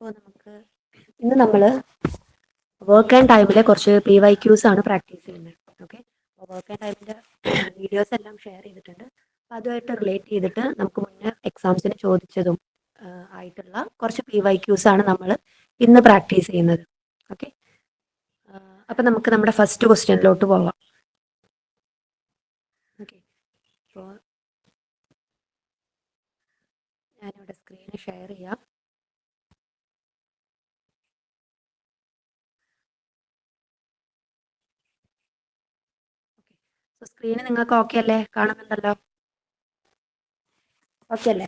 അപ്പോൾ ഇന്ന് നമ്മൾ വർക്ക് ആൻഡ് ടൈമിലെ കുറച്ച് PYQs ആണ് പ്രാക്ടീസ് ചെയ്യുന്നത്. ഓക്കെ, അപ്പോൾ വർക്ക് ആൻഡ് ടൈമിൻ്റെ വീഡിയോസ് എല്ലാം ഷെയർ ചെയ്തിട്ടുണ്ട്. അപ്പോൾ അതുമായിട്ട് റിലേറ്റ് ചെയ്തിട്ട് നമുക്ക് മുന്നേ എക്സാംസിന് ചോദിച്ചതും ആയിട്ടുള്ള കുറച്ച് PYQs ആണ് നമ്മൾ ഇന്ന് പ്രാക്ടീസ് ചെയ്യുന്നത്. ഓക്കെ, അപ്പം നമുക്ക് നമ്മുടെ ഫസ്റ്റ് ക്വസ്റ്റ്യനിലോട്ട് പോവാം. ഓക്കെ, അപ്പോൾ ഞാനിവിടെ സ്ക്രീന് ഷെയർ ചെയ്യാം. സ്ക്രീന് നിങ്ങൾക്ക് ഓക്കെ അല്ലേ? കാണുന്നുണ്ടല്ലോ? ഓക്കെ അല്ലേ?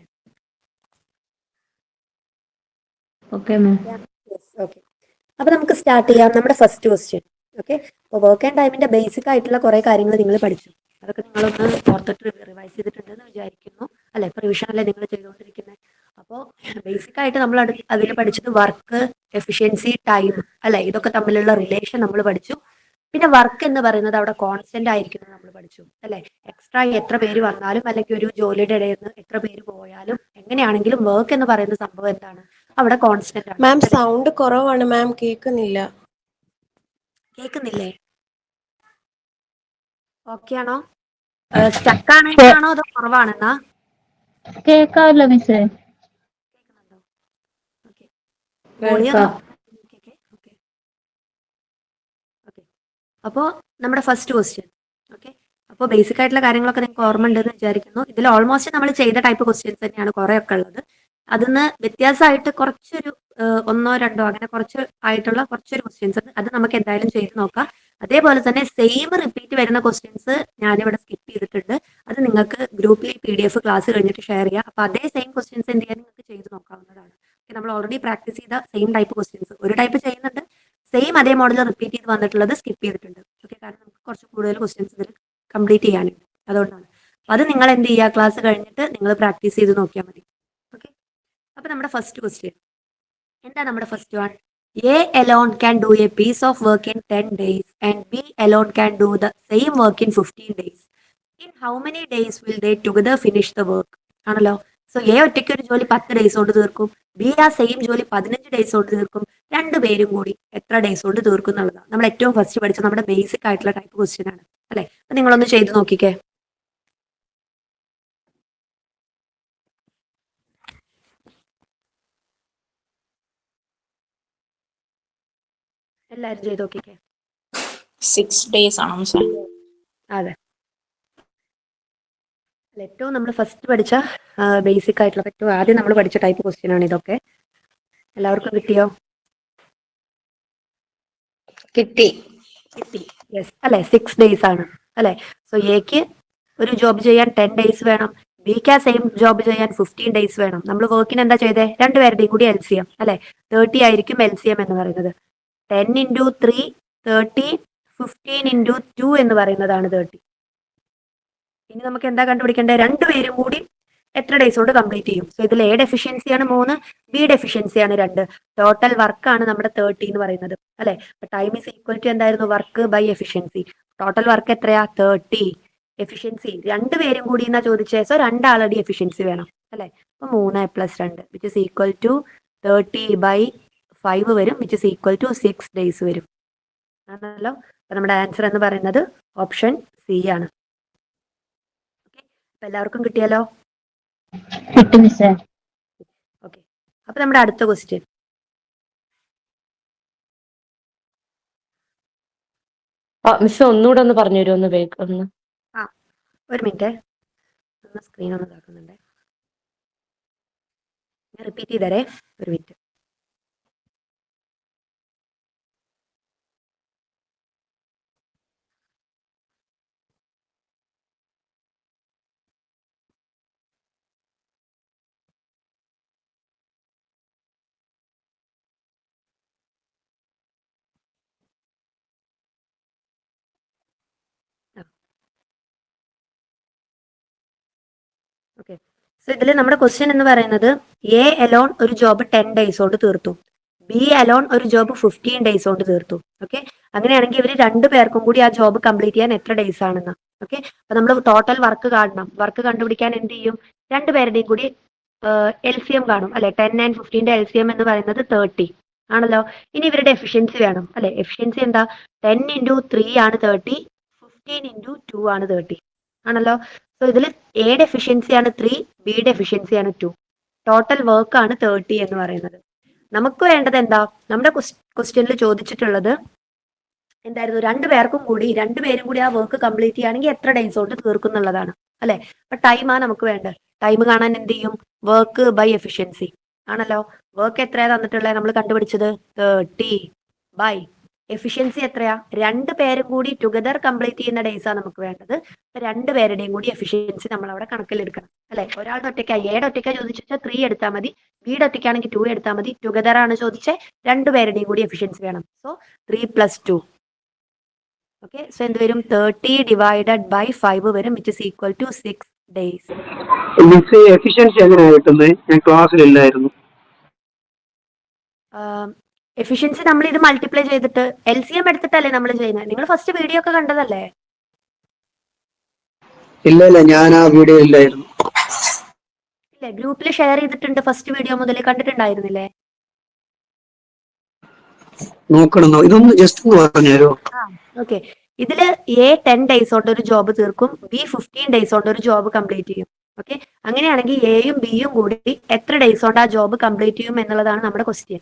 Okay ma'am. ഓക്കെ, അപ്പൊ നമുക്ക് സ്റ്റാർട്ട് ചെയ്യാം നമ്മുടെ ഫസ്റ്റ് ക്വസ്റ്റ്യൻ. ഓക്കെ, അപ്പോൾ വർക്ക് ആൻഡ് ടൈമിന്റെ ബേസിക് ആയിട്ടുള്ള കുറെ കാര്യങ്ങൾ നിങ്ങൾ പഠിച്ചു. അതൊക്കെ നിങ്ങളൊന്ന് ഓർത്തിട്ട് റിവൈസ് ചെയ്തിട്ടുണ്ടെന്ന് വിചാരിക്കുന്നു അല്ലെ? ഇപ്പൊ റിവിഷൻ അല്ലേ നിങ്ങൾ ചെയ്തുകൊണ്ടിരിക്കുന്നത്. അപ്പോൾ ബേസിക് ആയിട്ട് നമ്മൾ അതിൽ പഠിച്ചത് വർക്ക്, എഫിഷ്യൻസി, ടൈം അല്ലെ? ഇതൊക്കെ തമ്മിലുള്ള റിലേഷൻ നമ്മൾ പഠിച്ചു. പിന്നെ വർക്ക് എന്ന് പറയുന്നത് അവിടെ കോൺസ്റ്റന്റ് ആയിരിക്കും നമ്മൾ പഠിച്ചു അല്ലെ? എക്സ്ട്രാ എത്ര പേര് വന്നാലും അല്ലെങ്കിൽ ഒരു ജോലിയുടെ ഇടയിൽ നിന്ന് എത്ര പേര് പോയാലും എങ്ങനെയാണെങ്കിലും വർക്ക് എന്ന് പറയുന്ന സംഭവം എന്താണ്? അവിടെ കോൺസ്റ്റന്റ് ആണ്. മാം സൗണ്ട് കുറവാണ് മാം, കേൾക്കുന്നില്ല. കേൾക്കുന്നില്ലേ? ഓക്കെ ആണോ? സ്റ്റക്ക് ആണെന്നാണോ അതോ കുറവാണെന്നാ? കേക്കാമല്ലോ മിസ്സേ. കേൾക്കുന്നുണ്ടോ? ഓക്കെ, വോളിയം അപ്പോൾ നമ്മുടെ ഫസ്റ്റ് ക്വസ്റ്റ്യൻ. ഓക്കെ, അപ്പോൾ ബേസിക് ആയിട്ടുള്ള കാര്യങ്ങളൊക്കെ നിങ്ങൾക്ക് ഓർമ്മ ഉണ്ടെന്ന് വിചാരിക്കുന്നു. ഇതിൽ ഓൾമോസ്റ്റ് നമ്മൾ ചെയ്ത ടൈപ്പ് ക്വസ്റ്റ്യൻസ് തന്നെയാണ് കുറെ ഒക്കെ ഉള്ളത്. അതിന്ന് വ്യത്യാസമായിട്ട് കുറച്ചൊരു ഒന്നോ രണ്ടോ അങ്ങനെ കുറച്ച് ആയിട്ടുള്ള കുറച്ചൊരു ക്വസ്റ്റ്യൻസ് അത് നമുക്ക് എന്തായാലും ചെയ്ത് നോക്കാം. അതേപോലെ തന്നെ സെയിം റിപ്പീറ്റ് വരുന്ന ക്വസ്റ്റ്യൻസ് ഞാനിവിടെ സ്കിപ്പ് ചെയ്തിട്ടുണ്ട്. അത് നിങ്ങൾക്ക് ഗ്രൂപ്പിൽ PDF ക്ലാസ് കഴിഞ്ഞിട്ട് ഷെയർ ചെയ്യാം. അപ്പോൾ അതേ സെയിം ക്വസ്റ്റ്യൻസ് എന്ത് ചെയ്യാൻ നിങ്ങൾക്ക് ചെയ്ത് നോക്കാവുന്നതാണ്. നമ്മൾ ഓൾറെഡി പ്രാക്ടീസ് ചെയ്ത സെയിം ടൈപ്പ് ക്വസ്റ്റ്യൻസ് ഒരു ടൈപ്പ് ചെയ്യുന്നുണ്ട്, സെയിം അതേ മോഡൽ റിപ്പീറ്റ് ചെയ്ത് വന്നിട്ടുള്ളത് സ്കിപ്പ് ചെയ്തിട്ടുണ്ട്. ഓക്കെ, കാരണം നമുക്ക് കുറച്ച് കൂടുതൽ ക്വസ്റ്റ്യൻസ് ഇതിൽ കംപ്ലീറ്റ് ചെയ്യാനുണ്ട്, അതുകൊണ്ടാണ്. അപ്പോൾ അത് നിങ്ങൾ എന്ത് ചെയ്യുക, ക്ലാസ് കഴിഞ്ഞിട്ട് നിങ്ങൾ പ്രാക്ടീസ് ചെയ്ത് നോക്കിയാൽ മതി. ഓക്കെ, അപ്പോൾ നമ്മുടെ ഫസ്റ്റ് ക്വസ്റ്റ്യൻ എന്താ? നമ്മുടെ first one, A alone can do a piece of work in 10 days and B alone can do the same work in 15 days. In how many days will they together finish the work? ആണല്ലോ. So A ഒറ്റയ്ക്ക് ഒരു ജോലി 10 days കൊണ്ട് തീർക്കും, B ആ same ജോലി 15 days കൊണ്ട് തീർക്കും. രണ്ടുപേരും കൂടി എത്ര ഡേയ്സ് കൊണ്ട് തീർക്കും എന്നുള്ളതാണ് നമ്മൾ ഏറ്റവും ഫസ്റ്റ് പഠിച്ച നമ്മുടെ ബേസിക് ആയിട്ടുള്ള ടൈപ്പ് ക്വസ്റ്റ്യൻ ആണ് അല്ലെ? അപ്പൊ നിങ്ങളൊന്ന് ചെയ്ത് നോക്കിക്കേ. എല്ലാരും ചെയ്ത് നോക്കിക്കേ. 6 days ആണോ സാർ? അതെ, ഏറ്റവും നമ്മൾ ഫസ്റ്റ് പഠിച്ച ബേസിക് ആയിട്ടുള്ള ഏറ്റവും ആദ്യം നമ്മൾ പഠിച്ച ടൈപ്പ് ക്വസ്റ്റ്യൻ ആണ് ഇതൊക്കെ. എല്ലാവർക്കും കിട്ടിയോ? കിട്ടി. യെസ് അല്ലെ? 6 ഡേയ്സ് ആണ് അല്ലെ? സോ എക്ക് ഒരു ജോബ് ചെയ്യാൻ 10 ഡേയ്സ് വേണം, ബിക്ക് ആ സെയിം ജോബ് ചെയ്യാൻ 15 ഡേയ്സ് വേണം. നമ്മൾ വർക്കിന് എന്താ ചെയ്തേ? രണ്ടുപേരുടെയും കൂടി LCM അല്ലെ? 30 ആയിരിക്കും LCM എന്ന് പറയുന്നത്. 10 into 3 30, 15 into 2 എന്ന് പറയുന്നതാണ് 30. ഇനി നമുക്ക് എന്താ കണ്ടുപിടിക്കേണ്ടത്? രണ്ടുപേരും കൂടി എത്ര ഡേയ്സ് കൊണ്ട് കംപ്ലീറ്റ് ചെയ്യും? സോ ഇതിൽ എയുടെ എഫിഷ്യൻസിയാണ് 3, ബിയുടെ എഫിഷ്യൻസിയാണ് 2. ടോട്ടൽ വർക്കാണ് നമ്മുടെ 30 എന്ന് പറയുന്നത് അല്ലെ? ടൈം ഈസ് ഈക്വൽ ടു എന്തായിരുന്നു? Work by efficiency. Total work എത്രയാ? 30. എഫിഷ്യൻസി രണ്ടുപേരും കൂടി എന്നാ ചോദിച്ചേ. സോ രണ്ടാളുടെ എഫിഷ്യൻസി വേണം അല്ലെ? അപ്പൊ 3 + 2 വിച്ച് ഇസ് ഈക്വൽ ടു 30/5 വരും, which is equal to 6 days വരും. ആണല്ലോ? അപ്പൊ നമ്മുടെ ആൻസർ എന്ന് പറയുന്നത് ഓപ്ഷൻ C ആണ്. അപ്പൊ എല്ലാവർക്കും കിട്ടിയല്ലോ? കിട്ടി മിസ്സേ. ഓക്കെ, അപ്പൊ നമ്മുടെ അടുത്ത ക്വസ്റ്റ്യൻ. മിസ് ഒന്നുകൂടെ ഒന്ന് പറഞ്ഞു തരുമോ? ഒന്ന് ഒന്ന് ഒരു മിനിറ്റ്, ഒന്ന് സ്ക്രീൻ ഒന്ന് ഇതാക്കുന്നുണ്ട്. ഞാൻ റിപ്പീറ്റ് ചെയ്തരേ, ഒരു മിനിറ്റ്. ഓക്കെ, സോ ഇതിൽ നമ്മുടെ ക്വസ്റ്റ്യൻ എന്ന് പറയുന്നത് A അലോൺ ഒരു ജോബ് 10 ഡേയ്സ് കൊണ്ട് തീർത്തു, B അലോൺ ഒരു ജോബ് 15 ഡേയ്സ് കൊണ്ട് തീർത്തു. ഓക്കെ, അങ്ങനെയാണെങ്കിൽ ഇവർ രണ്ടു പേർക്കും കൂടി ആ ജോബ് കംപ്ലീറ്റ് ചെയ്യാൻ എത്ര ഡേയ്സ് ആണെന്ന്. ഓക്കെ, അപ്പൊ നമ്മൾ ടോട്ടൽ വർക്ക് കാണണം. വർക്ക് കണ്ടുപിടിക്കാൻ എന്ത് ചെയ്യും? രണ്ടുപേരുടെയും കൂടി LCM കാണും അല്ലെ. 10 and 15ന്റെ LCM എന്ന് പറയുന്നത് 30 ആണല്ലോ. ഇനി ഇവരുടെ എഫിഷ്യൻസി വേണം അല്ലെ. എഫിഷ്യൻസി എന്താ? 10 into 3 ആണ് 30, 15 into 2 ആണ് 30 ആണല്ലോ. സോ ഇതിൽ എയുടെ എഫിഷ്യൻസി ആണ് 3, ബിയുടെ എഫിഷ്യൻസി ആണ് 2. ടോട്ടൽ വർക്ക് ആണ് 30 എന്ന് പറയുന്നത്. നമുക്ക് വേണ്ടത് എന്താ? നമ്മുടെ ക്വസ്റ്റ്യനിൽ ചോദിച്ചിട്ടുള്ളത് എന്തായിരുന്നു? രണ്ടുപേരും കൂടി ആ വർക്ക് കംപ്ലീറ്റ് ചെയ്യുകയാണെങ്കിൽ എത്ര ഡേയ്സ് കൊണ്ട് തീർക്കും എന്നുള്ളതാണ് അല്ലെ. അപ്പൊ ടൈമാണ് നമുക്ക് വേണ്ടത്. ടൈം കാണാൻ എന്ത് ചെയ്യും? വർക്ക് ബൈ എഫിഷ്യൻസി ആണല്ലോ. വർക്ക് എത്രയാ തന്നിട്ടുള്ളത്? നമ്മൾ കണ്ടുപിടിച്ചത് 30 ബൈ എഫിഷ്യൻസി എത്രയാ? 2 പേരും കൂടി ടുഗദർ കംപ്ലീറ്റ് ചെയ്യുന്ന ഡേയ്സ് ആണ് നമുക്ക് വേണ്ടത്. 2 പേരുടെയും കൂടി എഫിഷ്യൻസി നമ്മൾ അവിടെ കണക്കിലെടുക്കണം അല്ലെ. ഒരാളുടെ ഒറ്റയ്ക്കായി എയുടെ ഒറ്റയ്ക്കാ ചോദിച്ചാൽ 3 എടുത്താൽ മതി, ബിയുടെ ഒറ്റയ്ക്കാണെങ്കിൽ 2 എടുത്താൽ മതി. ടുഗദർ ആണ് ചോദിച്ചത്, 2 പേരുടെയും കൂടി എഫിഷ്യൻസി വേണം. സോ 3 + 2. ഓക്കെ. സോ എന്ത് വരും? 30 ഡിവൈഡഡ് ബൈ 5 വരും, which is equal to 6 days. Miss efficiency എങ്ങനെയാണ് കിട്ടുന്നത്? ഞാൻ ക്ലാസ്സിലില്ലായിരുന്നു. എഫിഷ്യൻസി നമ്മൾ ഇത് മൾട്ടിപ്ലൈ ചെയ്തിട്ട് LCM എടുത്തിട്ടല്ലേ നമ്മൾ ചെയ്യുന്നത്. നിങ്ങൾ ഫസ്റ്റ് വീഡിയോ ഒക്കെ കണ്ടതല്ലേ? ഇല്ല, ഞാൻ ആ വീഡിയോ ഇല്ലായിരുന്നു. ഇല്ലേ, ഗ്രൂപ്പിൽ ഷെയർ ചെയ്തിട്ടുണ്ട്. ഫസ്റ്റ് വീഡിയോ മുതൽ കണ്ടിട്ടുണ്ടായിരുന്നില്ലേ? നോക്കണമെന്നോ? ഇതൊന്ന് ജസ്റ്റ് ഒന്ന് പറഞ്ഞുതരോ? ഓക്കെ. ഇതില് A 10 days കൊണ്ട് ഒരു ജോബ് തീർക്കും, B 15 days കൊണ്ട് ഒരു ജോബ് കംപ്ലീറ്റ് ചെയ്യും. ഓക്കെ. അങ്ങനെയാണെങ്കിൽ എയും ബിയും കൂടി എത്ര ഡേയ്സ് കൊണ്ട് ആ ജോബ് കംപ്ലീറ്റ് ചെയ്യും എന്നുള്ളതാണ് നമ്മുടെ ക്വസ്റ്റ്യൻ.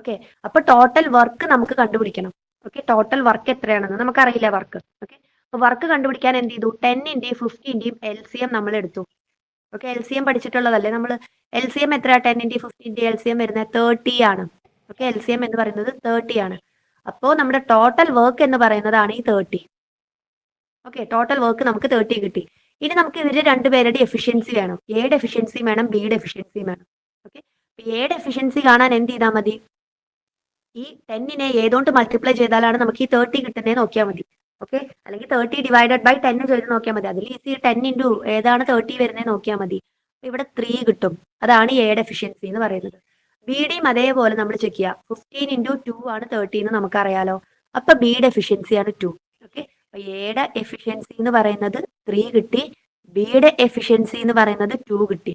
ഓക്കെ. അപ്പൊ ടോട്ടൽ വർക്ക് നമുക്ക് കണ്ടുപിടിക്കണം. ഓക്കെ. ടോട്ടൽ വർക്ക് എത്രയാണെന്ന് നമുക്കറിയില്ല വർക്ക്. ഓക്കെ. അപ്പൊ വർക്ക് കണ്ടുപിടിക്കാൻ എന്ത് ചെയ്തു? 10ന്റെയും 15ന്റെയും LCM നമ്മൾ എടുത്തു. ഓക്കെ. LCM പഠിച്ചിട്ടുള്ളതല്ലേ നമ്മൾ. LCM എത്രയാ? 10ന്റെയും 15ന്റെയും LCM വരുന്നത് 30 ആണ്. ഓക്കെ. LCM എന്ന് പറയുന്നത് 30 ആണ്. അപ്പോൾ നമ്മുടെ ടോട്ടൽ വർക്ക് എന്ന് പറയുന്നതാണ് ഈ 30. ഓക്കെ. ടോട്ടൽ വർക്ക് നമുക്ക് 30 കിട്ടി. ഇനി നമുക്ക് ഇവര് 2 പേരുടെ എഫിഷ്യൻസി വേണം. എയുടെ എഫിഷ്യൻസി വേണം, ബിയുടെ എഫിഷ്യൻസി വേണം. ഓക്കെ. എയുടെ എഫിഷ്യൻസി കാണാൻ എന്ത് ചെയ്താൽ മതി? ഈ 10നെ ഏതുകൊണ്ട് മൾട്ടിപ്ലൈ ചെയ്താലാണ് നമുക്ക് ഈ 30 കിട്ടുന്നത് നോക്കിയാൽ മതി. ഓക്കെ. അല്ലെങ്കിൽ 30 ഡിവൈഡഡ് ബൈ 10 ചെയ്ത് നോക്കിയാൽ മതി. അതിൽ ഈസി 10 into ഏതാണ് 30 വരുന്നത് നോക്കിയാൽ മതി. ഇവിടെ 3 കിട്ടും. അതാണ് എയുടെ എഫിഷ്യൻസി എന്ന് പറയുന്നത്. ബിയുടെയും അതേപോലെ നമ്മൾ ചെക്ക് ചെയ്യുക. 15 into 2 ആണ് 30 എന്ന് നമുക്കറിയാലോ. അപ്പൊ ബിയുടെ എഫിഷ്യൻസി ആണ് 2. ഓക്കെ. അപ്പൊ എയുടെ എഫിഷ്യൻസി എന്ന് പറയുന്നത് 3 കിട്ടി, ബിയുടെ എഫിഷ്യൻസി എന്ന് പറയുന്നത് 2 കിട്ടി.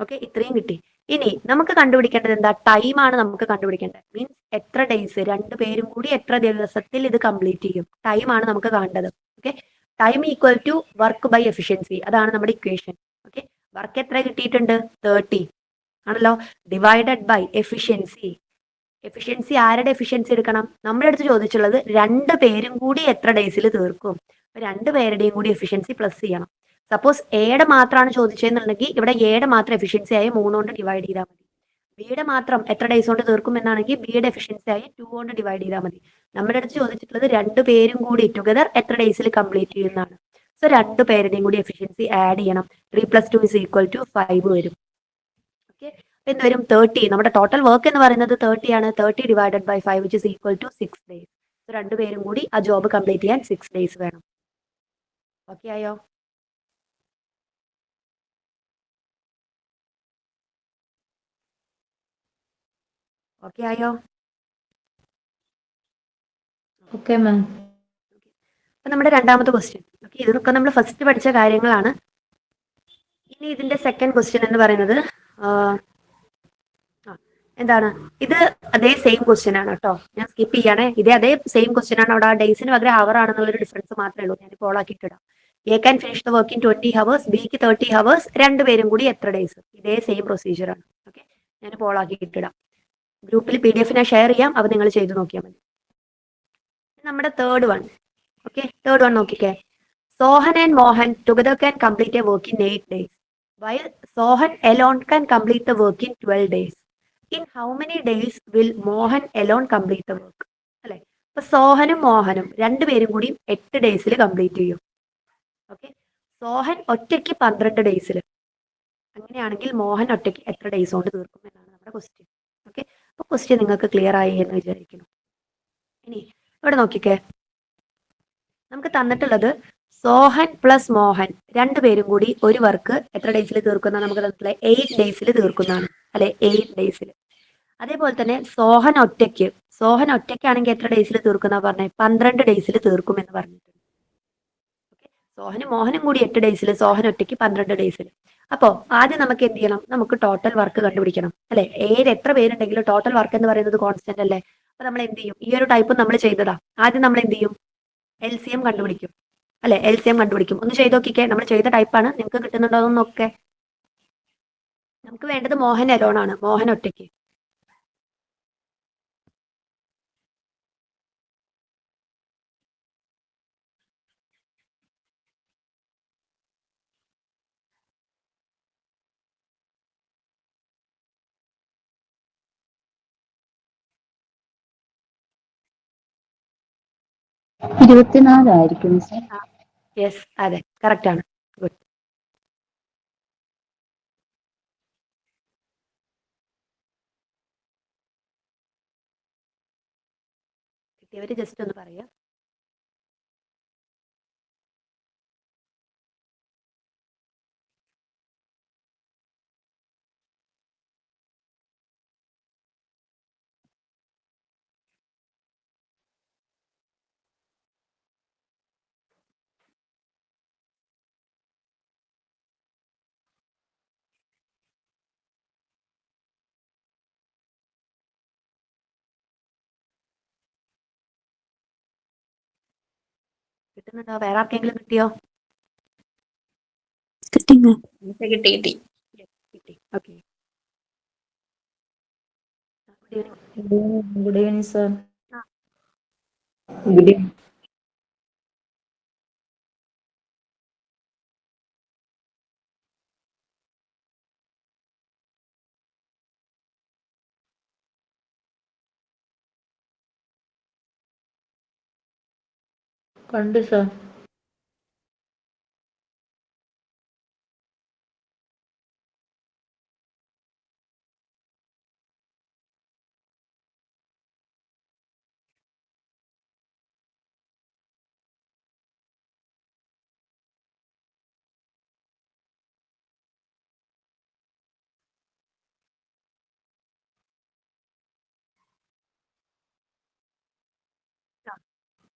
ഓക്കെ. ഇത്രയും കിട്ടി. ഇനി നമുക്ക് കണ്ടുപിടിക്കേണ്ടത് എന്താ? ടൈമാണ് നമുക്ക് കണ്ടുപിടിക്കേണ്ടത്. മീൻസ് എത്ര ഡേയ്സ്, 2 പേരും കൂടി എത്ര ദിവസത്തിൽ ഇത് കംപ്ലീറ്റ് ചെയ്യും. ടൈമാണ് നമുക്ക് കാണേണ്ടത്. Okay. Time equal to work by efficiency. അതാണ് നമ്മുടെ ഇക്വേഷൻ. ഓക്കെ. വർക്ക് എത്ര കിട്ടിയിട്ടുണ്ട്? 30 ആണല്ലോ. Divided by efficiency. എഫിഷ്യൻസി ആരുടെ എഫിഷ്യൻസി എടുക്കണം? നമ്മുടെ അടുത്ത് ചോദിച്ചുള്ളത് 2 പേരും കൂടി എത്ര ഡേയ്സിൽ തീർക്കും. 2 പേരുടെയും കൂടി എഫിഷ്യൻസി പ്ലസ് ചെയ്യണം. സപ്പോസ് എയുടെ മാത്രമാണ് ചോദിച്ചതെന്നുണ്ടെങ്കിൽ ഇവിടെ എയുടെ മാത്രം എഫിഷ്യൻസി ആയി 3 കൊണ്ട് ഡിവൈഡ് ചെയ്താൽ മതി. ബിയുടെ മാത്രം എത്ര ഡേയ്സ് കൊണ്ട് തീർക്കും എന്നാണെങ്കിൽ ബിയുടെ എഫിഷ്യൻസി ആയി 2 കൊണ്ട് ഡിവൈഡ് ചെയ്താൽ മതി. നമ്മുടെ അടുത്ത് ചോദിച്ചിട്ടുള്ളത് 2 പേരും കൂടി ടുഗദർ എത്ര ഡേയ്സിൽ കംപ്ലീറ്റ് ചെയ്യുന്നതാണ്. സോ 2 പേരുടെയും കൂടി എഫിഷ്യൻസി ആഡ് ചെയ്യണം. 3 + 2 = 5 വരും. ഓക്കെ. എന്ത് വരും? 30. നമ്മുടെ ടോട്ടൽ വർക്ക് എന്ന് പറയുന്നത് 30 ആണ്. 30 divided by 5 which is equal to 6 days. So 2 പേരും കൂടി ആ ജോബ് കംപ്ലീറ്റ് ചെയ്യാൻ 6 days വേണം. ഓക്കെ ആയോ? ഓക്കെ ആയോ? Okay ma'am. അപ്പൊ നമ്മുടെ രണ്ടാമത്തെ ക്വസ്റ്റ്യൻ. ഓക്കെ. ഇതൊക്കെ നമ്മൾ ഫസ്റ്റ് പഠിച്ച കാര്യങ്ങളാണ്. ഇനി ഇതിന്റെ സെക്കൻഡ് ക്വസ്റ്റ്യൻ എന്ന് പറയുന്നത് എന്താണ്? ഇത് അതേ സെയിം ക്വസ്റ്റ്യൻ ആണ് കേട്ടോ. ഞാൻ സ്കിപ്പ് ചെയ്യണേ. അതേ സെയിം ക്വസ്റ്റ്യൻ ആണ്. അവിടെ ആ ഡേയ്സിന് പകരം അവർ ആണെന്നുള്ളൊരു ഡിഫറൻസ് മാത്രമേ ഉള്ളൂ. ഞാൻ ഇപ്പോൾ ആക്കിയിട്ടിടാം. A can finish the work in 20 hours, ബിക്ക് 30 hours. 2 പേരും കൂടി എത്ര ഡേയ്സ്? ഇതേ സെയിം പ്രൊസീജിയർ ആണ്. ഓക്കെ. ഞാൻ ഇപ്പോൾ ആക്കിയിട്ടിടാം. ഗ്രൂപ്പിൽ PDF ഞാൻ ഷെയർ ചെയ്യാം. അത് നിങ്ങൾ ചെയ്ത് നോക്കിയാൽ മതി. നമ്മുടെ third one. Okay. Third one നോക്കിക്കേ. Sohan and Mohan together can complete a work in 8 days, while Sohan alone can complete the work in 12 days. In how many days will Mohan alone complete the work? അല്ലെ. അപ്പൊ സോഹനും മോഹനും 2 പേരും കൂടി 8 ഡേയ്സിൽ complete ചെയ്യും. Okay. Sohan ഒറ്റയ്ക്ക് 12 ഡേയ്സിൽ. അങ്ങനെയാണെങ്കിൽ മോഹൻ ഒറ്റയ്ക്ക് എത്ര ഡേയ്സ് കൊണ്ട് തീർക്കും എന്നാണ് നമ്മുടെ ക്വസ്റ്റ്യൻ. ഓക്കെ. അപ്പൊ ക്വസ്റ്റ്യൻ നിങ്ങൾക്ക് ക്ലിയർ ആയി എന്ന് വിചാരിക്കുന്നു. ഇനി ഇവിടെ നോക്കിക്കേ. നമുക്ക് തന്നിട്ടുള്ളത് സോഹൻ പ്ലസ് മോഹൻ 2 പേരും കൂടി ഒരു വർക്ക് എത്ര ഡേയ്സിൽ തീർക്കുന്ന നമുക്ക് തന്നിട്ടുള്ള 8 ഡേയ്സിൽ തീർക്കുന്നതാണ് അല്ലെ. 8 ഡേയ്സിൽ. അതേപോലെ തന്നെ സോഹൻ ഒറ്റയ്ക്കാണെങ്കിൽ എത്ര ഡേയ്സിൽ തീർക്കുന്ന പറഞ്ഞേ? 12 ഡേയ്സിൽ തീർക്കും എന്ന് പറഞ്ഞിട്ടുണ്ട്. ഓക്കെ. മോഹനും കൂടി 8 ഡേയ്സിൽ, സോഹൻ ഒറ്റയ്ക്ക് 12 ഡേയ്സിൽ. അപ്പോ ആദ്യം നമുക്ക് എന്ത് ചെയ്യണം? നമുക്ക് ടോട്ടൽ വർക്ക് കണ്ടുപിടിക്കണം അല്ലെ? എത്ര പേരുണ്ടെങ്കിലും ടോട്ടൽ വർക്ക് എന്ന് പറയുന്നത് കോൺസ്റ്റന്റ് അല്ലേ? അപ്പൊ നമ്മൾ എന്ത് ചെയ്യും? ഈ ഒരു ടൈപ്പ് നമ്മൾ ചെയ്തതാ. ആദ്യം നമ്മൾ എന്ത് ചെയ്യും? LCM കണ്ടുപിടിക്കും അല്ലെ? LCM കണ്ടുപിടിക്കും. ഒന്ന് ചെയ്ത് നോക്കിക്കേ. നമ്മൾ ചെയ്ത ടൈപ്പാണ്. നിങ്ങൾക്ക് കിട്ടുന്നുണ്ടോ എന്ന് നോക്കേ. നമുക്ക് വേണ്ടത് മോഹൻ അലോൺ ആണ്, മോഹൻ ഒറ്റയ്ക്ക്. ഇരുപത്തിനാലായിരിക്കും മിസ്സേ. യെസ്, അതെ, കറക്റ്റ് ആണ്. ഗുഡ്. കിട്ടിയവര് ജസ്റ്റ് ഒന്ന് പറയാ. കിട്ടുന്നുണ്ടോ? വേറെ ആർക്കെങ്കിലും കിട്ടിയോ? കിട്ടി. കിട്ടി. Okay. Good evening sir. Good evening. കണ്ടു സർ.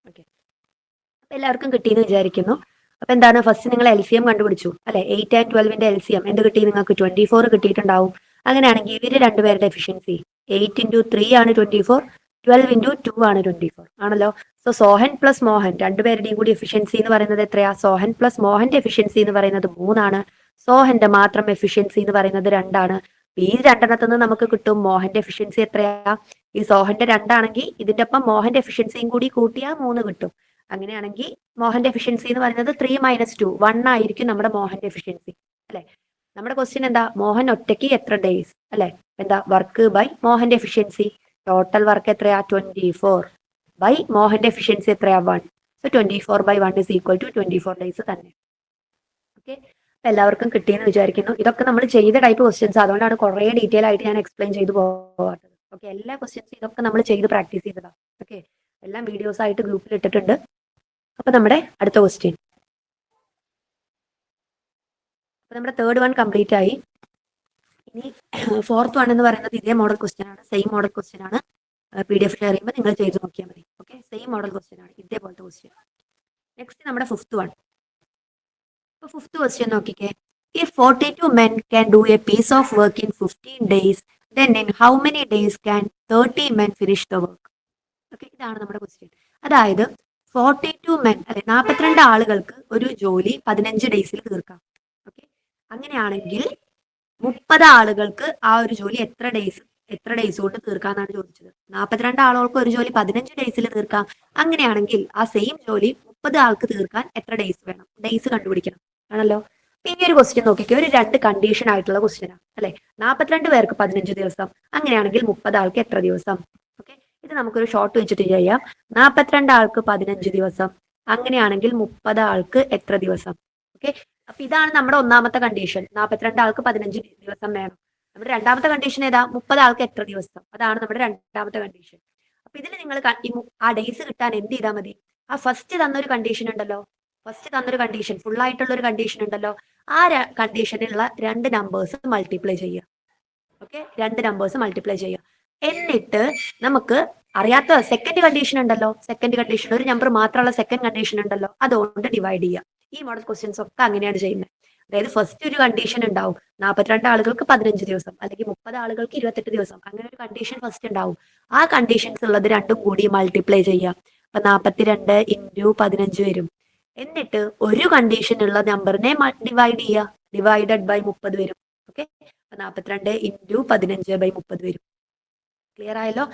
ഓക്കെ. അപ്പൊ എല്ലാവർക്കും കിട്ടിയെന്ന് വിചാരിക്കുന്നു. അപ്പൊ എന്താണ്? ഫസ്റ്റ് നിങ്ങൾ LCM കണ്ടുപിടിച്ചു അല്ലെ? 8 and 12ന്റെ LCM എന്ത് കിട്ടി? നിങ്ങൾക്ക് 24 കിട്ടിയിട്ടുണ്ടാവും. അങ്ങനെയാണെങ്കിൽ ഇവര് രണ്ടുപേരുടെ എഫിഷ്യൻസി 8 into 3 ആണ് 24, 12 into 2 ആണ് 24 ആണല്ലോ. സോ സോഹൻ പ്ലസ് മോഹൻ രണ്ടുപേരുടെയും കൂടി എഫിഷ്യൻസി എന്ന് പറയുന്നത് എത്രയാ? സോഹൻ പ്ലസ് മോഹന്റെ എഫിഷ്യൻസി എന്ന് പറയുന്നത് 3 ആണ്. സോഹന്റെ മാത്രം എഫിഷ്യൻസി എന്ന് പറയുന്നത് 2 ആണ്. ഈ രണ്ടെണ്ണത്തിൽ നിന്ന് നമുക്ക് കിട്ടും മോഹന്റെ എഫിഷ്യൻസി എത്രയാ? ഈ സോഹന്റെ 2 ആണെങ്കിൽ ഇതിന്റെ ഒപ്പം മോഹന്റെ എഫിഷ്യൻസിയും കൂടി കൂട്ടിയാൽ 3 കിട്ടും. അങ്ങനെയാണെങ്കിൽ മോഹന്റെ എഫിഷ്യൻസി എന്ന് പറയുന്നത് 3 - 2 1 ആയിരിക്കും നമ്മുടെ മോഹന്റെ എഫിഷ്യൻസി അല്ലെ? നമ്മുടെ ക്വസ്റ്റ്യൻ എന്താ? മോഹൻ ഒറ്റയ്ക്ക് എത്ര ഡേയ്സ് അല്ലെ? എന്താ? വർക്ക് ബൈ മോഹന്റെ എഫിഷ്യൻസി. ടോട്ടൽ വർക്ക് എത്രയാ? 24 ബൈ മോഹന്റെ എഫിഷ്യൻസി എത്രയാ? 1. So 24/1 is equal to 24 days തന്നെ. ഓക്കെ. എല്ലാവർക്കും കിട്ടിയെന്ന് വിചാരിക്കുന്നു. ഇതൊക്കെ നമ്മൾ ചെയ്ത ടൈപ്പ് ക്വസ്റ്റ്യൻസ്, അതുകൊണ്ടാണ് കുറെ ഡീറ്റെയിൽ ആയിട്ട് ഞാൻ എക്സ്പ്ലെയിൻ ചെയ്തു പോകാത്തത്. ഓക്കെ. എല്ലാ ക്വസ്റ്റ്യൻസും ഇതൊക്കെ നമ്മൾ ചെയ്ത് പ്രാക്ടീസ് ചെയ്തതാണ്. ഓക്കെ. എല്ലാം വീഡിയോസ് ആയിട്ട് ഗ്രൂപ്പിൽ ഇട്ടിട്ടുണ്ട്. അപ്പൊ നമ്മുടെ അടുത്ത ക്വസ്റ്റ്യൻ, അപ്പൊ നമ്മുടെ തേർഡ് വൺ കംപ്ലീറ്റ് ആയി. ഇനി ഫോർത്ത് വൺ എന്ന് പറയുന്നത് ഇതേ മോഡൽ ക്വസ്റ്റ്യൻ ആണ്, സെയിം മോഡൽ ക്വസ്റ്റ്യൻ ആണ്. PDF ഷെയർ ചെയ്യുമ്പോൾ നിങ്ങൾ ചെയ്ത് നോക്കിയാൽ മതി. ഓക്കെ. സെയിം മോഡൽ ക്വസ്റ്റ്യൻ ആണ്, ഇതേപോലത്തെ ക്വസ്റ്റ്യൻ. നെക്സ്റ്റ് നമ്മുടെ ഫിഫ്ത്ത് വൺ. അപ്പൊ ഫിഫ്ത്ത് ക്വസ്റ്റ്യൻ നോക്കിക്കേ. If 42 men can do a piece of work in 15 days, then in how many days can 30 men finish the work? Okay. ഇതാണ് നമ്മുടെ question. അതായത് 42 men അല്ലെ, 42 ആളുകൾക്ക് ഒരു ജോലി 15 ഡേയ്സിൽ തീർക്കാം. ഓക്കെ. അങ്ങനെയാണെങ്കിൽ 30 ആളുകൾക്ക് ആ ഒരു ജോലി എത്ര ഡേയ്സ് കൊണ്ട് തീർക്കാന്നാണ് ചോദിച്ചത്. 42 ആളുകൾക്ക് ഒരു ജോലി 15 ഡേയ്സിൽ തീർക്കാം. അങ്ങനെയാണെങ്കിൽ ആ സെയിം ജോലി 30 ആൾക്ക് തീർക്കാൻ എത്ര ഡേയ്സ് വേണം? ഡേയ്സ് കണ്ടുപിടിക്കണം ആണല്ലോ. ഇനി ഒരു ക്വസ്റ്റ്യൻ നോക്കിക്കോ. ഒരു 2 കണ്ടീഷൻ ആയിട്ടുള്ള ക്വസ്റ്റ്യനാണ് അല്ലെ? 42 പേർക്ക് 15 ദിവസം, അങ്ങനെയാണെങ്കിൽ 30 ആൾക്ക് എത്ര ദിവസം? ഓക്കെ. ഇത് നമുക്കൊരു ഷോർട്ട് വെച്ചിട്ട് ചെയ്യാം. 42 ആൾക്ക് 15 ദിവസം, അങ്ങനെയാണെങ്കിൽ 30 ആൾക്ക് എത്ര ദിവസം? ഓക്കെ. അപ്പൊ ഇതാണ് നമ്മുടെ ഒന്നാമത്തെ കണ്ടീഷൻ. 42 ആൾക്ക് 15 ദിവസം വേണം. നമ്മുടെ രണ്ടാമത്തെ കണ്ടീഷൻ ഏതാ? 30 ആൾക്ക് എത്ര ദിവസം? അതാണ് നമ്മുടെ രണ്ടാമത്തെ കണ്ടീഷൻ. അപ്പൊ ഇതിൽ നിങ്ങൾ ആ ഡേയ്സ് കിട്ടാൻ എന്ത് ചെയ്താൽ മതി? ആ ഫസ്റ്റ് തന്നൊരു കണ്ടീഷൻ ഉണ്ടല്ലോ, ഫുൾ ആയിട്ടുള്ള ഒരു കണ്ടീഷൻ ഉണ്ടല്ലോ, ആ കണ്ടീഷനിലുള്ള 2 നമ്പേഴ്സ് മൾട്ടിപ്ലൈ ചെയ്യുക. ഓക്കെ. 2 നമ്പേഴ്സ് മൾട്ടിപ്ലൈ ചെയ്യുക. എന്നിട്ട് നമുക്ക് അറിയാത്ത സെക്കൻഡ് കണ്ടീഷൻ ഉണ്ടല്ലോ, സെക്കൻഡ് കണ്ടീഷൻ ഒരു നമ്പർ മാത്രമുള്ള സെക്കൻഡ് കണ്ടീഷൻ ഉണ്ടല്ലോ, അതുകൊണ്ട് ഡിവൈഡ് ചെയ്യുക. ഈ മോഡൽ ക്വസ്റ്റ്യൻസ് ഒക്കെ അങ്ങനെയാണ് ചെയ്യുന്നത്. അതായത് ഫസ്റ്റ് ഒരു കണ്ടീഷൻ ഉണ്ടാവും, 42 ആളുകൾക്ക് 15 ദിവസം, അല്ലെങ്കിൽ 30 ആളുകൾക്ക് 28 ദിവസം, അങ്ങനെ ഒരു കണ്ടീഷൻ ഫസ്റ്റ് ഉണ്ടാവും. ആ കണ്ടീഷൻസ് ഉള്ളത് രണ്ടും കൂടി മൾട്ടിപ്ലൈ ചെയ്യാം. അപ്പൊ 42 ഇൻറ്റു 15 വരും. എന്നിട്ട് ഒരു കണ്ടീഷൻ ഉള്ള നമ്പറിനെ ഡിവൈഡ് ചെയ്യുക, ഡിവൈഡഡ് ബൈ 30 വരും. ഓക്കെ, അപ്പൊ 42 ഇൻറ്റു 15 ബൈ 30 വരും. ക്ലിയർ ആയല്ലോ?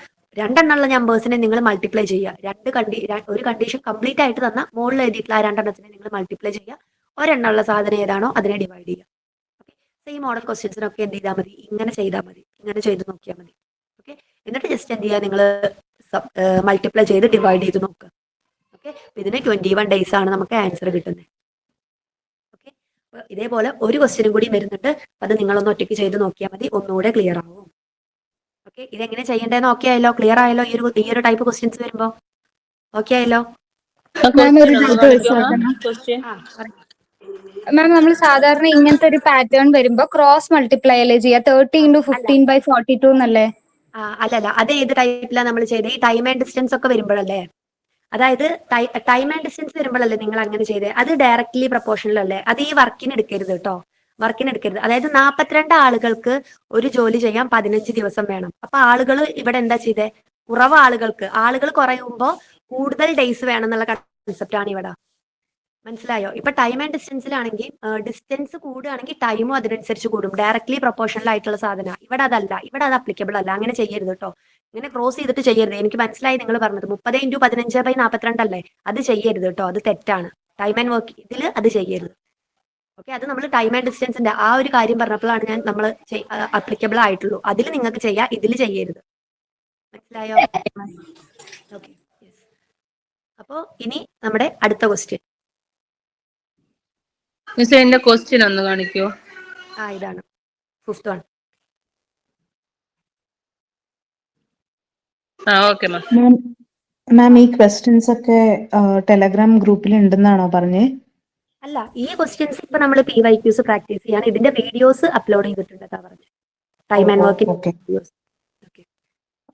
രണ്ടെണ്ണമുള്ള നമ്പേഴ്സിനെ നിങ്ങൾ മൾട്ടിപ്ലൈ ചെയ്യുക. ഒരു കണ്ടീഷൻ കംപ്ലീറ്റ് ആയിട്ട് തന്ന മുകളിൽ എഴുതിയിട്ടുള്ള ആ രണ്ടെണ്ണത്തിനെ നിങ്ങൾ മൾട്ടിപ്ലൈ ചെയ്യുക. ഒരെണ്ണമുള്ള സാധനം ഏതാണോ അതിനെ ഡിവൈഡ് ചെയ്യുക. ഓക്കെ, സെയിം മോഡൽ ക്വസ്റ്റ്യൻസിനൊക്കെ എന്ത് ചെയ്താൽ മതി, ഇങ്ങനെ ചെയ്താൽ മതി, ഇങ്ങനെ ചെയ്ത് നോക്കിയാൽ മതി. ഓക്കെ, എന്നിട്ട് ജസ്റ്റ് എന്ത് ചെയ്യുക, നിങ്ങൾ മൾട്ടിപ്ലൈ ചെയ്ത് ഡിവൈഡ് ചെയ്ത് നോക്കുക. ഓക്കെ, ഇതിന് 21 ഡേയ്സ് ആണ് നമുക്ക് ആൻസർ കിട്ടുന്നത്. ഓക്കെ, ഇതേപോലെ ഒരു ക്വസ്റ്റ്യനും കൂടി വരുന്നുണ്ട്, അത് നിങ്ങളൊന്ന് ഒറ്റയ്ക്ക് ചെയ്ത് നോക്കിയാൽ മതി, ഒന്നുകൂടെ ക്ലിയർ ആവും. ഓക്കെ, ഇതെങ്ങനെ ചെയ്യേണ്ടതെന്ന് ഓക്കെ ആയല്ലോ? ക്ലിയർ ആയല്ലോ? ഈ ഒരു ടൈപ്പ് ക്വസ്റ്റ്യൻസ് വരുമ്പോ ഓക്കെ ആയല്ലോ? മാം ഒരു ഡൗട്ട് ചോദിച്ചോട്ടെ? ക്വസ്റ്റ്യൻ ആ പറ. മാം നമ്മൾ സാധാരണ ഇങ്ങനത്തെ ഒരു പാറ്റേൺ വരുമ്പോ ക്രോസ് മൾട്ടിപ്ലൈ അല്ലേ ചെയ്യുക? 30 ഇൻറ്റു അല്ല 15/42 എന്നല്ലേ? അല്ലല്ല, അത് ഏത് ടൈപ്പിലാണ് നമ്മൾ ചെയ്തത്? ഈ ടൈം ആൻഡ് ഡിസ്റ്റൻസ് ഒക്കെ വരുമ്പോഴല്ലേ? അതായത് ടൈം ആൻഡ് ഡിസ്റ്റൻസ് വരുമ്പോഴല്ലേ നിങ്ങൾ അങ്ങനെ ചെയ്തത്? അത് ഡയറക്ട്ലി പ്രൊപ്പോർഷണൽ അല്ലേ? അത് ഈ വർക്കിന് എടുക്കരുത് കേട്ടോ, വർക്കിന് എടുക്കരുത്. അതായത് 42 ആളുകൾക്ക് ഒരു ജോലി ചെയ്യാൻ 15 ദിവസം വേണം. അപ്പൊ ആളുകൾ ഇവിടെ എന്താ ചെയ്തേ? കുറവ് ആളുകൾ കുറയുമ്പോൾ കൂടുതൽ ഡേയ്സ് വേണം എന്നുള്ള കൺസെപ്റ്റ് ആണ് ഇവിടെ. മനസ്സിലായോ? ഇപ്പൊ ടൈം ആൻഡ് ഡിസ്റ്റൻസിലാണെങ്കിൽ ഡിസ്റ്റൻസ് കൂടുകയാണെങ്കിൽ ടൈമും അതിനനുസരിച്ച് കൂടും. ഡയറക്ട്ലി പ്രൊപ്പോർഷണൽ ആയിട്ടുള്ള സാധനം. ഇവിടെ അതല്ല, ഇവിടെ അത് അപ്ലിക്കബിൾ അല്ല. അങ്ങനെ ചെയ്യരുത് കേട്ടോ, ഇങ്ങനെ ക്രോസ് ചെയ്തിട്ട് ചെയ്യരുത്. എനിക്ക് മനസ്സിലായി നിങ്ങൾ പറഞ്ഞത് 30 ഇൻറ്റു 15 ബൈ 42 അല്ലേ, അത് ചെയ്യരുത് കേട്ടോ, അത് തെറ്റാണ്. ടൈം ആൻഡ് വർക്ക് ഇതിൽ അത് ചെയ്യരുത്. ഓക്കെ, അത് നമ്മൾ ടൈം ആൻഡ് ഡിസ്റ്റൻസിന്റെ ആ ഒരു കാര്യം പറഞ്ഞപ്പോഴാണ് നമ്മൾ അപ്ലിക്കബിൾ ആയിട്ടുള്ളൂ. അതിൽ നിങ്ങൾക്ക് ചെയ്യാം, ഇതിൽ ചെയ്യരുത്. മനസ്സിലായോ? ഓക്കെ, അപ്പോ ഇനി നമ്മുടെ അടുത്ത ക്വസ്റ്റ്യൻ. മിസ് എന്റെ ക്വസ്റ്റ്യൻ ഒന്ന് കാണിക്കോ? ഇതാണ് 5th വൺ. Okay ma'am. മാം ഈ ക്വസ്റ്റ്യൻസ് ഒക്കെ ടെലഗ്രാം ഗ്രൂപ്പിൽ ഉണ്ടെന്നാണോ പറഞ്ഞേ? അല്ല, ഈ ക്വസ്റ്റ്യൻസ് ഇപ്പൊ നമ്മൾ PYQs പ്രാക്ടീസ് ചെയ്യാണ്. ഇതിന്റെ വീഡിയോസ് അപ്ലോഡ് ചെയ്തിട്ടുണ്ട് പറഞ്ഞു, time and working okay videos. Okay,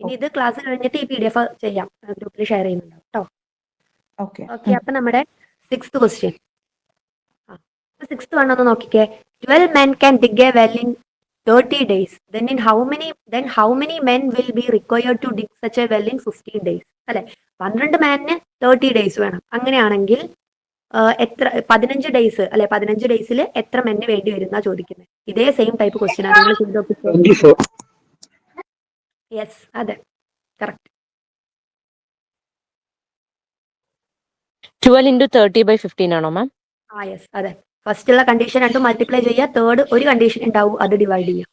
ഇനി ഇത് ക്ലാസ് കഴിഞ്ഞിട്ട് ഈ PDF ചെയ്യാം, ഗ്രൂപ്പിൽ ഷെയർ ചെയ്യുന്നുണ്ടാവും കേട്ടോ. ഓക്കെ. ഓക്കെ, അപ്പൊ നമ്മുടെ 6th ക്വസ്റ്റ്യൻ. 6th വൺ ഒന്ന് നോക്കിക്കേ. 12 men can dig a well in 30 days. Then how many men will be required to dig such a well in 15 days? അല്ലെ, 12 മാനിന് 30 ഡേയ്സ് വേണം. അങ്ങനെയാണെങ്കിൽ എത്ര 15 ഡേയ്സ് അല്ലെ, 15 ഡേയ്സിൽ എത്ര മെന്ന് വേണ്ടി വരും എന്നാ ചോദിക്കുന്നത്. ഇതേ സെയിം ടൈപ്പ് ക്വസ്റ്റ്യൻ ആണ് നിങ്ങൾ ചെയ്ത് നോക്കിക്കോ. 24. യെസ്, അതെ, കറക്റ്റ്. 12 ഇൻറ്റു 30/15 ആണോ മാം? യെസ്, അതെ. ഫസ്റ്റ് ഉള്ള കണ്ടീഷൻ രണ്ടും മൾട്ടിപ്ലൈ ചെയ്യുക, തേർഡ് ഒരു കണ്ടീഷൻ ഉണ്ടാവും, അത് ഡിവൈഡ് ചെയ്യുക.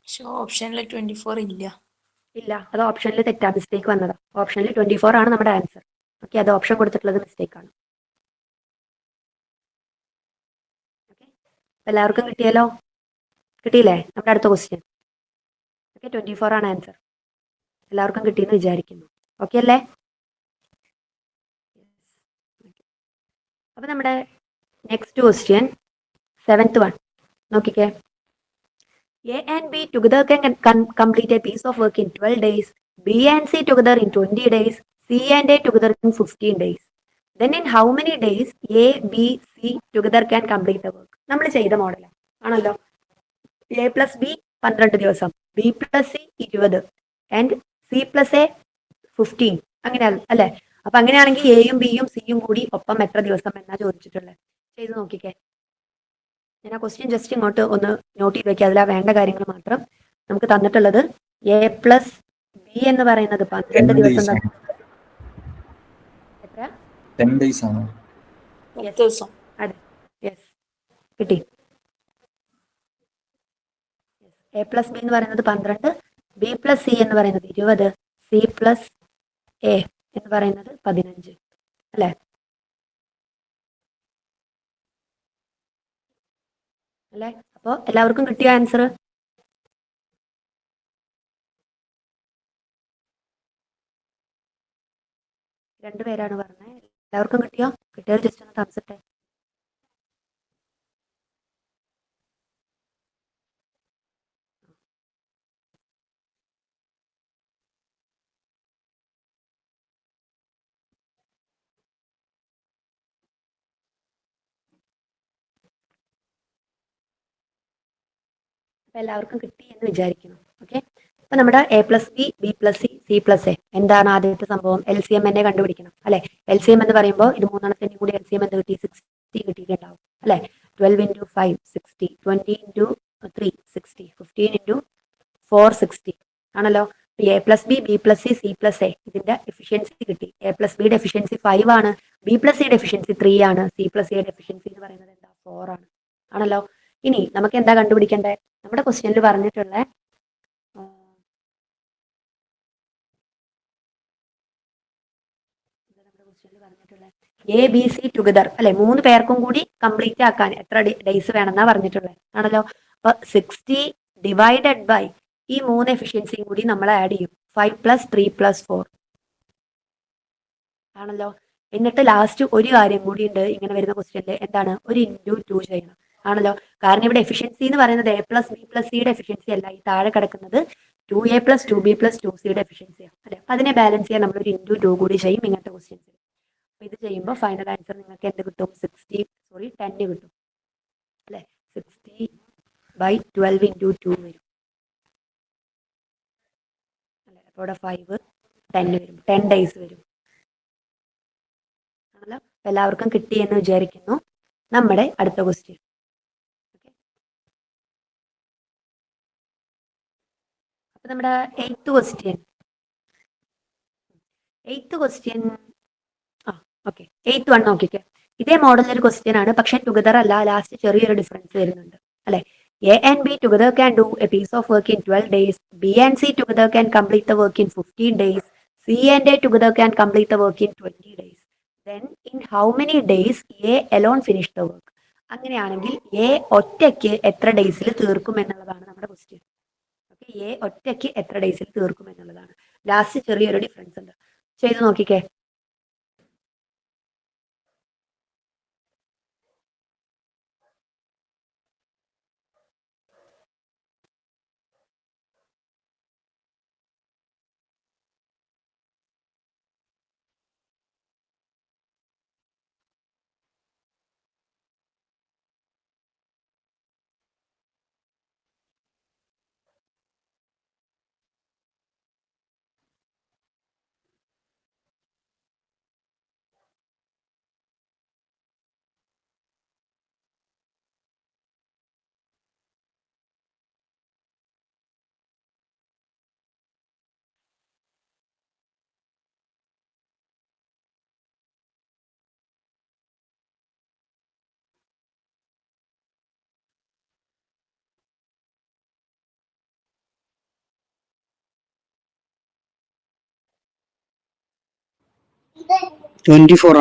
പക്ഷെ ഓപ്ഷനിൽ 24 ഇല്ല. ഇല്ല, അത് ഓപ്ഷനിൽ തെറ്റാ, മിസ്റ്റേക്ക് വന്നതാ. ഓപ്ഷനിൽ 24 ആണ് നമ്മുടെ ആൻസർ. ഓക്കെ, അത് ഓപ്ഷൻ കൊടുത്തിട്ടുള്ളത് മിസ്റ്റേക്ക് ആണ്. ഓക്കെ, എല്ലാവർക്കും കിട്ടിയല്ലോ? കിട്ടിയില്ലേ? നമ്മുടെ അടുത്ത ക്വസ്റ്റ്യൻ. ഓക്കെ, 24 ആണ് ആൻസർ. എല്ലാവർക്കും കിട്ടിയെന്ന് വിചാരിക്കുന്നു. ഓക്കെ അല്ലേ? അപ്പൊ നമ്മുടെ നെക്സ്റ്റ് ക്വസ്റ്റ്യൻ 7th വൺ നോക്കിക്കേ. A and B together can complete a piece of work in 12 days. B and C together in 20 days. C and A together in 15 days. Then in how many days A, B, C together can complete the work? നമ്മൾ ചെയ്ത മോഡലാണ് ആണല്ലോ. A plus B 12 ദിവസം, B plus C 20 and C plus A 15. അങ്ങനെ അല്ലേ? അപ്പൊ അങ്ങനെയാണെങ്കിൽ എയും ബിയും സിയും കൂടി ഒപ്പം എത്ര ദിവസം എന്നാ ചോദിച്ചിട്ടുള്ളത്. ചെയ്ത് നോക്കിക്കേ. ഞാൻ ആ ക്വസ്റ്റ്യൻ ജസ്റ്റ് ഇങ്ങോട്ട് ഒന്ന് നോട്ട് ചെയ്ത് വെക്കുക, അതിലാ വേണ്ട കാര്യങ്ങൾ മാത്രം. നമുക്ക് തന്നിട്ടുള്ളത് A plus B എന്ന് പറയുന്നത് 12 ദിവസം. എത്ര? 10 days ആണോ? ദിവസം. അതെ, യെസ്, കിട്ടി. A plus B എന്ന് പറയുന്നത് 12, B plus C എന്ന് പറയുന്നത് 20, C plus A എന്ന് പറയുന്നത് 15 അല്ലേ? അല്ലേ? അപ്പോ എല്ലാവർക്കും കിട്ടിയ ആൻസർ? രണ്ടുപേരാണ് പറഞ്ഞത്. എല്ലാവർക്കും കിട്ടിയോ? കിട്ടിയവർ ജസ്റ്റ് ഒന്ന് തംസിട്ടെ. അപ്പൊ എല്ലാവർക്കും കിട്ടി എന്ന് വിചാരിക്കുന്നു. ഓക്കെ, അപ്പൊ നമ്മുടെ A plus B, B plus C, C plus A എന്താണ് ആദ്യത്തെ സംഭവം? LCM തന്നെ കണ്ടുപിടിക്കണം അല്ലെ. LCM എന്ന് പറയുമ്പോൾ ഇത് മൂന്നെണ്ണത്തിന്റെ കൂടി LCM എന്ത് കിട്ടി? 60 കിട്ടിയിട്ടുണ്ടാവും അല്ലെ. 12 into 5 60, 20 into 3 60, 15 into 4 60 ആണല്ലോ. A plus B, B plus C, C plus A ഇതിന്റെ എഫിഷ്യൻസി കിട്ടി. എ പ്ലസ് ബിയുടെ എഫിഷ്യൻസി 5 ആണ്, ബി പ്ലസ് സിയുടെ എഫിഷ്യൻസി 3 ആണ്, സി പ്ലസ് സിയുടെ എഫിഷ്യൻസി എന്ന് പറയുന്നത് എന്താ? 4 ആണ് ആണല്ലോ. ഇനി നമുക്ക് എന്താ കണ്ടുപിടിക്കേണ്ടത്? നമ്മുടെ ക്വസ്റ്റ്യനിൽ പറഞ്ഞിട്ടുള്ള എ ബി സി ടുഗദർ അല്ലെ, 3 പേർക്കും കൂടി കംപ്ലീറ്റ് ആക്കാൻ എത്ര ഡേയ്സ് വേണമെന്നാ പറഞ്ഞിട്ടുള്ളത് ആണല്ലോ. അപ്പൊ 60 ഡിവൈഡഡ് ബൈ ഈ 3 എഫിഷ്യൻസിയും കൂടി നമ്മൾ ആഡ് ചെയ്യും. 5 + 3 + 4 ആണല്ലോ. എന്നിട്ട് ലാസ്റ്റ് ഒരു കാര്യം കൂടി ഉണ്ട് ഇങ്ങനെ വരുന്ന ക്വസ്റ്റ്യനിൽ, എന്താണ്? ഒരു ഇൻറ്റു 2 ചെയ്യണം ആണല്ലോ. കാരണം ഇവിടെ എഫിഷ്യൻസി എന്ന് പറയുന്നത് എ പ്ലസ് ബി പ്ലസ് സിയുടെ എഫിഷ്യൻസി അല്ല, ഈ താഴെ കിടക്കുന്നത് 2A + 2B + 2Cയുടെ എഫിഷ്യൻസിയാണ് അല്ലെ. അപ്പൊ അതിനെ ബാലൻസ് ചെയ്യാൻ നമ്മൾ ഒരു ഇൻറ്റു 2 കൂടി ചെയ്യും ഇങ്ങനത്തെ ക്വസ്റ്റ്യൻസ്. അപ്പൊ ഇത് ചെയ്യുമ്പോൾ ഫൈനൽ ആൻസർ നിങ്ങൾക്ക് എന്ത് കിട്ടും? 10 കിട്ടും അല്ലെ. 60/12 × 2 വരും അല്ലെ. അപ്പോൾ ഇവിടെ 5 10 വരും, 10 ഡേയ്സ് വരും ആണല്ലോ. അപ്പൊ എല്ലാവർക്കും കിട്ടി എന്ന് വിചാരിക്കുന്നു. നമ്മുടെ അടുത്ത ക്വസ്റ്റ്യൻ, അപ്പൊ നമ്മുടെ 8th question okay 8th one നോക്കിക്കേ. ഇതേ മോഡൽ ഒരു ക്വസ്റ്റ്യൻ ആണ്, പക്ഷെ ടുഗദർ അല്ല, ലാസ്റ്റ് ചെറിയൊരു ഡിഫറൻസ് വരുന്നുണ്ട് അല്ലെ. A and B together can do a piece of work in 12 days. B and C together can complete the work in 15 days. C and A together can complete the work in 20 days. Then in how many days A alone finished the work? അങ്ങനെയാണെങ്കിൽ A ഒറ്റയ്ക്ക് എത്ര ഡേയ്സിൽ തീർക്കും എന്നുള്ളതാണ് നമ്മുടെ question. Okay, A ഒറ്റയ്ക്ക് എത്ര ഡേയ്സിൽ തീർക്കും എന്നുള്ളതാണ്. ലാസ്റ്റ് ചെറിയൊരു ഡിഫറൻസ് ഉണ്ട്, ചെയ്ത് നോക്കിക്കേ.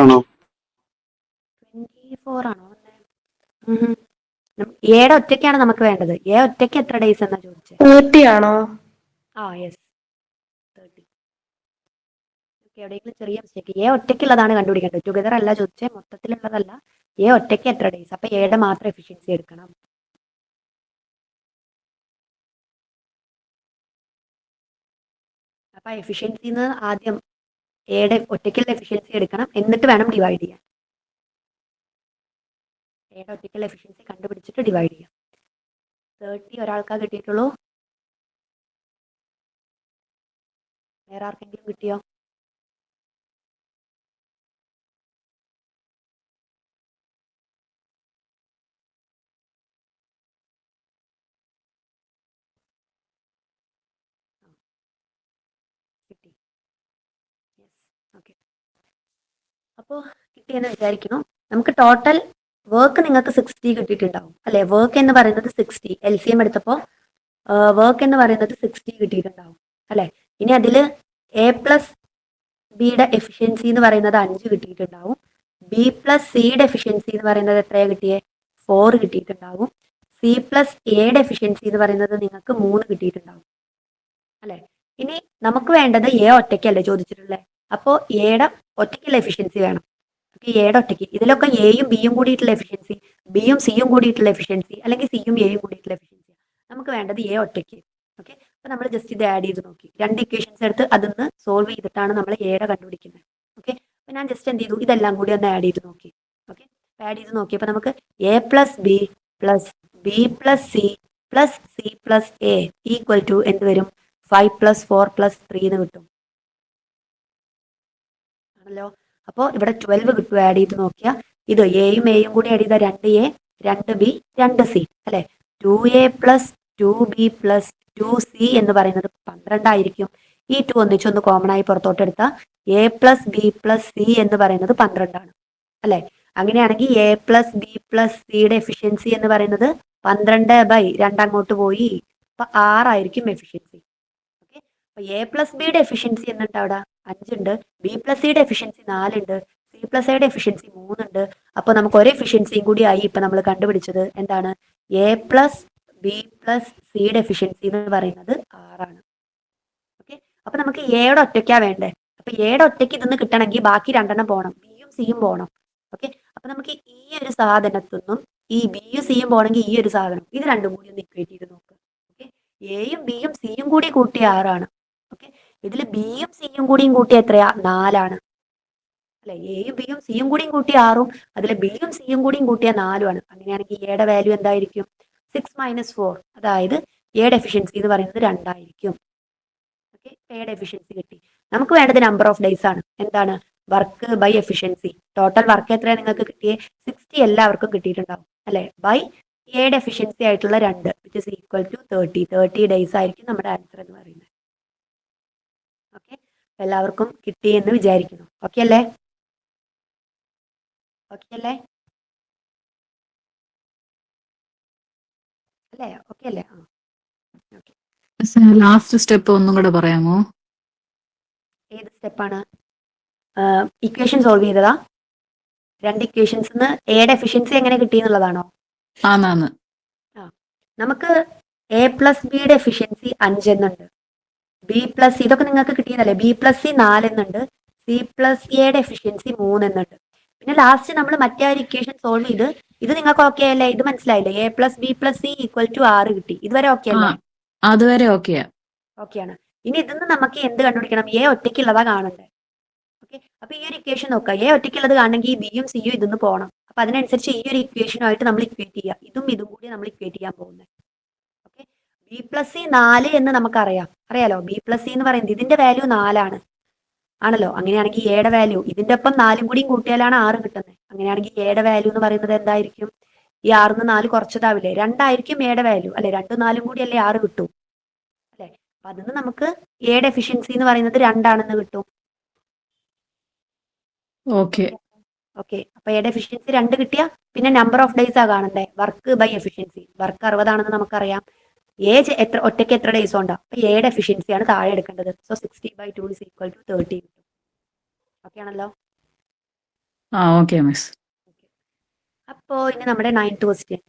ആണോ? 24 ആണോ? എയുടെ ഒറ്റയ്ക്കാണ് നമുക്ക് വേണ്ടത്. എ ഒറ്റയ്ക്ക് എത്ര ഡേയ്സ് എന്നാ ചോദിച്ചത്? 30 ആണോ? യെസ് 30. എവിടെയെങ്കിലും ചെറിയ മിസ്റ്റേക്ക്. എ ഒറ്റയ്ക്കുള്ളതാണ് കണ്ടുപിടിക്കേണ്ടത്, ടുഗദർ അല്ല ചോദിച്ചത്, മൊത്തത്തിലുള്ളതല്ല. എ ഒറ്റയ്ക്ക് എത്ര ഡേയ്സ്, അപ്പൊ എയുടെ മാത്രം എഫിഷ്യൻസി എടുക്കണം. അപ്പൊ എഫിഷ്യൻസിന്ന് ആദ്യം എയുടെ ഒറ്റയ്ക്കുള്ള എഫിഷ്യൻസി എടുക്കണം, എന്നിട്ട് വേണം ഡിവൈഡ് ചെയ്യാൻ. എയുടെ ഒറ്റയ്ക്കുള്ള എഫിഷ്യൻസി കണ്ടുപിടിച്ചിട്ട് ഡിവൈഡ് ചെയ്യാം. 30 ഒരാൾക്കാ കിട്ടിയിട്ടുള്ളൂ. വേറെ ആർക്കെങ്കിലും കിട്ടിയോ? കിട്ടി. ഓക്കെ, അപ്പോൾ കിട്ടിയെന്ന് വിചാരിക്കുന്നു. നമുക്ക് ടോട്ടൽ വർക്ക് നിങ്ങൾക്ക് 60 കിട്ടിയിട്ടുണ്ടാവും അല്ലെ. വർക്ക് എന്ന് പറയുന്നത് 60, LCM എടുത്തപ്പോൾ വർക്ക് എന്ന് പറയുന്നത് 60 കിട്ടിയിട്ടുണ്ടാവും അല്ലെ. ഇനി അതിൽ A + Bയുടെ എഫിഷ്യൻസി എന്ന് പറയുന്നത് 5 കിട്ടിയിട്ടുണ്ടാവും. B + Cയുടെ എഫിഷ്യൻസി എന്ന് പറയുന്നത് എത്രയാണ് കിട്ടിയേ? 4 കിട്ടിയിട്ടുണ്ടാവും. C + Aയുടെ എഫിഷ്യൻസി എന്ന് പറയുന്നത് നിങ്ങൾക്ക് 3 കിട്ടിയിട്ടുണ്ടാവും അല്ലെ. ഇനി നമുക്ക് വേണ്ടത് A ഒറ്റയ്ക്കല്ലേ ചോദിച്ചിട്ടുള്ളത്, അപ്പോൾ എയുടെ ഒറ്റയ്ക്കുള്ള എഫിഷ്യൻസി വേണം. എയുടെ ഒറ്റയ്ക്ക് ഇതിലൊക്കെ എയും ബിയും കൂടിയിട്ടുള്ള എഫിഷ്യൻസി, ബിയും സിയും കൂടിയിട്ടുള്ള എഫിഷ്യൻസി, അല്ലെങ്കിൽ സിയും എയും കൂടിയിട്ടുള്ള എഫിഷ്യൻസി. നമുക്ക് വേണ്ടത് എ ഒറ്റയ്ക്ക്. ഓക്കെ, അപ്പൊ നമ്മൾ ജസ്റ്റ് ഇത് ആഡ് ചെയ്ത് നോക്കി. 2 ഇക്വേഷൻസ് എടുത്ത് അതിന്ന് സോൾവ് ചെയ്തിട്ടാണ് നമ്മൾ എയുടെ കണ്ടുപിടിക്കുന്നത്. ഓക്കെ, അപ്പൊ ഞാൻ ജസ്റ്റ് എന്ത് ചെയ്തു, ഇതെല്ലാം കൂടി ഒന്ന് ആഡ് ചെയ്ത് നോക്കി. ഓക്കെ, ആഡ് ചെയ്ത് നോക്കിയപ്പോൾ നമുക്ക് A + B + B + C plus C plus A equal to എന്ത് വരും? 5+4+3 എന്ന് കിട്ടും ആണല്ലോ. അപ്പോൾ ഇവിടെ 12 കിട്ടും ആഡ് ചെയ്ത് നോക്കിയാൽ. ഇത് എയും എയും കൂടി ആഡ് ചെയ്താൽ 2A 2B 2C അല്ലെ. 2A plus 2B plus 2C എന്ന് പറയുന്നത് 12 ആയിരിക്കും. ഈ 2 ഒന്നിച്ചൊന്ന് കോമൺ ആയി പുറത്തോട്ട് എടുത്താൽ A plus B plus C എന്ന് പറയുന്നത് 12 ആണ് അല്ലെ. അങ്ങനെയാണെങ്കിൽ A പ്ലസ് ബി പ്ലസ് സിയുടെ എഫിഷ്യൻസി എന്ന് പറയുന്നത് 12/2 അങ്ങോട്ട് പോയി. അപ്പൊ 6 ആയിരിക്കും എഫിഷ്യൻസി. ഓക്കെ. അപ്പൊ A പ്ലസ് ബിയുടെ എഫിഷ്യൻസി എന്നുണ്ട് അവിടെ 5 ഉണ്ട്. ബി പ്ലസ് സിയുടെ എഫിഷ്യൻസി 4 ഉണ്ട്. സി പ്ലസ് എയുടെ എഫിഷ്യൻസി 3 ഉണ്ട്. അപ്പൊ നമുക്ക് ഒരു എഫിഷ്യൻസിയും കൂടി ആയി ഇപ്പൊ നമ്മൾ കണ്ടുപിടിച്ചത് എന്താണ്? A പ്ലസ് ബി പ്ലസ് സിയുടെ എഫിഷ്യൻസി എന്ന് പറയുന്നത് 6 ആണ്. ഓക്കെ. അപ്പൊ നമുക്ക് എയുടെ ഒറ്റയ്ക്കാ വേണ്ടേ. അപ്പൊ എയുടെ ഒറ്റയ്ക്ക് ഇതൊന്ന് കിട്ടണമെങ്കിൽ ബാക്കി 2 പോകണം, ബിയും സിയും പോകണം. ഓക്കെ. അപ്പൊ നമുക്ക് ഈ ഒരു സാധനത്തൊന്നും ഈ ബിയും സിയും പോകണമെങ്കിൽ ഈ ഒരു സാധനം ഇത് രണ്ടും കൂടി ഒന്ന് ഇക്വേറ്റ് ചെയ്ത് നോക്ക്. ഓക്കെ. എയും ബിയും സിയും കൂടി കൂട്ടിയ 6 ആണ്. ഓക്കെ. ഇതിൽ ബിയും സിയും കൂടിയും കൂട്ടിയ എത്രയാ? 4 ആണ് അല്ലെ. എയും ബിയും സിയും കൂടിയും കൂട്ടിയ 6ഉം അതിൽ ബിയും സിയും കൂടിയും കൂട്ടിയ 4ഉം ആണ്. അങ്ങനെയാണെങ്കിൽ എയുടെ വാല്യൂ എന്തായിരിക്കും? 6 - 4, അതായത് എയുടെ എഫിഷ്യൻസി എന്ന് പറയുന്നത് 2 ആയിരിക്കും. ഓക്കെ. എയുടെ എഫിഷ്യൻസി കിട്ടി. നമുക്ക് വേണ്ടത് നമ്പർ ഓഫ് ഡേയ്സ് ആണ്. എന്താണ്? Work by efficiency. Total work എത്രയാണ് നിങ്ങൾക്ക് കിട്ടിയേ? 60 എല്ലാവർക്കും കിട്ടിയിട്ടുണ്ടാവും അല്ലെ. ബൈ എയുടെ എഫിഷ്യൻസി ആയിട്ടുള്ള 2 which is equal to 30 days ആയിരിക്കും നമ്മുടെ ആൻസർ എന്ന് പറയുന്നത്. ഓക്കെ. എല്ലാവർക്കും കിട്ടി എന്ന് വിചാരിക്കുന്നു. ഓക്കെ അല്ലേ? ഓക്കെ അല്ലേ? അല്ലേ? ഓക്കെ അല്ലേ? ആ ഓക്കെ. ലാസ്റ്റ് സ്റ്റെപ്പ് ഒന്നും കൂടെ പറയാമോ? ഏത് സ്റ്റെപ്പാണ്? ഇക്വേഷൻ സോൾവ് ചെയ്തതാ? 2 ഇക്വേഷൻസ് എയുടെ എഫിഷ്യൻസി എങ്ങനെ കിട്ടി എന്നുള്ളതാണോ? ആന്നാന്ന്. ആ, നമുക്ക് എ പ്ലസ് ബിയുടെ എഫിഷ്യൻസി 5 എന്നുണ്ട്. ബി പ്ലസ് ഇതൊക്കെ നിങ്ങൾക്ക് കിട്ടിയതല്ലേ. ബി പ്ലസ് സി 4 എന്നുണ്ട്. സി പ്ലസ് എയുടെ എഫിഷ്യൻസി 3 എന്നുണ്ട്. പിന്നെ ലാസ്റ്റ് നമ്മൾ മറ്റേ ഒരു ഇക്വേഷൻ സോൾവ് ചെയ്ത് ഇത് നിങ്ങൾക്ക് ഓക്കെ അല്ലേ? ഇത് മനസ്സിലായില്ലേ? A plus B plus C equal to 6 കിട്ടി. ഇതുവരെ ഓക്കെ അല്ലേ? അതുവരെ ഓക്കെയാ. ഓക്കെയാണ്. ഇനി ഇതിന്ന് നമുക്ക് എന്ത് കണ്ടുപിടിക്കണം? എ ഒറ്റയ്ക്കുള്ളതാ കാണണ്ടേ. ഓക്കെ. അപ്പൊ ഈ ഒരു ഇക്വേഷൻ നോക്കുക. എ ഒറ്റയ്ക്കുള്ളത് കാണണമെങ്കിൽ ബിയും സിയും ഇതൊന്ന് പോകണം. അപ്പൊ അതിനനുസരിച്ച് ഈ ഒരു ഇക്വേഷനുമായിട്ട് നമ്മൾ ഇക്വേറ്റ് ചെയ്യുക. ഇതും കൂടി നമ്മൾ ഇക്വേറ്റ് ചെയ്യാൻ പോകുന്നത്. ഓക്കെ. ബി പ്ലസ് സി 4 എന്ന് നമുക്കറിയാം. അറിയാലോ. ബി പ്ലസ് സി എന്ന് പറയുന്നത് ഇതിന്റെ വാല്യൂ 4 ആണ് ആണല്ലോ. അങ്ങനെയാണെങ്കിൽ എയുടെ വാല്യൂ ഇതിന്റെ ഒപ്പം 4 കൂടിയും കൂട്ടിയാലാണ് 6 കിട്ടുന്നത്. അങ്ങനെയാണെങ്കിൽ എയുടെ വാല്യൂ എന്ന് പറയുന്നത് എന്തായിരിക്കും? ഈ 6 4 കുറച്ചതാവില്ലേ? 2 ആയിരിക്കും എയുടെ വാല്യൂ അല്ലെ. 2 4 കൂടി അല്ലേ 6 കിട്ടും അല്ലെ. അപ്പൊ അതിന് നമുക്ക് എയുടെ എഫിഷ്യൻസി എന്ന് പറയുന്നത് 2 ആണെന്ന് കിട്ടും. ഓക്കെ. ഓക്കെ. അപ്പൊ എയുടെ എഫിഷ്യൻസി 2 കിട്ടിയ പിന്നെ നമ്പർ ഓഫ് ഡേയ്സ് ആ കാണണ്ടേ. Work by efficiency. വർക്ക് 60 ആണെന്ന് നമുക്കറിയാം. എത്ര ഒറ്റയ്ക്ക് എത്ര ഡേയ്സ് ഉണ്ടാ. അപ്പൊ എയുടെ എഫിഷ്യൻസി ആണ് താഴെ എടുക്കേണ്ടത്. So 60/2 is equal to 30. Okay ആണല്ലോ. Okay miss. അപ്പോ ഇനി നമ്മുടെ 9th ക്വസ്റ്റ്യൻ.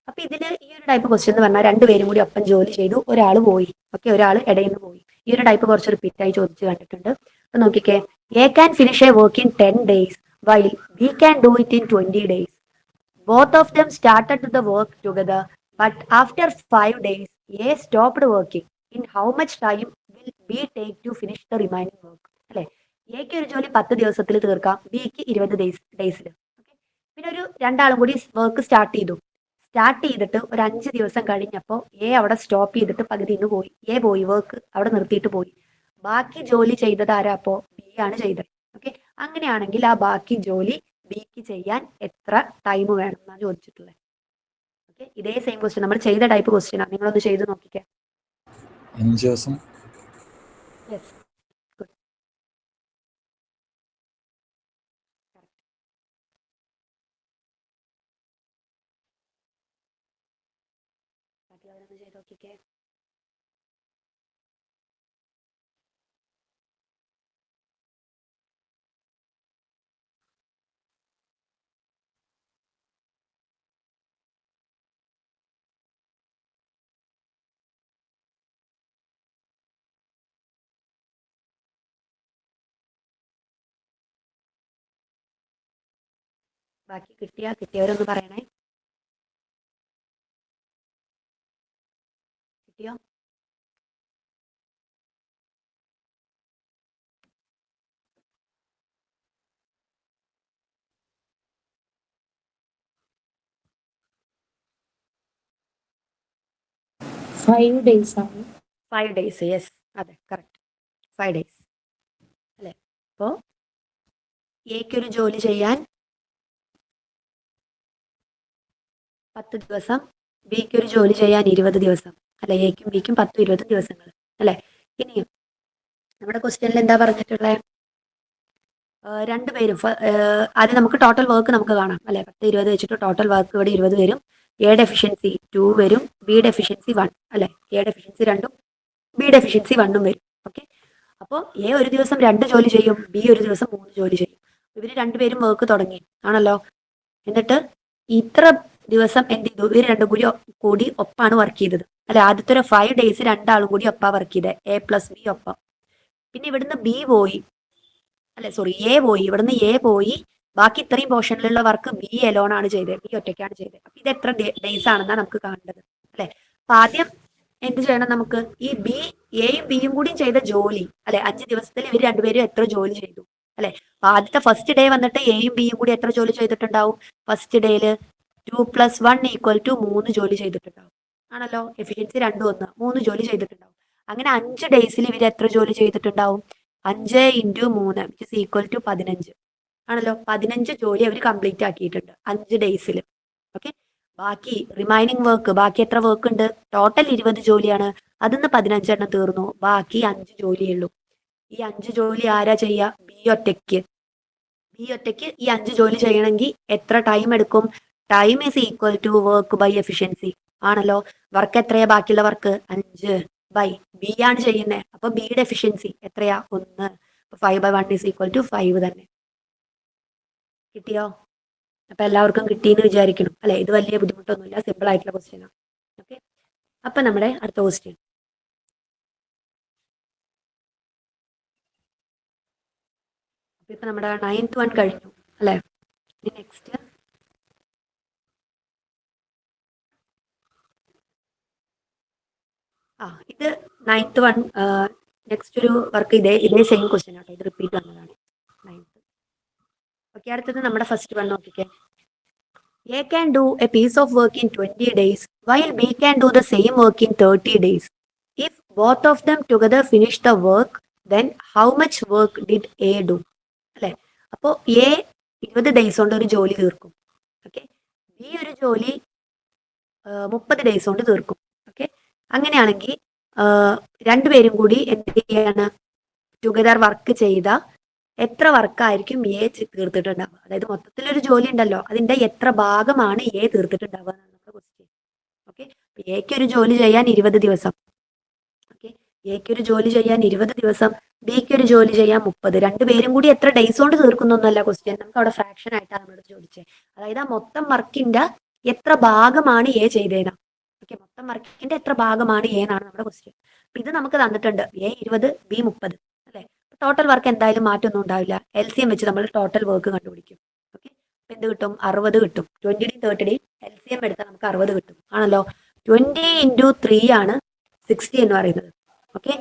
അപ്പൊ ഇതില് ഈ ഒരു ടൈപ്പ് ക്വസ്റ്റ്യൻ എന്ന് പറഞ്ഞാൽ 2 പേരും കൂടി ഒപ്പം ജോലി ചെയ്തു, ഒരാൾ പോയി. ഓക്കെ. ഒരാൾ ഇടയിൽ നിന്ന് പോയി. ഈ ഒരു ടൈപ്പ് കുറച്ച് റിപ്പീറ്റ് ആയി ചോദിച്ചു കണ്ടിട്ടുണ്ട്. അപ്പൊ നോക്കിക്കേ. A can finish a work in 10 days while B can do it in 20 days. Both of them started the work together, but after 5 days, A stopped working. In how much time will B take to finish the remaining work? അല്ലെ. എക്ക് ഒരു ജോലി 10 ദിവസത്തിൽ തീർക്കാം, ബിക്ക് 20 ഡേയ്സിൽ. പിന്നെ ഒരു 2 ആളും കൂടി വർക്ക് സ്റ്റാർട്ട് ചെയ്തിട്ട് ഒരു 5 ദിവസം കഴിഞ്ഞപ്പോൾ എ അവിടെ സ്റ്റോപ്പ് ചെയ്തിട്ട് പകുതിന്ന് പോയി. എ പോയി, വർക്ക് അവിടെ നിർത്തിയിട്ട് പോയി. ബാക്കി ജോലി ചെയ്തത് ആരാ? അപ്പോ ബി ആണ് ചെയ്തത്. ഓക്കെ. അങ്ങനെയാണെങ്കിൽ ആ ബാക്കി ജോലി ബിക്ക് ചെയ്യാൻ എത്ര ടൈം വേണം എന്നാണ് ചോദിച്ചിട്ടുള്ളത്. ഓക്കെ. ഇതേ സെയിം ക്വസ്റ്റ്യൻ നമ്മൾ ചെയ്ത ടൈപ്പ് ക്വസ്റ്റ്യൻ ആണ്. നിങ്ങളൊന്ന് ചെയ്ത് നോക്കിക്കേ. 5 ദിവസം. യെസ്. ഗുഡ്. ബാക്കിയുള്ളവരൊന്ന് ചെയ്ത് നോക്കിക്കേ. ബാക്കി കിട്ടിയവരൊന്ന് പറയണേ. കിട്ടിയോ? 5 ഡേയ്സ് ആണ്. 5 ഡേയ്സ്. യെസ്, അതെ, കറക്റ്റ്. 5 ഡേയ്സ് അല്ലേ? അപ്പോൾ എക്കൊരു ജോലി ചെയ്യാൻ 10 ദിവസം, ബിക്ക് ഒരു ജോലി ചെയ്യാൻ 20 ദിവസം അല്ലെ? എക്കും ബിക്കും 10-20 ദിവസങ്ങൾ അല്ലെ? ഇനിയും നമ്മുടെ ക്വസ്റ്റ്യനിൽ എന്താ പറഞ്ഞിട്ടുള്ളത്? രണ്ടുപേരും ആദ്യം നമുക്ക് ടോട്ടൽ വർക്ക് നമുക്ക് കാണാം അല്ലെ? 10-20 വെച്ചിട്ട് ടോട്ടൽ വർക്ക് ഇവിടെ 20 വരും. എയുടെ എഫിഷ്യൻസി 2 വരും, ബിയുടെ എഫിഷ്യൻസി 1 അല്ലെ? എയുടെ എഫിഷ്യൻസി 2ഉം ബിയുടെ എഫിഷ്യൻസി 1ഉം വരും. ഓക്കെ, അപ്പോൾ എ ഒരു ദിവസം 2 ജോലി ചെയ്യും, ബി ഒരു ദിവസം 3 ജോലി ചെയ്യും. ഇവർ രണ്ടുപേരും വർക്ക് തുടങ്ങി ആണല്ലോ. എന്നിട്ട് ഇത്ര ദിവസം എന്ത് ചെയ്തു? ഇവർ രണ്ടും കൂടി ഒപ്പാണ് വർക്ക് ചെയ്തത് അല്ലെ? ആദ്യത്തെ ഒരു 5 ഡേയ്സ് രണ്ടാളും കൂടി ഒപ്പാ വർക്ക് ചെയ്തത്, എ പ്ലസ് ബി ഒപ്പം. പിന്നെ ഇവിടുന്ന് ബി പോയി അല്ലെ, സോറി എ പോയി, ഇവിടുന്ന് എ പോയി. ബാക്കി ഇത്രയും പോർഷനിലുള്ള വർക്ക് ബി എലോൺ ആണ് ചെയ്തത്, ബി ഒറ്റയ്ക്കാണ് ചെയ്തത്. അപ്പൊ ഇത് എത്ര ഡേയ്സ് ആണെന്നാണ് നമുക്ക് കാണേണ്ടത് അല്ലെ? അപ്പൊ ആദ്യം എന്ത് ചെയ്യണം? നമുക്ക് ഈ എയും ബിയും കൂടിയും ചെയ്ത ജോലി അല്ലെ, 5 ദിവസത്തിൽ ഇവർ രണ്ടുപേരും എത്ര ജോലി ചെയ്തു അല്ലെ? അപ്പൊ ആദ്യത്തെ ഫസ്റ്റ് ഡേ വന്നിട്ട് എയും ബിയും കൂടി എത്ര ജോലി ചെയ്തിട്ടുണ്ടാവും? ഫസ്റ്റ് ഡേയില് 2 + 1 = 3 ജോലി ചെയ്തിട്ടുണ്ടാവും ആണല്ലോ. എഫിഷ്യൻസി 2 1 3 ജോലി ചെയ്തിട്ടുണ്ടാവും. അങ്ങനെ 5 ഡേയ്സിൽ ഇവർ എത്ര ജോലി ചെയ്തിട്ടുണ്ടാവും? 5 × 3 = 15 ആണല്ലോ. 15 ജോലി അവർ കംപ്ലീറ്റ് ആക്കിയിട്ടുണ്ട് 5 ഡേയ്സിൽ. ഓക്കെ, ബാക്കി റിമൈനിങ് വർക്ക്, ബാക്കി എത്ര വർക്ക് ഉണ്ട്? ടോട്ടൽ 20 ജോലിയാണ്, അതിന്ന് 15 എണ്ണം തീർന്നു, ബാക്കി 5 ജോലിയേ ഉള്ളൂ. ഈ 5 ജോലി ആരാ ചെയ്യുക? ബി ഒറ്റയ്ക്ക് ഈ 5 ജോലി ചെയ്യണമെങ്കിൽ എത്ര ടൈം എടുക്കും? ടൈം = വർക്ക് ബൈ എഫിഷ്യൻസി ആണല്ലോ. വർക്ക് എത്രയാ? ബാക്കിയുള്ള വർക്ക് 5 ബൈ ബി ആണ് ചെയ്യുന്നത്. അപ്പൊ ബിയുടെ എഫിഷ്യൻസി എത്രയാ? 1. 5/1 = 5 തന്നെ. കിട്ടിയോ? അപ്പൊ എല്ലാവർക്കും കിട്ടിയെന്ന് വിചാരിക്കണം അല്ലെ? ഇത് വലിയ ബുദ്ധിമുട്ടൊന്നുമില്ല, സിമ്പിൾ ആയിട്ടുള്ള ക്വസ്റ്റ്യൻ ആണ്. ഓക്കെ, അപ്പൊ നമ്മുടെ അടുത്ത ക്വസ്റ്റ്യൻ. ഇപ്പൊ നമ്മുടെ 9th 1 കഴിഞ്ഞു അല്ലെ? ഇനി നെക്സ്റ്റ് ഇത് 9th 1. നെക്സ്റ്റ് ഒരു വർക്ക് ഇതേ സെയിം ക്വസ്റ്റ്യൻ ആട്ടോ, ഇത് റിപ്പീറ്റ് വന്നതാണ് 9th. ഓക്കെ, അടുത്തത് നമ്മുടെ ഫസ്റ്റ് വൺ നോക്കിക്കേ. A can do a piece of work in 20 days while B can do the same work in 30 days. If both of them together finish the work then how much work did A do അല്ലെ? അപ്പോൾ A 20 days കൊണ്ട് ഒരു ജോലി തീർക്കും. Okay, B ഒരു ജോലി 30 days കൊണ്ട് തീർക്കും. ഓക്കെ, അങ്ങനെയാണെങ്കിൽ രണ്ടുപേരും കൂടി എന്ത് ചെയ്യാണ്? ടുഗദർ വർക്ക് ചെയ്ത എത്ര വർക്കായിരിക്കും എ തീർത്തിട്ടുണ്ടാവുക? അതായത് മൊത്തത്തിലൊരു ജോലി ഉണ്ടല്ലോ, അതിന്റെ എത്ര ഭാഗമാണ് എ തീർത്തിട്ടുണ്ടാവുക എന്നാണ് നമ്മുടെ ക്വസ്റ്റ്യൻ. ഓക്കെ, എക്ക് ഒരു ജോലി ചെയ്യാൻ 20 ദിവസം. ഓക്കെ, എക്ക് ഒരു ജോലി ചെയ്യാൻ 20 ദിവസം, ബിക്ക് ഒരു ജോലി ചെയ്യാൻ 30. രണ്ടുപേരും കൂടി എത്ര ഡേയ്സ് കൊണ്ട് തീർക്കുന്നൊന്നല്ല ക്വസ്റ്റ്യൻ, നമുക്ക് അവിടെ ഫ്രാക്ഷൻ ആയിട്ടാണ് നമ്മളോട് ചോദിച്ചത്. അതായത് ആ മൊത്തം വർക്കിന്റെ എത്ര ഭാഗമാണ് എ ചെയ്തേനാ? ഓക്കെ, മൊത്തം വർക്കിന്റെ എത്ര ഭാഗമാണ് എ എന്നാണ് നമ്മുടെ ക്വസ്റ്റ്യൻ. അപ്പൊ ഇത് നമുക്ക് തന്നിട്ടുണ്ട്, എ 20 ബി 30 അല്ലെ? ടോട്ടൽ വർക്ക് എന്തായാലും മാറ്റൊന്നും ഉണ്ടാവില്ല. LCM വെച്ച് നമ്മൾ ടോട്ടൽ വർക്ക് കണ്ടുപിടിക്കും. ഓക്കെ, അപ്പൊ എന്ത് കിട്ടും? 60 കിട്ടും. 20 30 LCM എടുത്താൽ നമുക്ക് 60 കിട്ടും ആണല്ലോ. 20 × 3 ആണ് 60 എന്ന് പറയുന്നത്. ഓക്കെ,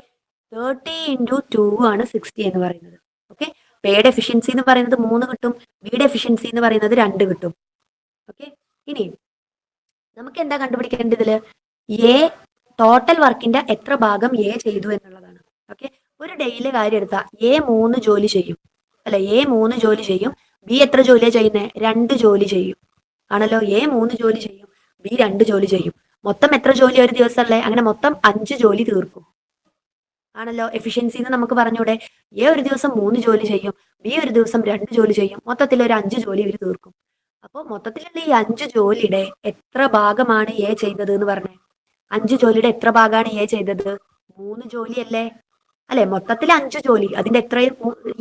30 × 2 ആണ് 60 എന്ന് പറയുന്നത്. ഓക്കെ, എയുടെ എഫിഷ്യൻസി എന്ന് പറയുന്നത് 3 കിട്ടും, ബിയുടെ എഫിഷ്യൻസി എന്ന് പറയുന്നത് 2 കിട്ടും. ഓക്കെ, ഇനി നമുക്ക് എന്താ കണ്ടുപിടിക്കേണ്ടത്? ഇതില് എ ടോട്ടൽ വർക്കിന്റെ എത്ര ഭാഗം എ ചെയ്തു എന്നുള്ളതാണ്. ഓക്കെ, ഒരു ഡേയിലെ കാര്യം എടുത്താൽ എ 3 ജോലി ചെയ്യും അല്ലെ? എ 3 ജോലി ചെയ്യും, ബി എത്ര ജോലിയാ ചെയ്യുന്നത്? 2 ജോലി ചെയ്യും ആണല്ലോ. എ 3 ജോലി ചെയ്യും, ബി 2 ജോലി ചെയ്യും. മൊത്തം എത്ര ജോലി ഒരു ദിവസം അല്ലേ? അങ്ങനെ മൊത്തം 5 ജോലി തീർക്കും ആണല്ലോ. എഫിഷ്യൻസി എന്ന് നമുക്ക് പറഞ്ഞൂടെ? എ ഒരു ദിവസം 3 ജോലി ചെയ്യും, ബി ഒരു ദിവസം 2 ജോലി ചെയ്യും, മൊത്തത്തിൽ ഒരു 5 ജോലി ഇവർ തീർക്കും. അപ്പോൾ മൊത്തത്തിലുള്ള ഈ 5 ജോലിയുടെ എത്ര ഭാഗമാണ് എ ചെയ്തത് എന്ന് പറഞ്ഞേ? 5 ജോലിയുടെ എത്ര ഭാഗമാണ് എ ചെയ്തത്? 3 ജോലിയല്ലേ അല്ലെ? മൊത്തത്തിൽ 5 ജോലി, അതിന്റെ എത്ര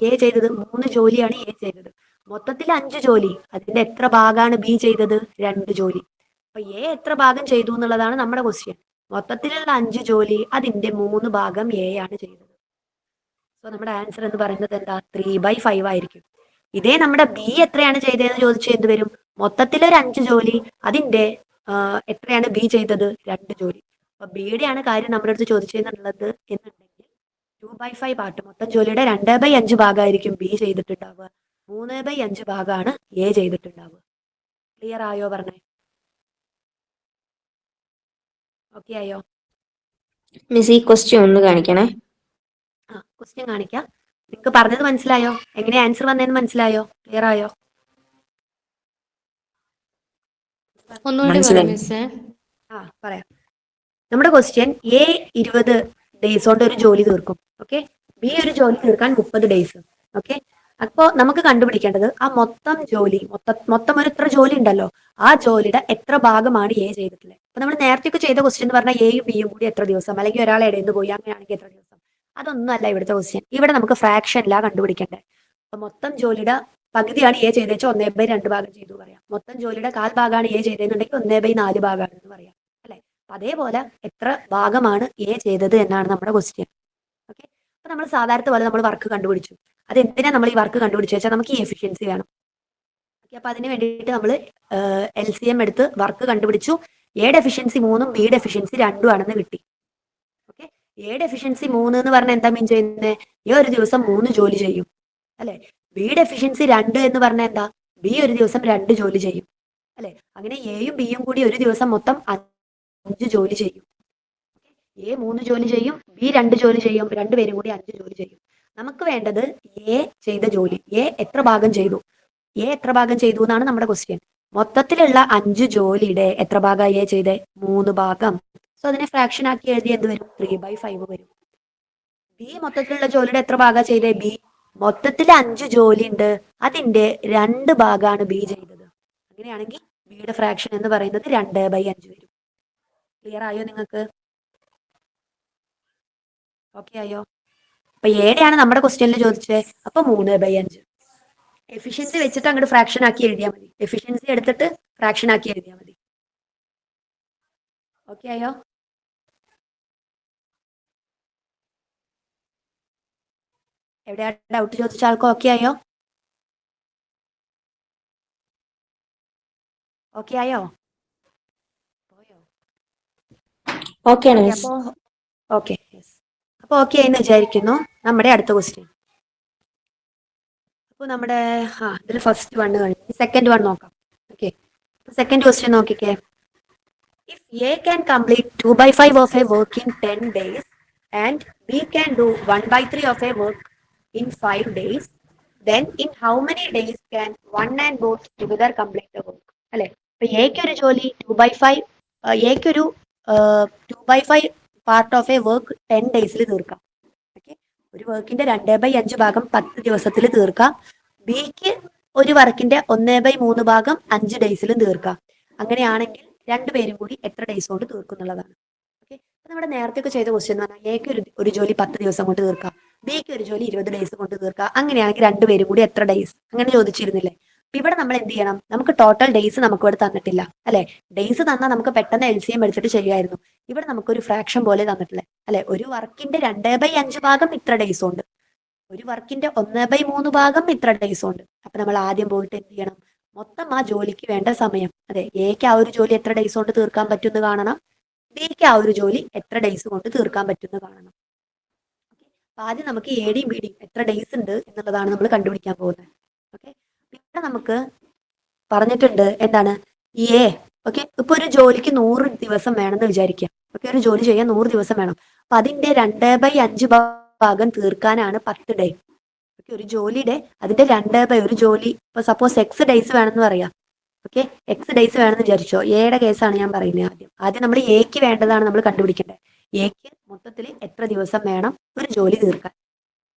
എ ചെയ്തത്? 3 ജോലിയാണ് എ ചെയ്തത്. മൊത്തത്തിൽ 5 ജോലി, അതിന്റെ എത്ര ഭാഗമാണ് ബി ചെയ്തത്? 2 ജോലി. അപ്പൊ എ എത്ര ഭാഗം ചെയ്തു എന്നുള്ളതാണ് നമ്മുടെ ക്വസ്റ്റ്യൻ. മൊത്തത്തിലുള്ള 5 ജോലി, അതിന്റെ 3 ഭാഗം എ ആണ് ചെയ്തത്. സോ നമ്മുടെ ആൻസർ എന്ന് പറയുന്നത് എന്താ? 3/5 ആയിരിക്കും. ഇതേ നമ്മുടെ ബി എത്രയാണ് ചെയ്തതെന്ന് ചോദിച്ചാൽ എന്ത് വരും? മൊത്തത്തിലൊരു 5 ജോലി, അതിന്റെ എത്രയാണ് ബി ചെയ്തത്? 2 ജോലി. അപ്പൊ ബിയുടെ ആണ് കാര്യം നമ്മുടെ അടുത്ത് ചോദിച്ചെന്നുള്ളത് എന്നുണ്ടെങ്കിൽ 2/5 ആട്ട്. മൊത്തം ജോലിയുടെ 2/5 ഭാഗമായിരിക്കും ബി ചെയ്തിട്ടുണ്ടാവുക, 3/5 ഭാഗമാണ് എ ചെയ്തിട്ടുണ്ടാവുക. ക്ലിയർ ആയോ? പറഞ്ഞേ ഓക്കെ ആയോ? മിസ് ഈ ക്വസ്റ്റ്യൻ ഒന്ന് കാണിക്കണേ. ആ ക്വസ്റ്റ്യൻ കാണിക്കാം. നിങ്ങൾക്ക് പറഞ്ഞത് മനസ്സിലായോ? എങ്ങനെ ആൻസർ വന്നതെന്ന് മനസ്സിലായോ? ക്ലിയർ ആയോ? ഒന്നുകൂടി പറയാം മിസ്സേ. ആ പറയാം. നമ്മുടെ ക്വസ്റ്റ്യൻ എ 20 ഡേയ്സ് കൊണ്ട് ഒരു ജോലി തീർക്കും. ഓക്കെ, ബി ഒരു ജോലി തീർക്കാൻ 30 ഡേയ്സ്. ഓക്കെ, അപ്പോൾ നമുക്ക് കണ്ടുപിടിക്കേണ്ടത് ആ മൊത്തം ജോലി, മൊത്തം ഒരു ഇത്ര ജോലി ഉണ്ടല്ലോ, ആ ജോലിയുടെ എത്ര ഭാഗമാണ് എ ചെയ്തിട്ടുള്ളത്. അപ്പൊ നമ്മൾ നേരത്തെ ചെയ്ത ക്വസ്റ്റ്യൻ എന്ന് പറഞ്ഞാൽ എയും ബിയും കൂടി എത്ര ദിവസം, അല്ലെങ്കിൽ ഒരാൾ ഇടയിൽ പോയി അങ്ങനെയാണെങ്കിൽ എത്ര ദിവസം. അതൊന്നും അല്ല ഇവിടുത്തെ ക്വസ്റ്റ്യൻ. ഇവിടെ നമുക്ക് ഫ്രാക്ഷനിലാ കണ്ടുപിടിക്കേണ്ടത്. അപ്പൊ മൊത്തം ജോലിയുടെ പകുതിയാണ് എ ചെയ്തേച്ചാൽ 1/2 ഭാഗം ചെയ്തു പറയാം. മൊത്തം ജോലിയുടെ 1/4 ഭാഗമാണ് എ ചെയ്തതെന്നുണ്ടെങ്കിൽ 1/4 ഭാഗമാണെന്ന് പറയാം. അല്ലെ? അതേപോലെ എത്ര ഭാഗമാണ് എ ചെയ്തത് എന്നാണ് നമ്മുടെ ക്വസ്റ്റ്യൻ. ഓക്കെ, അപ്പൊ നമ്മൾ സാധാരണ പോലെ നമ്മൾ വർക്ക് കണ്ടുപിടിച്ചു. അത് എന്തിനാ നമ്മൾ ഈ വർക്ക് കണ്ടുപിടിച്ചു വെച്ചാൽ നമുക്ക് ഈ എഫിഷ്യൻസി വേണം. ഓക്കെ, അപ്പൊ അതിന് വേണ്ടിയിട്ട് നമ്മൾ LCM എടുത്ത് വർക്ക് കണ്ടുപിടിച്ചു. എയുടെ എഫിഷ്യൻസി 3ഉം ബിയുടെ എഫിഷ്യൻസി 2ഉം ആണെന്ന് കിട്ടി. ഓക്കെ, എയുടെ എഫിഷ്യൻസി 3 എന്ന് പറഞ്ഞാൽ എന്താ മീൻ ചെയ്യുന്നത്? എ ഒരു ദിവസം 3 ജോലി ചെയ്യും അല്ലെ. ബിയുടെ എഫിഷ്യൻസി 2 എന്ന് പറഞ്ഞാൽ എന്താ? ബി ഒരു ദിവസം 2 ജോലി ചെയ്യും അല്ലെ. അങ്ങനെ എയും ബിയും കൂടി ഒരു ദിവസം മൊത്തം 5 ജോലി ചെയ്യും. എ 3 ജോലി ചെയ്യും, ബി 2 ജോലി ചെയ്യും, രണ്ടുപേരും കൂടി 5 ജോലി ചെയ്യും. നമുക്ക് വേണ്ടത് എ ചെയ്ത ജോലി, എ എത്ര ഭാഗം ചെയ്തു, എ എത്ര ഭാഗം ചെയ്തു എന്നാണ് നമ്മുടെ ക്വസ്റ്റ്യൻ. മൊത്തത്തിലുള്ള 5 ജോലിയുടെ എത്ര ഭാഗം എ ചെയ്തേ? 3 ഭാഗം. സോ അതിനെ ഫ്രാക്ഷൻ ആക്കി എഴുതി എന്ത് വരും? 3/5 വരും. ബി മൊത്തത്തിലുള്ള ജോലിയുടെ എത്ര ഭാഗം ചെയ്തേ? ബി മൊത്തത്തിൽ 5 ജോലി ഉണ്ട്, അതിന്റെ 2 ഭാഗമാണ് ബി ചെയ്തത്. അങ്ങനെയാണെങ്കിൽ ബിയുടെ ഫ്രാക്ഷൻ എന്ന് പറയുന്നത് 2/5 വരും. ക്ലിയർ ആയോ നിങ്ങൾക്ക്? ഓക്കെ ആയോ? അപ്പൊ ഏടെയാണ് നമ്മുടെ ക്വസ്റ്റ്യനിൽ ചോദിച്ചത്. അപ്പൊ 3/5 എഫിഷ്യൻസി വെച്ചിട്ട് അങ്ങോട്ട് ഫ്രാക്ഷൻ ആക്കി എഴുതിയാൽ മതി. എഫിഷ്യൻസി എടുത്തിട്ട് ഫ്രാക്ഷൻ ആക്കി എഴുതിയാൽ മതി. ഓക്കെ ആയോ? എവിടെയാ ഡൗട്ട് ചോദിച്ച ആൾക്കോ ഓക്കെ ആയോ? ഓക്കെ ആയോ? പോയോ? ഓക്കെ ആണ് ഓക്കെ, മിസ്. അപ്പോ ഓക്കെ യെസ്, അപ്പൊ ഓക്കെ ആയെന്ന് വിചാരിക്കുന്നു. നമ്മുടെ അടുത്ത ക്വസ്റ്റ്യൻ. അപ്പൊ നമ്മുടെ ഇതിൽ ഫസ്റ്റ് വൺ കഴിഞ്ഞു, സെക്കൻഡ് വൺ നോക്കാം. ഓക്കെ, സെക്കൻഡ് ക്വസ്റ്റ്യൻ നോക്കിക്കേ. If A can complete 2/5 of A work in 10 days and B can do 1/3 of A work in 5 days, then in how many days can one and both together complete the work? അല്ലെ, ഇപ്പൊ എക്ക് ഒരു ജോലി 2/5, എക്ക് ഒരു 2/5 part of A work 10 ഡേയ്സിൽ തീർക്കാം. Okay, ഒരു വർക്കിന്റെ 2/5 ഭാഗം 10 ദിവസത്തിൽ തീർക്കാം. ബിക്ക് ഒരു വർക്കിന്റെ 1/3 ഭാഗം 5 ഡേയ്സിലും തീർക്കാം. അങ്ങനെയാണെങ്കിൽ രണ്ടുപേരും കൂടി എത്ര ഡേയ്സ് കൊണ്ട് തീർക്കും എന്നുള്ളതാണ്. ഓക്കെ, നമ്മുടെ നേരത്തെ ചെയ്ത ക്വസ്റ്റ്യൻ എന്ന് പറഞ്ഞാൽ എക്ക് ഒരു ജോലി 10 ദിവസം കൊണ്ട് തീർക്കാം, ബിക്ക് ഒരു ജോലി 20 ഡേയ്സ് കൊണ്ട് തീർക്കുക. അങ്ങനെയാണെങ്കിൽ രണ്ടുപേരും കൂടി എത്ര ഡേയ്സ്, അങ്ങനെ ചോദിച്ചിരുന്നില്ലേ. ഇവിടെ നമ്മൾ എന്ത് ചെയ്യണം? നമുക്ക് ടോട്ടൽ ഡേയ്സ് നമുക്ക് ഇവിടെ തന്നിട്ടില്ല അല്ലെ. ഡേയ്സ് തന്നാൽ നമുക്ക് പെട്ടെന്ന് LCM എടുത്തിട്ട് ചെയ്യായിരുന്നു. ഇവിടെ നമുക്കൊരു ഫ്രാക്ഷൻ പോലെ തന്നിട്ടില്ലേ അല്ലെ. ഒരു വർക്കിന്റെ 2/5 ഭാഗം ഇത്ര ഡേയ്സ് ഉണ്ട്, ഒരു വർക്കിന്റെ 1/3 ഭാഗം ഇത്ര ഡേയ്സ് ഉണ്ട്. അപ്പൊ നമ്മൾ ആദ്യം പോയിട്ട് എന്ത് ചെയ്യണം? മൊത്തം ആ ജോലിക്ക് വേണ്ട സമയം, അതെ, എക്ക് ആ ഒരു ജോലി എത്ര ഡേയ്സ് കൊണ്ട് തീർക്കാൻ പറ്റുമെന്ന് കാണണം, ബിക്ക് ആ ഒരു ജോലി എത്ര ഡേയ്സ് കൊണ്ട് തീർക്കാൻ പറ്റുമെന്ന് കാണണം. ആദ്യം നമുക്ക് എയുടെയും ബിയുടെയും എത്ര ഡേയ്സ് ഉണ്ട് എന്നുള്ളതാണ് നമ്മൾ കണ്ടുപിടിക്കാൻ പോകുന്നത്. ഓക്കെ, ഇവിടെ നമുക്ക് പറഞ്ഞിട്ടുണ്ട് എന്താണ്? എ ഓക്കെ, ഇപ്പൊ ഒരു ജോലിക്ക് 100 ദിവസം വേണമെന്ന് വിചാരിക്കാം. ഓക്കെ, ഒരു ജോലി ചെയ്യാൻ 100 ദിവസം വേണം. അപ്പൊ അതിന്റെ 2/5 ഭാഗം തീർക്കാനാണ് 10 ഡേ. ഓക്കെ, ഒരു ജോലിയുടെ അതിന്റെ 2/5, ഒരു ജോലി ഇപ്പൊ സപ്പോസ് X ഡേയ്സ് വേണമെന്ന് പറയാം. ഓക്കെ, X ഡേയ്സ് വേണമെന്ന് വിചാരിച്ചോ. എയുടെ കേസാണ് ഞാൻ പറയുന്നത്. ആദ്യം നമ്മൾ എക്ക് വേണ്ടതാണ് നമ്മൾ കണ്ടുപിടിക്കേണ്ടത്. എക്ക് മൊത്തത്തിൽ എത്ര ദിവസം വേണം ഒരു ജോലി തീർക്കാൻ.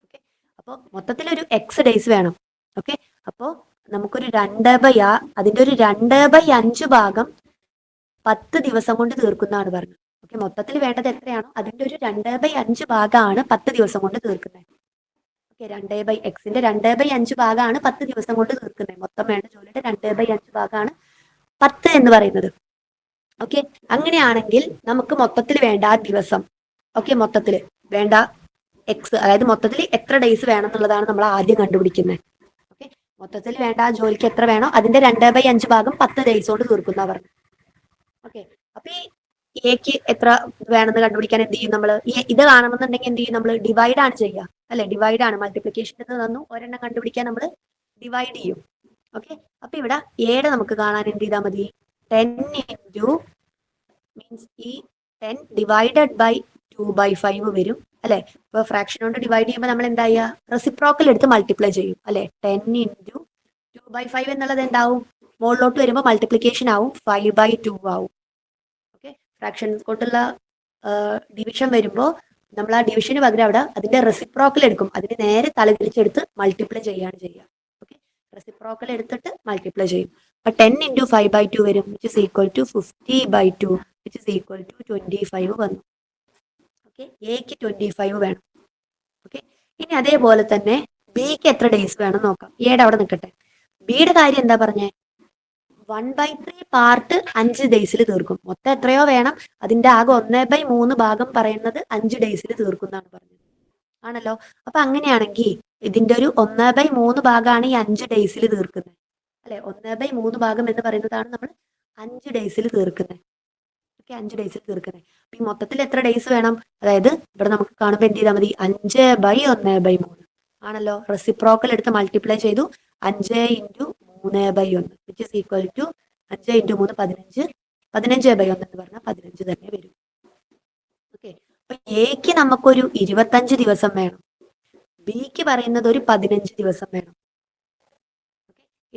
ഓക്കെ, അപ്പോൾ മൊത്തത്തിൽ ഒരു X ഡേയ്സ് വേണം. ഓക്കെ, അപ്പോൾ നമുക്കൊരു 2/5, അതിന്റെ ഒരു 2/5 ഭാഗം 10 ദിവസം കൊണ്ട് തീർക്കുന്നതാണ് പറഞ്ഞത്. ഓക്കെ, മൊത്തത്തിൽ വേണ്ടത് എത്രയാണോ അതിന്റെ ഒരു 2/5 ഭാഗമാണ് 10 ദിവസം കൊണ്ട് തീർക്കുന്നത്. ഓക്കെ, Xന്റെ 2/5 ഭാഗമാണ് 10 ദിവസം കൊണ്ട് തീർക്കുന്നത്. മൊത്തം വേണ്ട ജോലിയുടെ 2/5 ഭാഗമാണ് 10 എന്ന് പറയുന്നത്. ഓക്കെ, അങ്ങനെയാണെങ്കിൽ നമുക്ക് മൊത്തത്തിൽ വേണ്ട ആ ദിവസം, ഓക്കെ, മൊത്തത്തിൽ വേണ്ട X, അതായത് മൊത്തത്തിൽ എത്ര ഡേയ്സ് വേണം എന്നുള്ളതാണ് നമ്മൾ ആദ്യം കണ്ടുപിടിക്കുന്നത്. ഓക്കെ, മൊത്തത്തിൽ വേണ്ട ആ ജോലിക്ക് എത്ര വേണോ അതിന്റെ 2/5 ഭാഗം 10 ഡേയ്സ് കൊണ്ട് തീർക്കുന്ന പറഞ്ഞു. ഓക്കെ, അപ്പൊ ഈ എക്ക് എത്ര വേണമെന്ന് കണ്ടുപിടിക്കാൻ എന്ത് ചെയ്യും നമ്മൾ? ഇത് കാണണമെന്നുണ്ടെങ്കിൽ എന്ത് ചെയ്യും? നമ്മൾ ഡിവൈഡ് ആണ് ചെയ്യുക അല്ലെ. ഡിവൈഡ് ആണ്, മൾട്ടിപ്ലിക്കേഷൻ തന്നു ഒരെണ്ണം കണ്ടുപിടിക്കാൻ നമ്മൾ ഡിവൈഡ് ചെയ്യും. ഓക്കെ, അപ്പൊ ഇവിടെ എയുടെ നമുക്ക് കാണാൻ എന്ത് ചെയ്താൽ മതി? 10 into മീൻസ് ഈ 10 divided by 2/5 വരും അല്ലെ. ഇപ്പൊ ഫ്രാക്ഷൻ കൊണ്ട് ഡിവൈഡ് ചെയ്യുമ്പോൾ നമ്മൾ എന്താ ചെയ്യുക, റെസിപ്രോക്കൽ എടുത്ത് മൾട്ടിപ്ലൈ ചെയ്യും അല്ലെ. 10 ഇൻറ്റു 2/5 എന്നുള്ളത് എന്താവും, മുകളിലോട്ട് വരുമ്പോൾ മൾട്ടിപ്ലിക്കേഷൻ ആവും, 5/2 ആവും. ഓക്കെ, ഫ്രാക്ഷൻ കൊണ്ടുള്ള ഡിവിഷൻ വരുമ്പോൾ നമ്മൾ ആ ഡിവിഷന് പകരം അവിടെ അതിന്റെ റെസിപ്രോക്കൽ എടുക്കും, അതിന് നേരെ തലതിരിച്ചെടുത്ത് മൾട്ടിപ്ലൈ ചെയ്യാണ് ചെയ്യുക. ഓക്കെ, റെസിപ്രോക്കൽ എടുത്തിട്ട് മൾട്ടിപ്ലൈ ചെയ്യും. അപ്പൊ 10 ഇൻറ്റു 5/2 വരും, which is equal to 50/2, which is equal to 25 വന്നു. ഓക്കെ, എക്ക് 25 വേണം. ഓക്കെ, ഇനി അതേപോലെ തന്നെ ബിക്ക് എത്ര ഡേയ്സ് വേണം നോക്കാം. എയുടെ അവിടെ നിൽക്കട്ടെ. ബിയുടെ കാര്യം എന്താ പറഞ്ഞേ, 1/3 പാർട്ട് 5 ഡേയ്സിൽ തീർക്കും. മൊത്തം എത്രയോ വേണം, അതിന്റെ ആകെ 1/3 ഭാഗം പറയുന്നത് 5 ഡേയ്സിൽ തീർക്കും എന്നാണ് പറഞ്ഞത്, ആണല്ലോ. അപ്പൊ അങ്ങനെയാണെങ്കിൽ ഇതിന്റെ ഒരു 1/3 ഭാഗമാണ് ഈ 5 ഡേയ്സിൽ തീർക്കുന്നത് അല്ലെ. 1/3 ഭാഗം എന്ന് പറയുന്നതാണ് നമ്മൾ 5 ഡേയ്സിൽ തീർക്കുന്നത്. ഓക്കെ, 5 ഡേയ്സിൽ തീർക്കുന്നത്. അപ്പൊ ഈ മൊത്തത്തിൽ എത്ര ഡേയ്സ് വേണം, അതായത് ഇവിടെ നമുക്ക് കാണുമ്പോൾ എന്ത് ചെയ്താൽ മതി, 5/1/3 ആണല്ലോ. റെസിപ്രോക്കൽ എടുത്ത് മൾട്ടിപ്ലൈ ചെയ്തു, 5 into 3/1 which is equal to 5 into 3 15, 15/1 എന്ന് പറഞ്ഞാൽ 15 തന്നെ വരും. ഓക്കെ, അപ്പൊ എക്ക് നമുക്കൊരു 25 ദിവസം വേണം, ബിക്ക് പറയുന്നത് ഒരു 15 ദിവസം വേണം.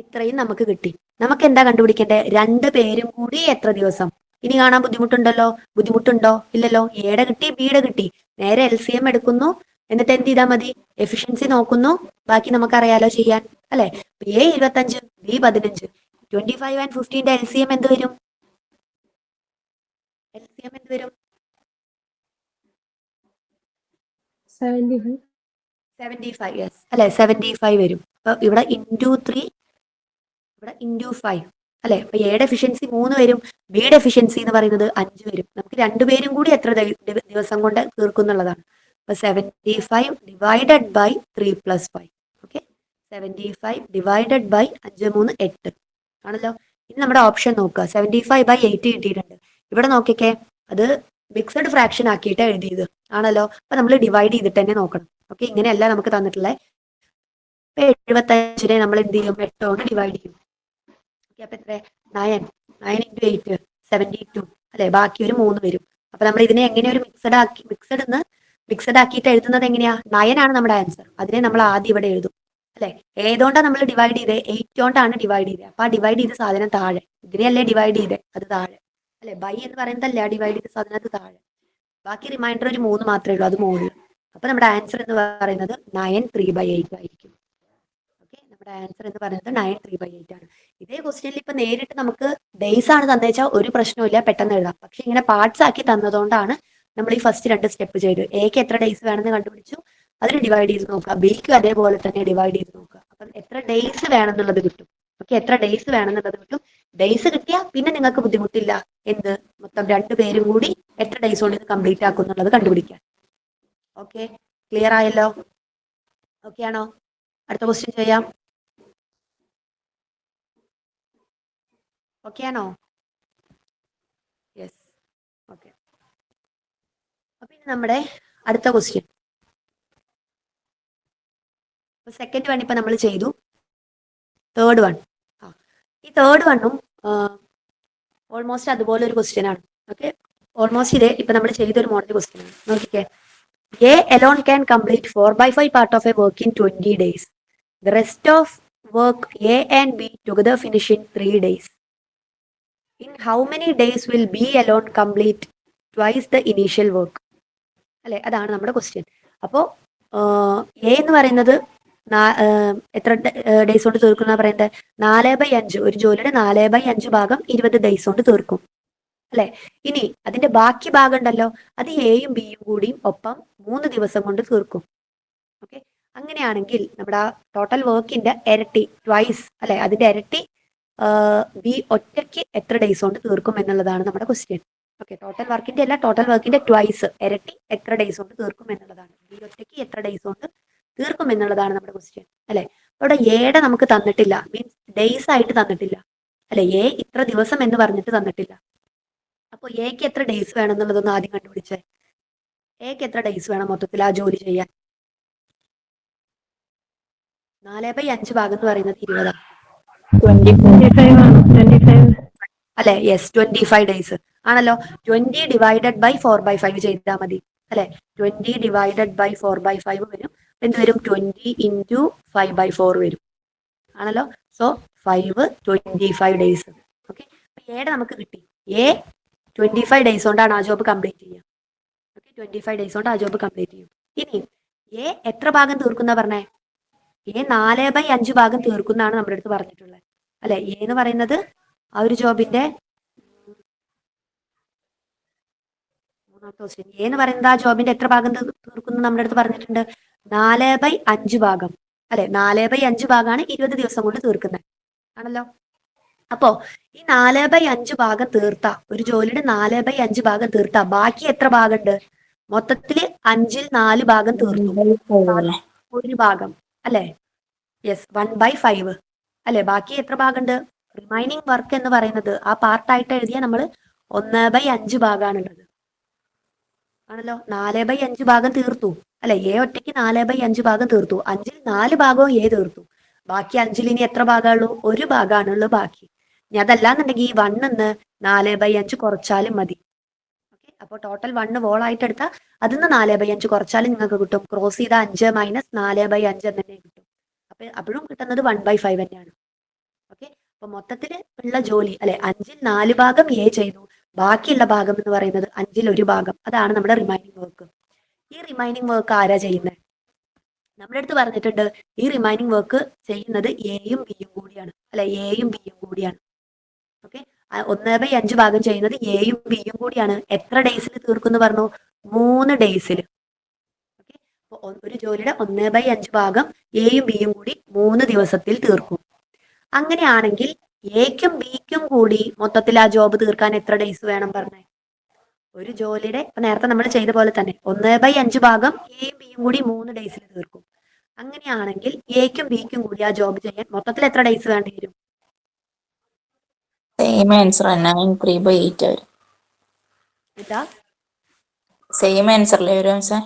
ഇത്രയും നമുക്ക് കിട്ടി. നമുക്ക് എന്താ കണ്ടുപിടിക്കേണ്ടത്, 2 പേരും കൂടി എത്ര ദിവസം. ഇനി കാണാൻ ബുദ്ധിമുട്ടുണ്ടോ, ഇല്ലല്ലോ. എയുടെ കിട്ടി, ബിയുടെ കിട്ടി, നേരെ LCM എടുക്കുന്നു, എന്നിട്ട് എന്ത് ചെയ്താൽ മതി, എഫിഷ്യൻസി നോക്കുന്നു, ബാക്കി നമുക്കറിയാലോ ചെയ്യാൻ അല്ലെ. എ 25, ബി 15, 25 and 15ന്റെ LCM എന്ത് വരും, LCM എന്ത് വരും, 75 യെസ് അല്ലെ, 75 വരും. അപ്പൊ ഇവിടെ ഇൻറ്റു 3, ഇവിടെ ഇൻറ്റു 5 അല്ലെ. അപ്പൊ എയുടെ എഫിഷ്യൻസി 3 വരും, ബിയുടെ എഫിഷ്യൻസി എന്ന് പറയുന്നത് 5 വരും. നമുക്ക് 2 പേരും കൂടി എത്ര ദിവസം കൊണ്ട് തീർക്കുന്നുള്ളതാണ്. അപ്പൊ 75 divided by 3 + 5. Okay, 75 divided by 5 3 8 ആണല്ലോ. ഇനി നമ്മുടെ ഓപ്ഷൻ നോക്കുക, 75/8 കിട്ടിയിട്ടുണ്ട്. ഇവിടെ നോക്കിക്കേ, അത് മിക്സഡ് ഫ്രാക്ഷൻ ആക്കിയിട്ട് എഴുതിയത് ആണല്ലോ. അപ്പൊ നമ്മൾ ഡിവൈഡ് ചെയ്തിട്ട് തന്നെ നോക്കണം. ഓക്കെ, ഇങ്ങനെയല്ല നമുക്ക് തന്നിട്ടുള്ളത്. 75നെ നമ്മൾ എന്ത് ചെയ്യും, 8 കൊണ്ട് ഡിവൈഡ് ചെയ്യും. അപ്പൊ എത്ര, 9 ഇൻറ്റു 8 72 അല്ലെ. ബാക്കി ഒരു 3 വരും. അപ്പൊ നമ്മൾ ഇതിനെ എങ്ങനെ ഒരു മിക്സഡ് ആക്കിയിട്ട് എഴുതുന്നത് എങ്ങനെയാ, 9 ആണ് നമ്മുടെ ആൻസർ. അതിനെ നമ്മൾ ആദ്യം ഇവിടെ എഴുതും അല്ലെ. ഏതുകൊണ്ടാണ് നമ്മൾ ഡിവൈഡ് ചെയ്തത്, 8 കൊണ്ടാണ് ഡിവൈഡ് ചെയ്തത്. അപ്പൊ ആ ഡിവൈഡ് ചെയ്ത സാധനം താഴെ, ഇതിനെയല്ലേ ഡിവൈഡ് ചെയ്തത്, അത് താഴെ അല്ലെ. ബൈ എന്ന് പറയുന്നതല്ല ഡിവൈഡ് ചെയ്ത സാധനം, അത് താഴെ. ബാക്കി റിമൈൻഡർ ഒരു 3 മാത്രമേ ഉള്ളൂ, അത് മുകളിൽ. അപ്പൊ നമ്മുടെ ആൻസർ എന്ന് പറയുന്നത് 9 3/8 ആയിരിക്കും. നമ്മുടെ ആൻസർ എന്ന് പറയുന്നത് 9 3/8 ആണ്. ഇതേ ക്വസ്റ്റ്യനിൽ ഇപ്പൊ നേരിട്ട് നമുക്ക് ഡേയ്സ് ആണ് തന്നേച്ചാൽ ഒരു പ്രശ്നമില്ല, പെട്ടെന്ന് എഴുതാം. പക്ഷെ ഇങ്ങനെ പാർട്സ് ആക്കി തന്നതുകൊണ്ടാണ് നമ്മൾ ഈ ഫസ്റ്റ് 2 സ്റ്റെപ്പ് ചെയ്ത്. എക്ക് എത്ര ഡേയ്സ് വേണമെന്ന് കണ്ടുപിടിച്ചു, അതിന് ഡിവൈഡ് ചെയ്ത് നോക്കുക. ബിക്കും അതേപോലെ തന്നെ ഡിവൈഡ് ചെയ്ത് നോക്കുക. അപ്പം എത്ര ഡേയ്സ് വേണമെന്നുള്ളത് കിട്ടും. ഓക്കെ, എത്ര ഡേയ്സ് വേണമെന്നുള്ളത് കിട്ടും. ഡേയ്സ് കിട്ടിയാൽ പിന്നെ നിങ്ങൾക്ക് ബുദ്ധിമുട്ടില്ല, എന്ത് മൊത്തം 2 പേരും കൂടി എത്ര ഡേയ്സ് കൊണ്ട് ഇത് കംപ്ലീറ്റ് ആക്കും എന്നുള്ളത് കണ്ടുപിടിക്കാൻ. ഓക്കെ, ക്ലിയർ ആയല്ലോ? ഓക്കെ ആണോ? അടുത്ത ക്വസ്റ്റ്യൻ ചെയ്യാം. ഓക്കെ ആണോ? Yes, okay. അപ്പൊ ഇനി നമ്മുടെ അടുത്ത ക്വസ്റ്റ്യൻ, സെക്കൻഡ് വൺ ഇപ്പൊ നമ്മൾ ചെയ്തു, തേർഡ് വൺ. ഈ തേർഡ് വണ്ണും ഓൾമോസ്റ്റ് അതുപോലെ ഒരു ക്വസ്റ്റ്യൻ ആണ്. ഓക്കെ, ഓൾമോസ്റ്റ് ഇതേ ഇപ്പൊ നമ്മൾ ചെയ്തൊരു മോഡൽ ക്വസ്റ്റ്യൻ ആണ്. നോക്കിക്കേ, A alone can complete 4/5 part of a work in 20 days. The rest of work A and B together finish in 3 days. In how many days will B alone complete twice the initial work? അല്ലെ, അതാണ് നമ്മുടെ question. അപ്പോൾ A എന്ന് പറയുന്നത് എത്ര days കൊണ്ട് തീർക്കുന്ന പറയുന്നത്, 4/5, ഒരു ജോലിയുടെ 4/5 ഭാഗം 20 ഡേയ്സ് കൊണ്ട് തീർക്കും അല്ലെ. ഇനി അതിന്റെ ബാക്കി ഭാഗം ഉണ്ടല്ലോ, അത് എയും ബിയും കൂടിയും ഒപ്പം 3 ദിവസം കൊണ്ട് തീർക്കും. ഓക്കെ, അങ്ങനെയാണെങ്കിൽ നമ്മുടെ ടോട്ടൽ വർക്കിന്റെ ഇരട്ടി, ട്വൈസ് അല്ലെ, അതിന്റെ ഇരട്ടി ബി ഒറ്റയ്ക്ക് എത്ര ഡേയ്സ് കൊണ്ട് തീർക്കും എന്നുള്ളതാണ് നമ്മുടെ ക്വസ്റ്റ്യൻ. ഓക്കെ, ടോട്ടൽ വർക്കിന്റെ അല്ല, ടോട്ടൽ വർക്കിന്റെ ട്വൈസ്, ഇരട്ടി എത്ര ഡേയ്സ് കൊണ്ട് തീർക്കും എന്നുള്ളതാണ്. ബി ഒറ്റയ്ക്ക് എത്ര ഡേയ്സ് കൊണ്ട് തീർക്കും എന്നുള്ളതാണ് നമ്മുടെ ക്വസ്റ്റ്യൻ അല്ലെ. അവിടെ എയുടെ നമുക്ക് തന്നിട്ടില്ല, മീൻസ് ഡേയ്സ് ആയിട്ട് തന്നിട്ടില്ല അല്ലെ. എ ഇത്ര ദിവസം എന്ന് പറഞ്ഞിട്ട് തന്നിട്ടില്ല. അപ്പൊ എക്ക് എത്ര ഡേയ്സ് വേണം എന്നുള്ളതൊന്ന് ആദ്യം കണ്ടുപിടിച്ചേ. എക്ക് എത്ര ഡേയ്സ് വേണം മൊത്തത്തിൽ ആ ജോലി ചെയ്യാൻ? 4/5 ഭാഗം എന്ന് പറയുന്നത് 20 അല്ലെ. യെസ്, 25 ഡേയ്സ് ആണല്ലോ. 20 ഡിവൈഡഡ് ബൈ 4/5 ചെയ്താൽ മതി. അല്ലെ 20 ഡിവൈഡഡ് ബൈ 4/5 വരും. എന്ത് വരും 20 ഇൻറ്റു 5/4 വരും ആണല്ലോ. So 5 25 days. ഓക്കെ, എയുടെ നമുക്ക് കിട്ടി. എ 25 ഡേയ്സ് കൊണ്ടാണ് ആ ജോബ് കംപ്ലീറ്റ് ചെയ്യുക. ഓക്കെ, 25 ഡേയ്സ് കൊണ്ട് ആ ജോബ് കംപ്ലീറ്റ് ചെയ്യും. ഇനി എ എത്ര ഭാഗം തീർക്കുന്ന പറഞ്ഞേ? എ 4/5 ഭാഗം തീർക്കുന്നതാണ് നമ്മുടെ അടുത്ത് പറഞ്ഞിട്ടുള്ളത് അല്ലെ. എ എന്ന് പറയുന്നത് ആ ഒരു ജോബിന്റെ മൂന്നാമത്തെ ക്വസ്റ്റ്യൻ. എ എന്ന് പറയുന്നത് ആ ജോബിന്റെ എത്ര ഭാഗം തീർക്കുന്നു നമ്മുടെ അടുത്ത് പറഞ്ഞിട്ടുണ്ട്? 4/5 ഭാഗം അല്ലെ. 4/5 ഭാഗമാണ് 20 ദിവസം കൊണ്ട് തീർക്കുന്നത് ആണല്ലോ. അപ്പോ ഈ 4/5 ഭാഗം തീർത്ത ഒരു ജോലിയുടെ 4/5 ഭാഗം തീർത്ത ബാക്കി എത്ര ഭാഗമുണ്ട്? മൊത്തത്തില് 5ൽ 4 ഭാഗം തീർന്നു. ഒരു ഭാഗം അല്ലെ. യെസ്, 1/5 അല്ലെ. ബാക്കി എത്ര ഭാഗമുണ്ട്? റിമൈനിങ് വർക്ക് എന്ന് പറയുന്നത് ആ പാർട്ടായിട്ട് എഴുതിയ നമ്മൾ 1/5 ഭാഗമാണുള്ളത് ആണല്ലോ. 4/5 ഭാഗം തീർത്തു അല്ലെ. എ ഒറ്റയ്ക്ക് 4/5 ഭാഗം തീർത്തു. 5ൽ 4 ഭാഗവും എ തീർത്തു. ബാക്കി 5ൽ ഇനി എത്ര ഭാഗമുള്ളൂ? ഒരു ഭാഗമാണുള്ളൂ ബാക്കി. ഇനി അതല്ലാന്നുണ്ടെങ്കിൽ ഈ 1 4/5 കുറച്ചാലും മതി. അപ്പൊ ടോട്ടൽ 1 വോൾ ആയിട്ട് എടുത്താൽ അതിന്ന് 4/5 കുറച്ചാലും നിങ്ങൾക്ക് കിട്ടും. ക്രോസ് ചെയ്ത 5 മൈനസ് 4/5 എന്ന് തന്നെ കിട്ടും. അപ്പൊ അപ്പോഴും കിട്ടുന്നത് 1/5 തന്നെയാണ്. ഓക്കെ, അപ്പൊ മൊത്തത്തിൽ ഉള്ള ജോലി അല്ലെ 5ൽ 4 ഭാഗം എ ചെയ്തു. ബാക്കിയുള്ള ഭാഗം എന്ന് പറയുന്നത് 5ൽ 1 ഭാഗം. അതാണ് നമ്മുടെ റിമൈനിങ് വർക്ക്. ഈ റിമൈനിങ് വർക്ക് ആരാ ചെയ്യുന്നത്? നമ്മുടെ അടുത്ത് പറഞ്ഞിട്ടുണ്ട് ഈ റിമൈനിങ് വർക്ക് ചെയ്യുന്നത് എയും ബിയും കൂടിയാണ് അല്ലെ. എയും ബിയും കൂടിയാണ്. ഓക്കെ, 1/5 ഭാഗം ചെയ്യുന്നത് എയും ബിയും കൂടിയാണ്. എത്ര ഡേയ്സിൽ തീർക്കുന്നു പറഞ്ഞു? 3 ഡേയ്സിൽ. ഓക്കെ, അപ്പൊ ഒരു ജോലിയുടെ 1/5 ഭാഗം എയും ബിയും കൂടി 3 ദിവസത്തിൽ തീർക്കും. അങ്ങനെയാണെങ്കിൽ എക്കും ബിക്കും കൂടി മൊത്തത്തിൽ ആ ജോബ് തീർക്കാൻ എത്ര ഡേയ്സ് വേണം പറഞ്ഞേ? ഒരു ജോലിയുടെ ഇപ്പൊ നേരത്തെ നമ്മൾ ചെയ്ത പോലെ തന്നെ 1/5 ഭാഗം എയും ബിയും കൂടി 3 ഡേയ്സിൽ തീർക്കും. അങ്ങനെയാണെങ്കിൽ എക്കും ബിക്കും കൂടി ആ ജോബ് ചെയ്യാൻ മൊത്തത്തിൽ എത്ര ഡേയ്സ് വേണ്ടി വരും? സെയിം ആൻസർ 9/3/8 വരും. എന്താ സെയിം ആൻസർ അല്ലേ വരും സാർ?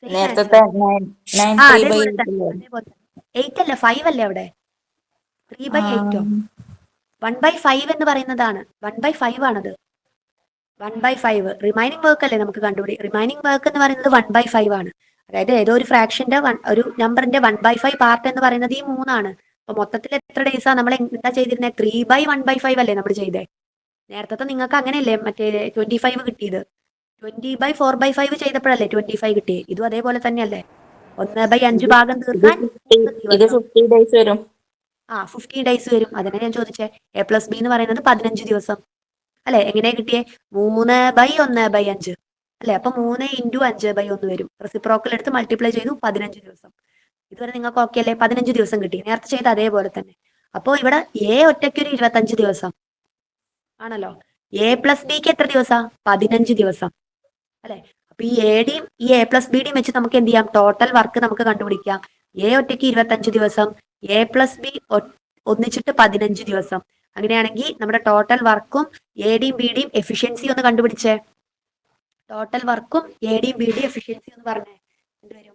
നേരത്തെ 8 അല്ല 5 അല്ലേ അവിടെ? 3/8 1/5 എന്ന് പറയുന്നതാണ്. 1/5 ആണത്. 1/5 റിമൈനിങ് വർക്ക് അല്ലേ നമുക്ക് കണ്ടുപിടി. റിമൈനിങ് വർക്ക് എന്ന് പറയുന്നത് 1/5 ആണ്. അതായത് ഏതോ ഒരു ഫ്രാക്ഷന്റെ ഒരു നമ്പറിന്റെ 1/5 പാർട്ട് എന്ന് പറയുന്നത് ഈ 3 ആണ്. അപ്പൊ മൊത്തത്തിൽ എത്ര ഡേയ്സാ നമ്മൾ എന്താ ചെയ്തിരുന്നത്? 3/1/5 അല്ലേ നമ്മൾ ചെയ്തേ? നേരത്തെ നിങ്ങൾക്ക് അങ്ങനെയല്ലേ മറ്റേ 25 കിട്ടിയത്? 20/4/5 ചെയ്തപ്പോഴല്ലേ 25 കിട്ടിയത്? ഇതും അതേപോലെ തന്നെയല്ലേ. 1/5 ഭാഗം തീർക്കാൻ ഇത് 50 ഡേയ്സ് വരും. 50 ഡേയ്സ് വരും. അതിനെ ഞാൻ ചോദിച്ചേ. A+B എന്ന് പറയുന്നത് 15 ദിവസം അല്ലെ. എങ്ങനെയാ കിട്ടിയേ? 3/1/5 അല്ലെ. അപ്പൊ 3 ഇൻറ്റു 5/1 വരും. റെസിപ്രോക്കൽ എടുത്ത് മൾട്ടിപ്ലൈ ചെയ്തു 15 ദിവസം. ഇതുവരെ നിങ്ങൾക്ക് ഓക്കെ അല്ലേ? 15 ദിവസം കിട്ടി. നേരത്തെ ചെയ്ത അതേപോലെ തന്നെ. അപ്പോ ഇവിടെ എ ഒറ്റയ്ക്കൊരു 25 ദിവസം ആണല്ലോ. A+Bക്ക് എത്ര ദിവസം? 15 ദിവസം അല്ലെ. അപ്പൊ ഈ എയുടെയും ഈ A+Bയുടെയും വെച്ച് നമുക്ക് എന്ത് ചെയ്യാം? ടോട്ടൽ വർക്ക് നമുക്ക് കണ്ടുപിടിക്കാം. എ ഒറ്റയ്ക്ക് 25 ദിവസം, A+B ഒന്നിച്ചിട്ട് 15 ദിവസം. അങ്ങനെയാണെങ്കിൽ നമ്മുടെ ടോട്ടൽ വർക്കും എയുടെയും ബിയുടെയും എഫിഷ്യൻസി ഒന്ന് കണ്ടുപിടിച്ചേ. ടോട്ടൽ വർക്കും എയുടെയും ബിയുടെയും എഫിഷ്യൻസി ഒന്ന് പറഞ്ഞേ. എന്തുവരും?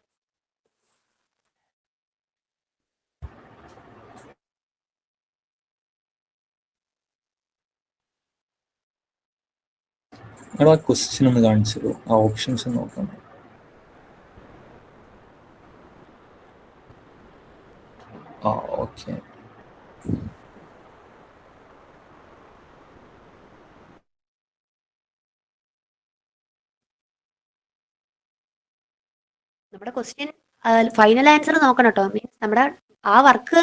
ആ ക്വസ്റ്റ്യൻ ഒന്ന് കാണിച്ചു തരുമോ? ആ ഓപ്ഷൻസ് നോക്കണം. ഓക്കെ. നമ്മുടെ ക്വസ്റ്റ്യൻ ഫൈനൽ ആൻസർ നോക്കണം കേട്ടോ. മീൻസ് നമ്മുടെ ആ വർക്ക്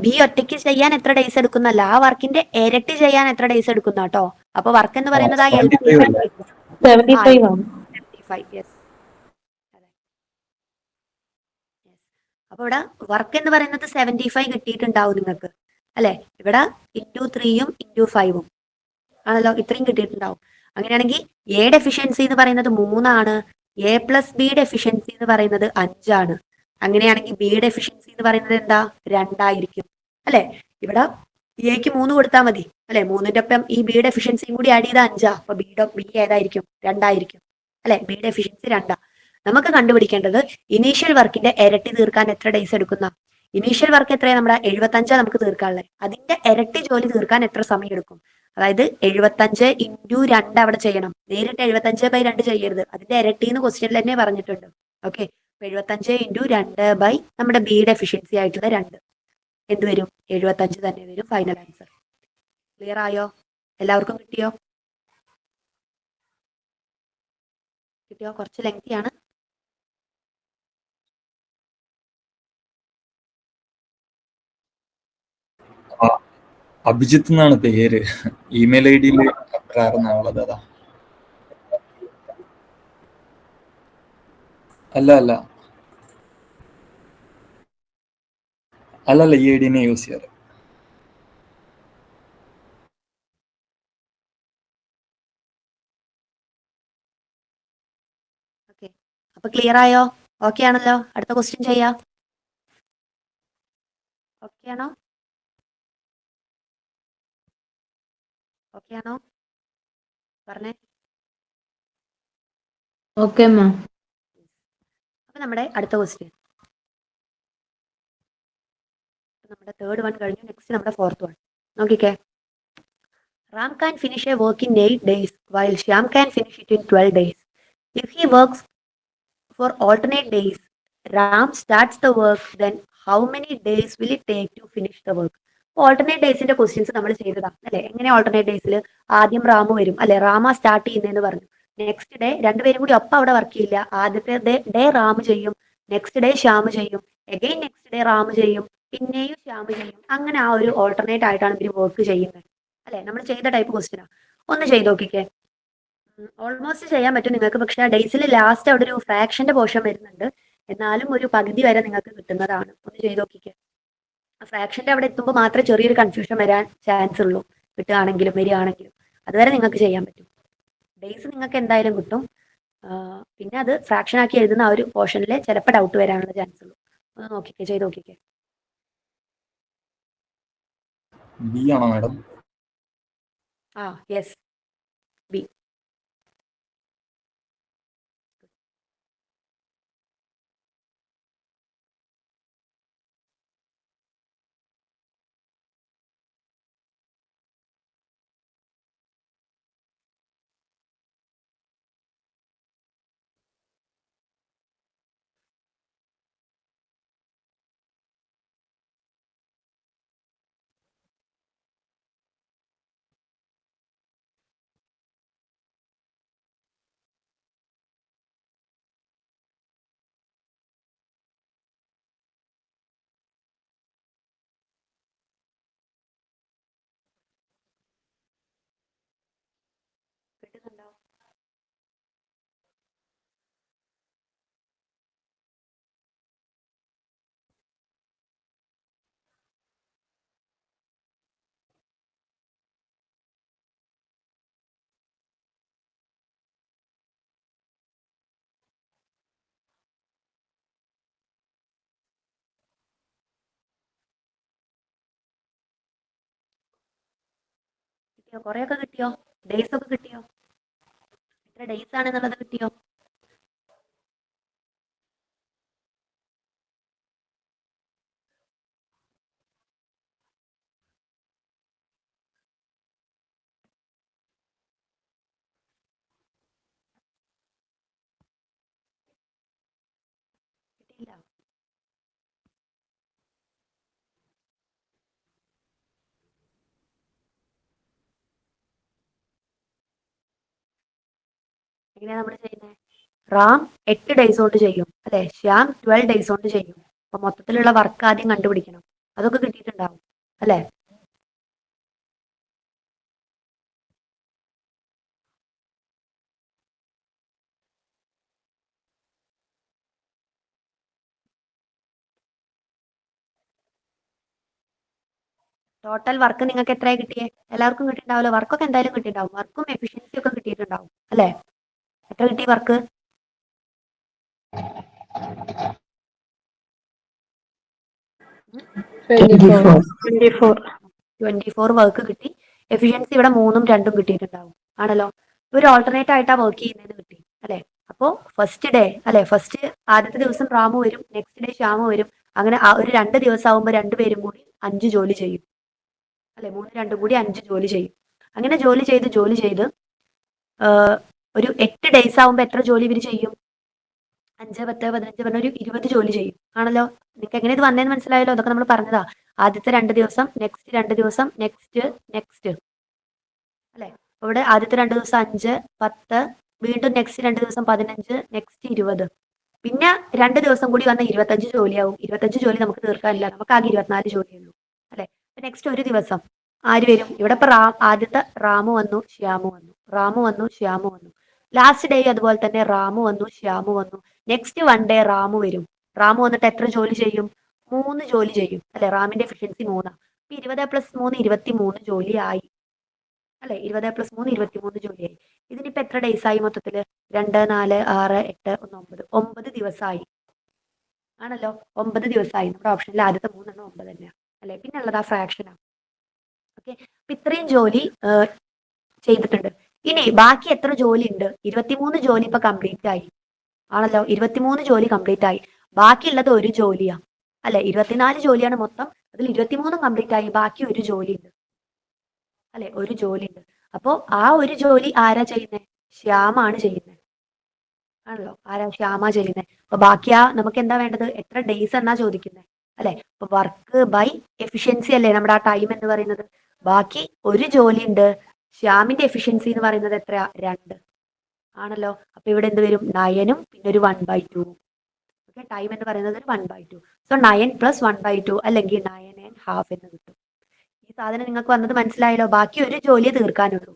ബി ഒറ്റയ്ക്ക് ചെയ്യാൻ എത്ര ഡേയ്സ് എടുക്കുന്നല്ല, ആ വർക്കിന്റെ ഇരട്ടി ചെയ്യാൻ എത്ര ഡേയ്സ് എടുക്കുന്ന കേട്ടോ. അപ്പൊ വർക്ക് എന്ന് പറയുന്നത് ആ 75 ആണ്. അപ്പൊ ഇവിടെ വർക്ക് എന്ന് പറയുന്നത് 75 കിട്ടിയിട്ടുണ്ടാവും നിങ്ങൾക്ക് അല്ലെ. ഇവിടെ ഇൻറ്റു 3യും ഇൻറ്റു 5ഉം ആണല്ലോ. ഇത്രയും കിട്ടിയിട്ടുണ്ടാവും. അങ്ങനെയാണെങ്കിൽ എയുടെ എഫിഷ്യൻസി എന്ന് പറയുന്നത് 3 ആണ്. A+Bയുടെ എഫിഷ്യൻസി എന്ന് പറയുന്നത് 5 ആണ്. അങ്ങനെയാണെങ്കിൽ ബിയുടെ എഫിഷ്യൻസി എന്ന് പറയുന്നത് എന്താ? 2 ആയിരിക്കും അല്ലെ. ഇവിടെ എക്ക് 3 കൊടുത്താൽ മതി അല്ലെ. 3ന്റെ ഒപ്പം ഈ ബിയുടെ എഫിഷ്യൻസിയും കൂടി ആഡ് ചെയ്താൽ 5. അപ്പൊ ബി ഏതായിരിക്കും? 2 ആയിരിക്കും അല്ലെ. ബിയുടെ എഫിഷ്യൻസി 2. നമുക്ക് കണ്ടുപിടിക്കേണ്ടത് ഇനീഷ്യൽ വർക്കിന്റെ ഇരട്ടി തീർക്കാൻ എത്ര ഡേയ്സ് എടുക്കുന്ന. ഇനീഷ്യൽ വർക്ക് എത്രയാണ്? നമ്മുടെ 75 നമുക്ക് തീർക്കാനുള്ളത്. അതിന്റെ ഇരട്ടി ജോലി തീർക്കാൻ എത്ര സമയം എടുക്കും? അതായത് 75 × 2 അവിടെ ചെയ്യണം. നേരിട്ട് 75/2 ചെയ്യരുത്. അതിന്റെ ഇരട്ടിന്ന് ക്വസ്റ്റ്യനിൽ തന്നെ പറഞ്ഞിട്ടുണ്ട്. ഓക്കെ, 75 × 2 നമ്മുടെ ബിയുടെ എഫിഷ്യൻസി ആയിട്ടുള്ള 2 എന്ത് വരും? 75 തന്നെ വരും ഫൈനൽ ആൻസർ. ക്ലിയർ ആയോ? എല്ലാവർക്കും കിട്ടിയോ? കുറച്ച് ലെങ്തിയാണ്. അഭിജിത്ത് എന്നാണ് പേര്. ഇമെയിൽ ഐ ഡിയിൽ അപ്രാറുള്ളത് അതാ. അല്ല ഈ ഐ ഡിനെ യൂസ് ചെയ്യാറ്. ഓക്കെ, അപ്പൊ ക്ലിയർ ആയോ? ഓക്കെ ആണല്ലോ? അടുത്ത ക്വസ്റ്റ്യൻ ചെയ്യാം. ഓക്കെ ആണോ? ഓക്കെ ആണോ? പറഞ്ഞേ. Okay ma'am. അപ്പൊ നമ്മുടെ അടുത്ത ക്വസ്റ്റ്യൻ, നമ്മുടെ തേർഡ് വൺ കഴിഞ്ഞു. നെക്സ്റ്റ് നമ്മുടെ ഫോർത്ത് വൺ നോക്കിക്കേ. Ram can finish a work in 8 days while Shyam can finish it in 12 days. If he works for alternate days, Ram starts the work, then how many days will it take to finish the work? Alternate ഡേയ്സിന്റെ questions നമ്മൾ ചെയ്തതാണ് അല്ലെ? എങ്ങനെ alternate ഡേയ്സിൽ ആദ്യം റാമു വരും അല്ലെ? റാമ start ചെയ്യുന്നതെന്ന് പറഞ്ഞു. നെക്സ്റ്റ് ഡേ രണ്ടുപേരും കൂടി ഒപ്പം അവിടെ വർക്ക് ചെയ്യില്ല. ആദ്യത്തെ ഡേ റാമു ചെയ്യും, നെക്സ്റ്റ് ഡേ ശ്യാമ് ചെയ്യും, എഗെയിൻ നെക്സ്റ്റ് ഡേ റാമു ചെയ്യും, പിന്നെയും ശ്യാമ് ചെയ്യും. അങ്ങനെ ആ ഒരു ഓൾട്ടർനേറ്റ് ആയിട്ടാണ് ഇവർ വർക്ക് ചെയ്യുന്നത് അല്ലെ? നമ്മൾ ചെയ്ത ടൈപ്പ് ക്വസ്റ്റ്യനാ. ഒന്ന് ചെയ്ത് നോക്കിക്കേ. ഓൾമോസ്റ്റ് ചെയ്യാൻ പറ്റും നിങ്ങൾക്ക്. പക്ഷെ ആ ഡേയ്സിൽ ലാസ്റ്റ് അവിടെ ഒരു ഫ്രാക്ഷന്റെ പോർഷൻ വരുന്നുണ്ട്. എന്നാലും ഒരു പകുതി വരെ നിങ്ങൾക്ക് കിട്ടുന്നതാണ്. ഒന്ന് ചെയ്ത് നോക്കിക്കേ. ആ ഫ്രാക്ഷന്റെ അവിടെ എത്തുമ്പോൾ മാത്രമേ ചെറിയൊരു കൺഫ്യൂഷൻ വരാൻ ചാൻസ് ഉള്ളൂ. കിട്ടുകയാണെങ്കിലും വരികയാണെങ്കിലും അതുവരെ നിങ്ങൾക്ക് ചെയ്യാൻ പറ്റും. ഡേയ്സ് നിങ്ങൾക്ക് എന്തായാലും കിട്ടും. പിന്നെ അത് ഫ്രാക്ഷൻ ആക്കി എഴുതുന്ന ആ ഒരു പോർഷനിൽ ചിലപ്പോൾ ഡൗട്ട് വരാനുള്ള ചാൻസ് ഉള്ളൂ. ഒന്ന് നോക്കിക്കേ, ചെയ്ത് നോക്കിക്കേ. ബി ആണോ മാഡം? Yes, B. കിട്ടുന്നുണ്ടോ? കിട്ടിയോ? കുറെയൊക്കെ കിട്ടിയോ? ഡേയ്സ് ഒക്കെ കിട്ടിയോ? എത്ര ഡേയ്സ് ആണെന്നുള്ളത് കിട്ടിയോ? കിട്ടിയില്ല. എങ്ങനെയാ നമ്മൾ ചെയ്യുന്നത്? റാം 8 ഡേയ്സ് കൊണ്ട് ചെയ്യും അല്ലെ? ശ്യാം 12 ഡേയ്സ് കൊണ്ട് ചെയ്യും. അപ്പൊ മൊത്തത്തിലുള്ള വർക്ക് ആദ്യം കണ്ടുപിടിക്കണം. അതൊക്കെ കിട്ടിയിട്ടുണ്ടാവും അല്ലെ? ടോട്ടൽ വർക്ക് നിങ്ങൾക്ക് എത്രയായി കിട്ടിയേ? എല്ലാവർക്കും കിട്ടിയിട്ടുണ്ടാവില്ല. വർക്കൊക്കെ എന്തായാലും കിട്ടിയിട്ടുണ്ടാവും. വർക്കും എഫിഷ്യൻസി ഒക്കെ കിട്ടിയിട്ടുണ്ടാവും അല്ലെ? എത്ര കിട്ടി വർക്ക്? 24 വർക്ക് കിട്ടി. എഫിഷ്യൻസി ഇവിടെ 3ഉം 2ഉം കിട്ടിയിട്ടുണ്ടാവും ആണല്ലോ. ഒരു ഓൾട്ടർനേറ്റ് ആയിട്ടാ വർക്ക് ചെയ്യുന്നതെന്ന് കിട്ടി അല്ലെ? അപ്പോ ഫസ്റ്റ് ഡേ അല്ലെ? ആദ്യത്തെ ദിവസം റാമു വരും, നെക്സ്റ്റ് ഡേ ശ്യാമു വരും. അങ്ങനെ ഒരു 2 ദിവസം ആവുമ്പോൾ രണ്ടുപേരും കൂടി 5 ജോലി ചെയ്യും അല്ലെ? 3 2 കൂടി 5 ജോലി ചെയ്യും. അങ്ങനെ ജോലി ചെയ്ത് ഒരു 8 ഡേയ്സ് ആവുമ്പോൾ എത്ര ജോലി ഇവർ ചെയ്യും? 5, 10, 15 പറഞ്ഞ ഒരു 20 ജോലി ചെയ്യും ആണല്ലോ. നിങ്ങൾക്ക് എങ്ങനെ ഇത് വന്നേന്ന് മനസ്സിലായല്ലോ. അതൊക്കെ നമ്മൾ പറഞ്ഞതാ. ആദ്യത്തെ 2 ദിവസം, നെക്സ്റ്റ് 2 ദിവസം, നെക്സ്റ്റ് അല്ലെ. ഇവിടെ ആദ്യത്തെ 2 ദിവസം 5, 10, വീണ്ടും നെക്സ്റ്റ് 2 ദിവസം 15, നെക്സ്റ്റ് 20, പിന്നെ 2 ദിവസം കൂടി വന്ന 25 ജോലിയാവും. 25 ജോലി നമുക്ക് തീർക്കാനില്ല, നമുക്ക് ആകെ 24 ജോലിയുള്ളൂ അല്ലെ. നെക്സ്റ്റ് ഒരു ദിവസം ആര് വരും? ഇവിടെ ഇപ്പൊ ആദ്യത്തെ റാമു വന്നു, ശ്യാമു വന്നു, റാമു വന്നു, ശ്യാമു വന്നു. ലാസ്റ്റ് ഡേ അതുപോലെ തന്നെ റാമു വന്നു, ശ്യാമു വന്നു. നെക്സ്റ്റ് 1 ഡേ റാമു വരും. റാമു വന്നിട്ട് എത്ര ജോലി ചെയ്യും? 3 ജോലി ചെയ്യും അല്ലെ. റാമിന്റെ എഫിഷ്യൻസി 3. അപ്പൊ 20 + 3 23 ജോലി ആയി അല്ലെ. 20 + 3 23 ജോലിയായി. ഇതിനിപ്പോ എത്ര ഡേയ്സ് ആയി മൊത്തത്തില്? 2, 4, 6, 8, 1, 9 ദിവസമായി ആണല്ലോ. 9 ദിവസമായി. നമ്മുടെ ഓപ്ഷനിൽ ആദ്യത്തെ 3 9 തന്നെയാണ് അല്ലെ. പിന്നെ ഉള്ളത് ആ ഫ്രാക്ഷനാണ്. ഓക്കെ, അപ്പൊ ഇത്രയും ജോലി ചെയ്തിട്ടുണ്ട്. ഇനി ബാക്കി എത്ര ജോലി ഉണ്ട്? 23 ജോലി ഇപ്പൊ കംപ്ലീറ്റ് ആയി ആണല്ലോ. 23 ജോലി കംപ്ലീറ്റ് ആയി. ബാക്കിയുള്ളത് ഒരു ജോലിയാ അല്ലെ. 24 ജോലിയാണ് മൊത്തം, അതിൽ 23 കംപ്ലീറ്റ് ആയി. ബാക്കി ഒരു ജോലി ഉണ്ട് അല്ലെ. ഒരു ജോലി ഉണ്ട്. അപ്പോ ആ ഒരു ജോലി ആരാ ചെയ്യുന്നത്? ശ്യാമാണ് ചെയ്യുന്നത് ആണല്ലോ. ആരാ? ശ്യാമ ചെയ്യുന്നത്. അപ്പൊ ബാക്കി നമുക്ക് എന്താ വേണ്ടത്? എത്ര ഡേയ്സ് എന്നാ ചോദിക്കുന്നത് അല്ലെ. അപ്പൊ വർക്ക് ബൈ എഫിഷ്യൻസി അല്ലേ നമ്മുടെ ആ ടൈം എന്ന് പറയുന്നത്. ബാക്കി ഒരു ജോലി ഉണ്ട്. ശ്യാമിന്റെ എഫിഷ്യൻസി എന്ന് പറയുന്നത് എത്രയാ? 2 ആണല്ലോ. അപ്പൊ ഇവിടെ എന്ത് വരും? 9ഉം പിന്നെ ഒരു 1/2. ഓക്കെ, ടൈം എന്ന് പറയുന്നത് 1/2. സോ 9 + 1/2 അല്ലെങ്കിൽ 9.5 എന്ന് കിട്ടും. ഈ സാധനം നിങ്ങൾക്ക് വന്നത് മനസ്സിലായല്ലോ. ബാക്കി ഒരു ജോലിയെ തീർക്കാനുള്ളൂ.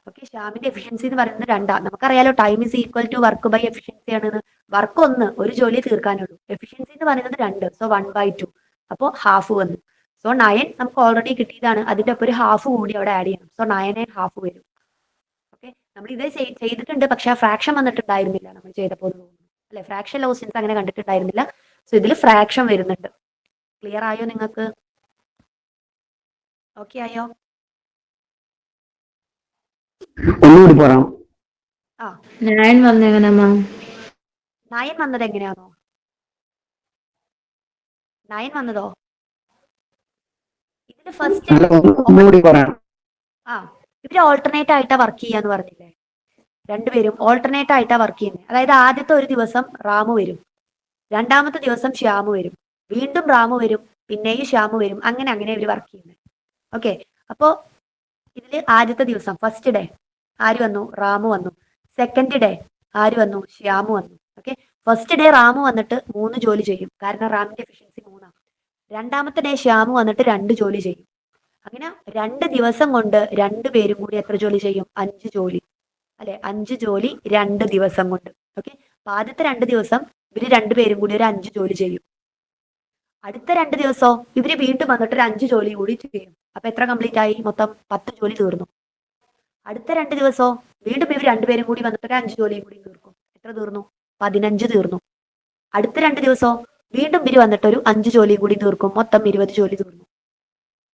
ഓക്കെ, ശ്യാമിന്റെ എഫിഷ്യൻസി എന്ന് പറയുന്നത് 2. നമുക്കറിയാലോ time is equal to work by efficiency ആണെന്ന്. വർക്ക് 1, ഒരു ജോലിയെ തീർക്കാനുള്ളൂ. എഫിഷ്യൻസി എന്ന് പറയുന്നത് 2, സോ 1/2. അപ്പോൾ ഹാഫ് വന്നു. സോ 9 നമുക്ക് ഓൾറെഡി കിട്ടിയതാണ്. അതിന്റെ ഒപ്പം ഒരു ഹാഫ് കൂടി അവിടെ ആഡ് ചെയ്യണം. സോ 9.5 വരും. ഓക്കെ, നമ്മൾ ഇതേ ചെയ്തിട്ടുണ്ട്, പക്ഷെ ആ ഫ്രാക്ഷൻ വന്നിട്ടുണ്ടായിരുന്നില്ല നമ്മൾ ചെയ്തപ്പോൾ അല്ലെ. ഫ്രാക്ഷൻ ക്വസ്റ്റ്യൻസ് അങ്ങനെ കണ്ടിട്ടുണ്ടായിരുന്നില്ല. സോ ഇതിൽ ഫ്രാക്ഷൻ വരുന്നുണ്ട്. ക്ലിയർ ആയോ നിങ്ങൾക്ക്? ഓക്കെ ആയോ? ഒന്നുകൂടി പറയാം. ആ, 9 വന്നെങ്ങനെ മാം? 9 വന്നത് എങ്ങനെയാണോ? 9 വന്നതോ? ഇതില് ഫസ്റ്റ് ഒന്നുകൂടി പറയാം. ആ, ഇവര് ഓൾട്ടർനേറ്റ് ആയിട്ടാ വർക്ക് ചെയ്യാന്ന് പറഞ്ഞില്ലേ. രണ്ടുപേരും ഓൾട്ടർനേറ്റ് ആയിട്ടാ വർക്ക് ചെയ്യുന്നത്. അതായത് ആദ്യത്തെ ഒരു ദിവസം റാമു വരും, രണ്ടാമത്തെ ദിവസം ശ്യാമു വരും, വീണ്ടും റാമു വരും, പിന്നെയും ശ്യാമു വരും. അങ്ങനെ ഇവര് വർക്ക് ചെയ്യുന്നത്. ഓക്കെ, അപ്പോ ഇതില് ആദ്യത്തെ ദിവസം ഫസ്റ്റ് ഡേ ആര് വന്നു? റാമു വന്നു. സെക്കൻഡ് ഡേ ആര് വന്നു? ശ്യാമു വന്നു. ഓക്കെ, ഫസ്റ്റ് ഡേ റാമു വന്നിട്ട് 3 ജോലി ചെയ്യും, കാരണം റാമിന്റെ എഫിഷ്യൻസി 3. രണ്ടാമത്തെ ഡേ ശ്യാമു വന്നിട്ട് 2 ജോലി ചെയ്യും. അങ്ങനെ 2 ദിവസം കൊണ്ട് 2 പേരും കൂടി എത്ര ജോലി ചെയ്യും? 5 ജോലി അല്ലെ. 5 ജോലി 2 ദിവസം കൊണ്ട്. ഓക്കെ, അപ്പൊ ആദ്യത്തെ 2 ദിവസം ഇവര് 2 പേരും കൂടി ഒരു 5 ജോലി ചെയ്യും. അടുത്ത 2 ദിവസമോ ഇവര് വീണ്ടും വന്നിട്ട് ഒരു 5 ജോലി കൂടി ചെയ്യും. അപ്പൊ എത്ര കംപ്ലീറ്റ് ആയി? മൊത്തം 10 ജോലി തീർന്നു. അടുത്ത 2 ദിവസമോ വീണ്ടും ഇവർ 2 പേരും കൂടി വന്നിട്ട് ഒരു 5 ജോലിയും കൂടി തീർക്കും. എത്ര തീർന്നു? 15 തീർന്നു. അടുത്ത 2 ദിവസമോ വീണ്ടും ഇവര് വന്നിട്ട് ഒരു 5 ജോലിയും കൂടി തീർക്കും. മൊത്തം 20 ജോലി തീർന്നു.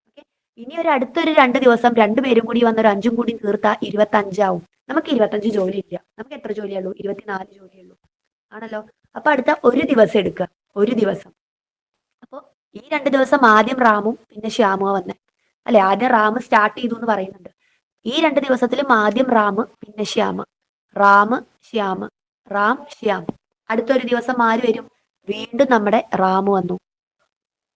ഓക്കെ, ഇനി ഒരു അടുത്തൊരു 2 ദിവസം 2 പേരും കൂടി വന്നൊരു 5ഉം കൂടി തീർത്താൽ 25 ആവും. നമുക്ക് 25 ജോലി ഇല്ല. നമുക്ക് എത്ര ജോലിയുള്ളൂ? 24 ജോലിയുള്ളൂ ആണല്ലോ. അപ്പൊ അടുത്ത ഒരു ദിവസം എടുക്കുക, ഒരു ദിവസം. അപ്പൊ ഈ 2 ദിവസം ആദ്യം റാമും പിന്നെ ശ്യാമുവാ വന്നേ അല്ലെ. ആദ്യം റാം സ്റ്റാർട്ട് ചെയ്തു എന്ന് പറയുന്നുണ്ട്. ഈ 2 ദിവസത്തിലും ആദ്യം റാം പിന്നെ ശ്യാമ, റാം ശ്യാം, റാം ശ്യാം. അടുത്തൊരു ദിവസം ആര് വരും? വീണ്ടും നമ്മുടെ റാമു വന്നു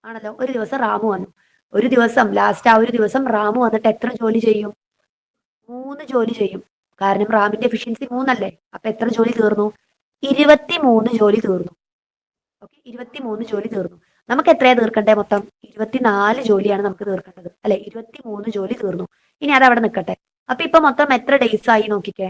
ആണല്ലോ. ഒരു ദിവസം റാമു വന്നു. ഒരു ദിവസം ലാസ്റ്റ് ആ ഒരു ദിവസം റാമു വന്നിട്ട് എത്ര ജോലി ചെയ്യും? 3 ജോലി ചെയ്യും, കാരണം റാമിന്റെ എഫിഷ്യൻസി 3 അല്ലേ. അപ്പൊ എത്ര ജോലി തീർന്നു? 23 ജോലി തീർന്നു. ഓക്കെ, 23 ജോലി തീർന്നു. നമുക്ക് എത്രയാ തീർക്കണ്ടേ? മൊത്തം 24 ജോലിയാണ് നമുക്ക് തീർക്കേണ്ടത് അല്ലെ. 23 ജോലി തീർന്നു. ഇനി അത് അവിടെ നിൽക്കട്ടെ. അപ്പൊ ഇപ്പൊ മൊത്തം എത്ര ഡേയ്സ് ആയി നോക്കിക്കേ.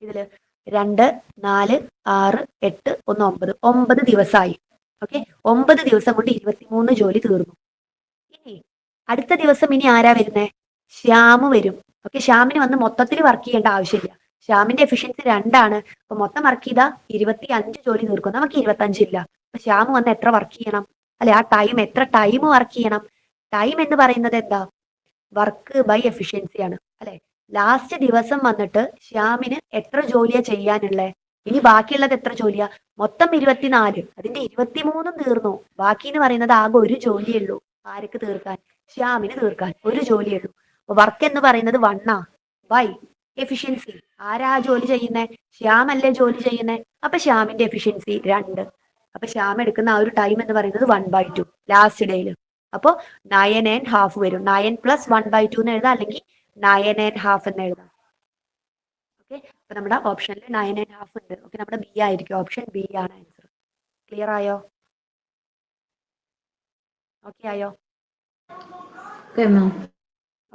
ഇതില് 2, 4, 6, 8, 1, 9 ദിവസമായി. ഓക്കെ, 9 ദിവസം കൊണ്ട് 23 ജോലി തീർന്നു. ഇനി അടുത്ത ദിവസം ഇനി ആരാ വരുന്നേ? ശ്യാമു വരും. ഓക്കെ, ശ്യാമിന് വന്ന് മൊത്തത്തിൽ വർക്ക് ചെയ്യേണ്ട ആവശ്യമില്ല. ശ്യാമിന്റെ എഫിഷ്യൻസി 2 ആണ്. അപ്പൊ മൊത്തം വർക്ക് ചെയ്താ 25 ജോലി തീർക്കും. നമുക്ക് 25 ഇല്ല. അപ്പൊ ശ്യാമു വന്ന് എത്ര വർക്ക് ചെയ്യണം അല്ലെ. ആ ടൈം എത്ര ടൈം വർക്ക് ചെയ്യണം? ടൈം എന്ന് പറയുന്നത് എന്താ? വർക്ക് ബൈ എഫിഷ്യൻസി ആണ് അല്ലെ. ലാസ്റ്റ് ദിവസം വന്നിട്ട് ശ്യാമിന് എത്ര ജോലിയാ ചെയ്യാനുള്ളത്? ഇനി ബാക്കിയുള്ളത് എത്ര ജോലിയാ? മൊത്തം 24. അതിന്റെ 23 തീർന്നു. ബാക്കി എന്ന് പറയുന്നത് ആകെ ഒരു ജോലിയേ ഉള്ളൂ. ആർക്ക് തീർക്കാൻ? ശ്യാമിന് തീർക്കാൻ ഒരു ജോലിയേ ഉള്ളൂ. അപ്പൊ വർക്ക് എന്ന് പറയുന്നത് 1 ബൈ എഫിഷ്യൻസി. ആരാ ജോലി ചെയ്യുന്നേ? ശ്യാം അല്ലേ ജോലി ചെയ്യുന്നേ? അപ്പൊ ശ്യാമിന്റെ എഫിഷ്യൻസി 2. അപ്പൊ ശ്യാം എടുക്കുന്ന ആ ഒരു ടൈം എന്ന് പറയുന്നത് 1/2 ലാസ്റ്റ് ഡേയിൽ. അപ്പോ 9.5 വരും. 9 + 1/2 എന്ന് എഴുതാം, അല്ലെങ്കിൽ 9.5 എന്ന് എഴുതാം. ഓക്കെ, അപ്പൊ നമ്മുടെ ഓപ്ഷനിൽ 9.5 ഉണ്ട്. ഓക്കെ, നമ്മുടെ ബി ആയിരിക്കും, ഓപ്ഷൻ ബി ആണ് ആൻസർ. ക്ലിയർ ആയോ? ഓക്കെ ആയോ?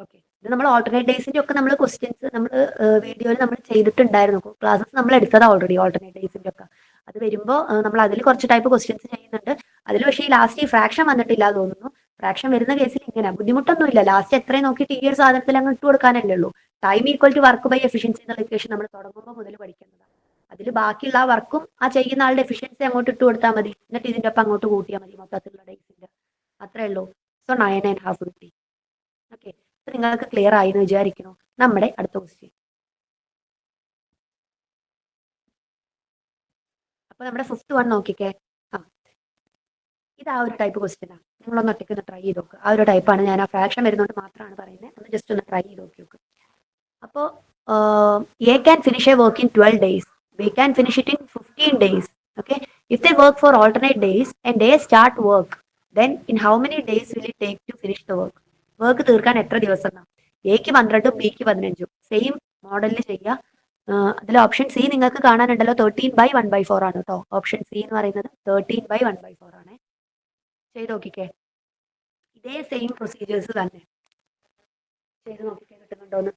ഓക്കെ, ഇത് നമ്മൾ ഓൾട്ടർനേറ്റ് ഡേയ്സിന്റെ ഒക്കെ നമ്മൾ ക്വസ്റ്റ്യൻസ് നമ്മൾ വീഡിയോയിൽ നമ്മൾ ചെയ്തിട്ടുണ്ടായിരുന്നു. ക്ലാസ്സസ് നമ്മൾ എടുത്തതാ ഓൾറെഡി ഓൾട്ടർനേറ്റ് ഡേയ്സിന്റെ ഒക്കെ. അത് വരുമ്പോൾ നമ്മൾ അതിൽ കുറച്ച് ടൈപ്പ് ക്വസ്റ്റ്യൻസ് ചെയ്യുന്നുണ്ട്. അതിൽ പക്ഷേ ഈ ലാസ്റ്റ് ഈ ഫ്രാക്ഷൻ വന്നിട്ടില്ല തോന്നുന്നു. ഫ്രാക്ഷൻ വരുന്ന കേസിൽ ഇങ്ങനെ ബുദ്ധിമുട്ടൊന്നുമില്ല. ലാസ്റ്റ് എത്രയും നോക്കിയിട്ട് ഈ ഒരു സാധനത്തിൽ അങ്ങ് ഇട്ട് കൊടുക്കാനല്ലേ ഉള്ളൂ. Time equal to work by efficiency എന്നുള്ള ഇക്വേഷൻ നമ്മൾ തുടങ്ങുമ്പോൾ മുതൽ പഠിക്കുന്നതാണ്. അതിൽ ബാക്കിയുള്ള ആ വർക്കും ആ ചെയ്യുന്ന ആളുടെ എഫിഷ്യൻസി അങ്ങോട്ട് ഇട്ട് കൊടുത്താൽ മതി. എന്നിട്ട് ഇതിന്റെ ഒപ്പം അങ്ങോട്ട് കൂട്ടിയാൽ മതി മൊത്തത്തിലുള്ള ഡേയ്സിന്റെ. അത്രേ ഉള്ളൂ. സോ 9.5 കിട്ടി. ഓക്കെ, അപ്പൊ നിങ്ങൾക്ക് ക്ലിയർ ആയി എന്ന് വിചാരിക്കുന്നു. നമ്മുടെ അടുത്ത ക്വസ്റ്റ്യൻ. അപ്പൊ നമ്മുടെ 5th വൺ നോക്കിക്കേ. ഇത് ആ ഒരു ടൈപ്പ് ക്വസ്റ്റ്യനാ. നിങ്ങളൊന്ന് ഒറ്റയ്ക്ക് ഒന്ന് ട്രൈ ചെയ്ത് നോക്ക്. ആ ഒരു ടൈപ്പാണ്. ഞാൻ ആ ഫ്രാക്ഷൻ വരുന്നതുകൊണ്ട് മാത്രമാണ് പറയുന്നത്. ഒന്ന് ജസ്റ്റ് ഒന്ന് ട്രൈ ചെയ്ത് നോക്ക്. അപ്പോൾ A can finish a work in 12 days. B can finish it in 15 days. Okay, if they work for alternate days and they start work, then in how many days will it take to finish the work? Work തീർക്കാൻ എത്ര ദിവസം എന്നാ? എക്ക് 12 ബിക്ക് 15. Same മോഡലിൽ ചെയ്യുക. അതിൽ option C നിങ്ങൾക്ക് കാണാനുണ്ടല്ലോ, 13/1/4 ആണ് കേട്ടോ. ഓപ്ഷൻ സി എന്ന് പറയുന്നത് 13/1/4 ആണ്. ചെയ്ത് നോക്കിക്കേ. ഇതേ സെയിം പ്രൊസീജിയേഴ്സ് തന്നെ ചെയ്ത് നോക്കിക്കേ, കിട്ടുന്നുണ്ടോന്ന്.